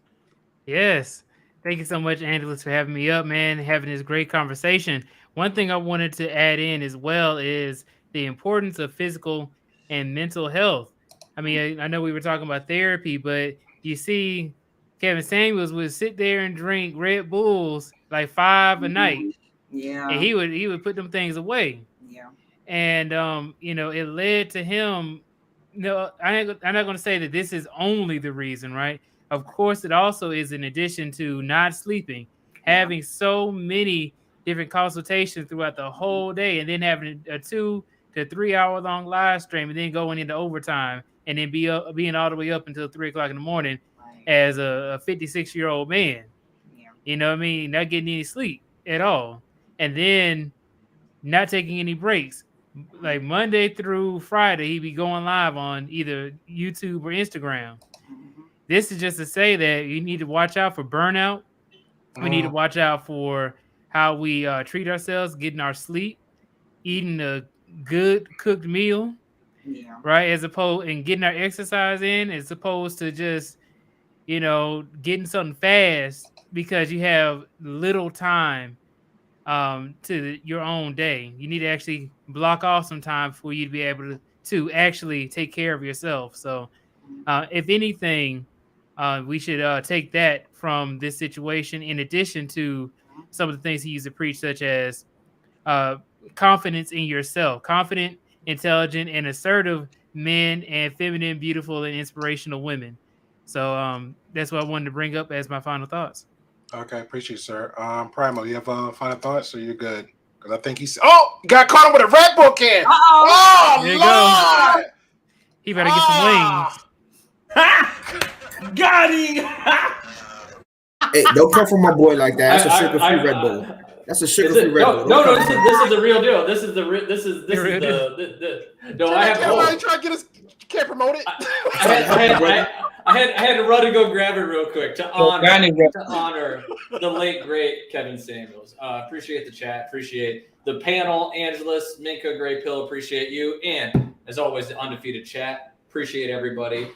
Yes. Thank you so much, Angelus, for having me up, man, having this great conversation. One thing I wanted to add in as well is the importance of physical and mental health. I mean, I know we were talking about therapy, but you see, Kevin Samuels would sit there and drink Red Bulls like 5 a night. Yeah. And he would put them things away. Yeah. And it led to him. No, I'm not going to say that this is only the reason, right? Of course, it also is in addition to not sleeping, having so many different consultations throughout the whole day, and then having a 2 to 3 hour long live stream, and then going into overtime, and then being all the way up until 3 o'clock in the morning as a 56-year-old man. Yeah. You know what I mean? Not getting any sleep at all, and then not taking any breaks. Like Monday through Friday, he'd be going live on either YouTube or Instagram. This is just to say that you need to watch out for burnout. We need to watch out for how we treat ourselves, getting our sleep, eating a good cooked meal, right? As opposed and getting our exercise in, as opposed to just getting something fast because you have little time to your own day. You need to actually block off some time for you to be able to actually take care of yourself. So, if anything, we should take that from this situation, in addition to some of the things he used to preach, such as confidence in yourself, confident, intelligent, and assertive men, and feminine, beautiful, and inspirational women. So that's what I wanted to bring up as my final thoughts. Okay, appreciate it, sir. Primo, you have final thoughts, or you're good? Because I think he's. Oh, got caught him with a Red Bull can. Oh, There you Lord! go. He better get some wings. Got him. Hey, don't come from my boy like that. That's a sugar-free Red Bull. That's a sugar-free Red Bull. No, this is the real deal. This is the no. I have Everybody try to get us. Can't promote it. I had to run and go grab it real quick to honor the late great Kevin Samuels. Appreciate the chat. Appreciate the panel. Angelus, Minka, Gray Pill. Appreciate you, and as always, the undefeated chat. Appreciate everybody.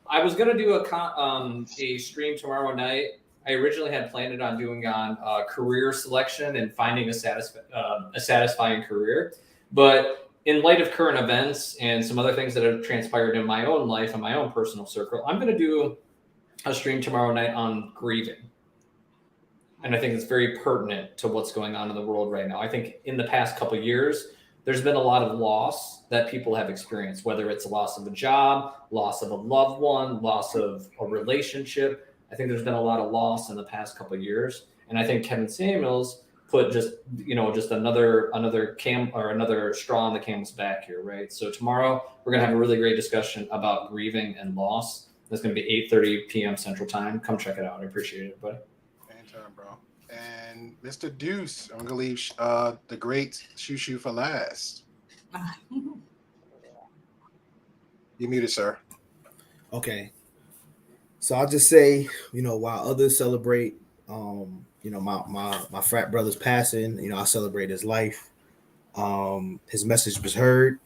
I was gonna do a stream tomorrow night. I originally had planned it on doing career selection and finding a satisfying career, but in light of current events and some other things that have transpired in my own life and my own personal circle, I'm going to do a stream tomorrow night on grieving. And I think it's very pertinent to what's going on in the world right now. I think in the past couple of years, there's been a lot of loss that people have experienced, whether it's loss of a job, loss of a loved one, loss of a relationship. I think there's been a lot of loss in the past couple of years. And I think Kevin Samuels put just another straw on the camel's back here, right? So tomorrow we're gonna have a really great discussion about grieving and loss. That's gonna be 8:30 p.m. Central Time. Come check it out. I appreciate it, buddy. Anytime, bro. And Mr. Deuce, I'm gonna leave the great Shushu for last. You muted, sir. Okay. So I'll just say, while others celebrate my frat brother's passing, I celebrate his life. His message was heard.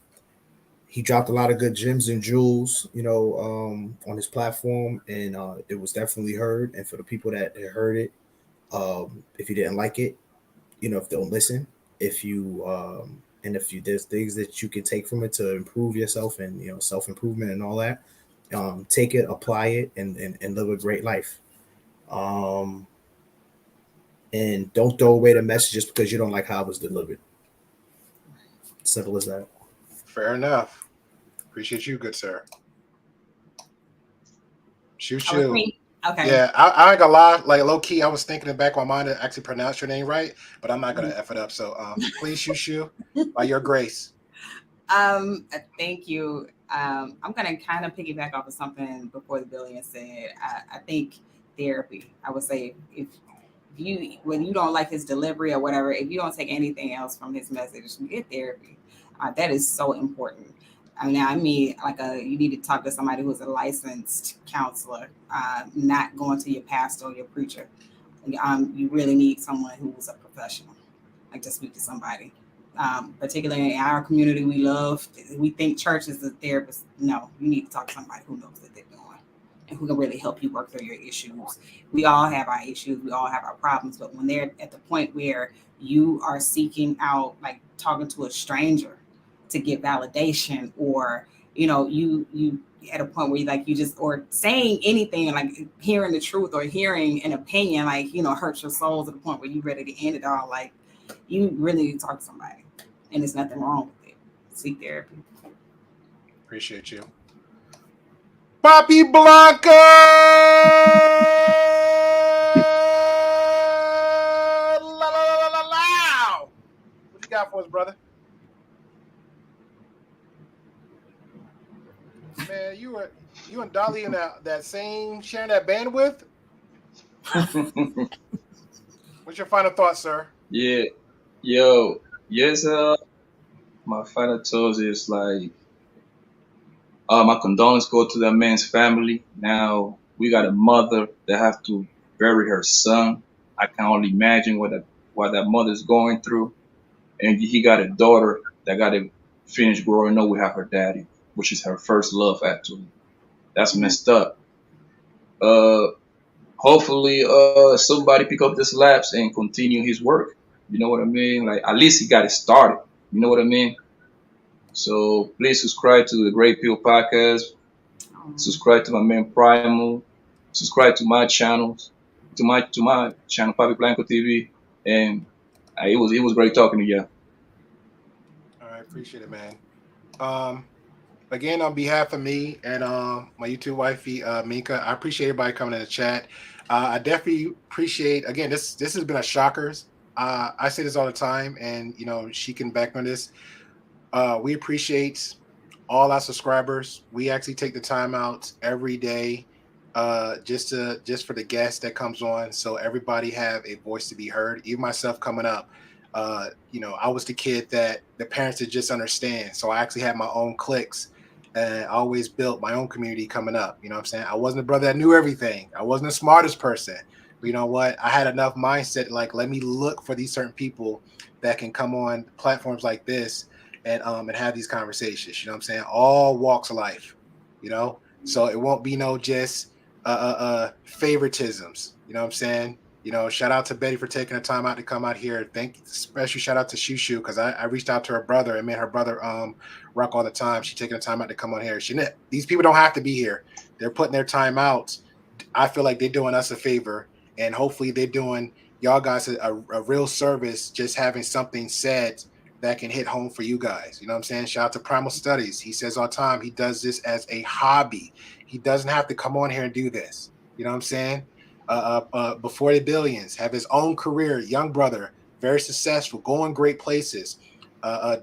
He dropped a lot of good gems and jewels, on his platform, and it was definitely heard. And for the people that heard it, if you didn't like it, don't listen. If there's things that you can take from it to improve yourself and self-improvement and all that, take it, apply it, and live a great life. And don't throw away the message just because you don't like how it was delivered. Simple as that. Fair enough. Appreciate you, good sir. Shoot I was Okay. Yeah, I ain't gonna lie. Like low key, I was thinking in the back of my mind to actually pronounce your name right, but I'm not gonna f it up. So please, Shushu, by your grace. Thank you. I'm gonna kind of piggyback off of something before the billion said. I think therapy. I would say if you when you don't like his delivery or whatever, if you don't take anything else from his message, get therapy. That is so important. I mean, like you need to talk to somebody who's a licensed counselor, not going to your pastor or your preacher. You really need someone who's a professional, like to speak to somebody. Particularly in our community, we think church is a therapist. No, you need to talk to somebody who knows what they're doing and who can really help you work through your issues. We all have our issues, we all have our problems, but when they're at the point where you are seeking out, like talking to a stranger to get validation, or you at a point where you just or saying anything, like hearing the truth or hearing an opinion, like hurts your soul to the point where you're ready to end it all, like you really need to talk to somebody, and there's nothing wrong with it. Seek therapy. Appreciate you. Papi Blanco! What you got for us, brother? Man, you and Dolly in that same sharing that bandwidth? What's your final thoughts, sir? Yeah, yes. My final thoughts is like, my condolences go to that man's family. Now we got a mother that have to bury her son. I can only imagine what that mother's going through, and he got a daughter that got to finish growing up with her daddy, which is her first love. Actually, that's messed up. Hopefully, somebody pick up this lapse and continue his work. You know what I mean? Like at least he got it started. You know what I mean? So please subscribe to the Great Pill Podcast. Subscribe to my man Primal. Subscribe to my channels, to my channel Papi Blanco TV, and it was great talking to you. All right, appreciate it, man. Again, on behalf of me and my YouTube wifey Minka, I appreciate everybody coming in the chat. I definitely appreciate. Again, this has been a shockers. I say this all the time, and she can back on this. We appreciate all our subscribers. We actually take the time out every day just for the guest that comes on, so everybody have a voice to be heard. Even myself coming up, I was the kid that the parents did just understand. So I actually had my own cliques and I always built my own community coming up. You know what I'm saying? I wasn't a brother that knew everything. I wasn't the smartest person. But you know what? I had enough mindset, like, let me look for these certain people that can come on platforms like this and have these conversations. You know what I'm saying? All walks of life, so it won't be no just favoritisms. You know what I'm saying? Shout out to Betty for taking the time out to come out here. Especially shout out to Shushu, because I reached out to her brother and made her brother rock all the time. She taking the time out to come on here. These people don't have to be here. They're putting their time out. I feel like they're doing us a favor, and hopefully they're doing y'all guys a real service, just having something said that can hit home for you guys. You know what I'm saying? Shout out to Primal Studies. He says all the time he does this as a hobby. He doesn't have to come on here and do this. You know what I'm saying? Before the billions, have his own career, young brother, very successful, going great places.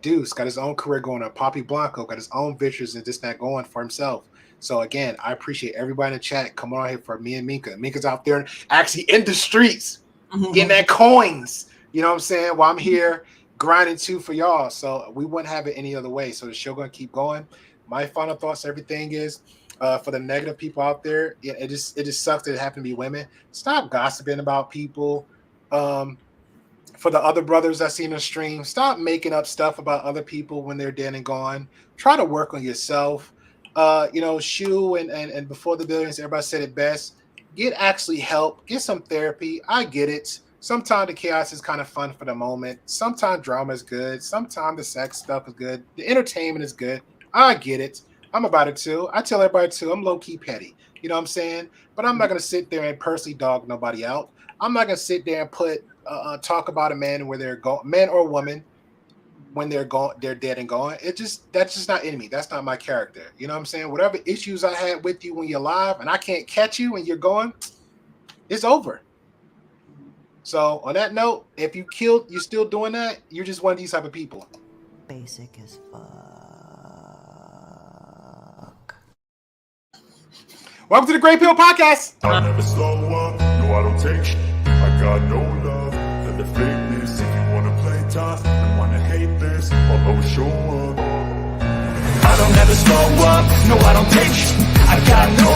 Deuce got his own career going on. Papi Blanco got his own ventures and this that going for himself. So again, I appreciate everybody in the chat coming on here for me and Minka. Minka's out there actually in the streets getting that coins. You know what I'm saying? While I'm here grinding too for y'all. So we wouldn't have it any other way. So the show gonna keep going. My final thoughts, everything is for the negative people out there, it just sucks that it happened to be women. Stop gossiping about people. For the other brothers I see in the stream, stop making up stuff about other people when they're dead and gone. Try to work on yourself. Shu and before the billions, everybody said it best. Get actually help. Get some therapy. I get it. Sometimes the chaos is kind of fun for the moment. Sometimes drama is good. Sometimes the sex stuff is good. The entertainment is good. I get it. I'm about it too. I tell everybody too. I'm low-key petty. You know what I'm saying? But I'm not going to sit there and personally dog nobody out. I'm not going to sit there and talk about a man where they're gone, man or woman, when they're gone, they're dead and gone. That's just not in me. That's not my character. You know what I'm saying? Whatever issues I had with you when you're alive and I can't catch you when you're gone, it's over. So on that note, if you killed, you're still doing that, you're just one of these type of people. Basic as fuck. Welcome to the Great Pill Podcast. I never slow up, no I don't take shit. I got no love for the fakeness. If you wanna play tough and wanna hate this, I'll always show up. I don't ever slow up, no I don't take shit. I got no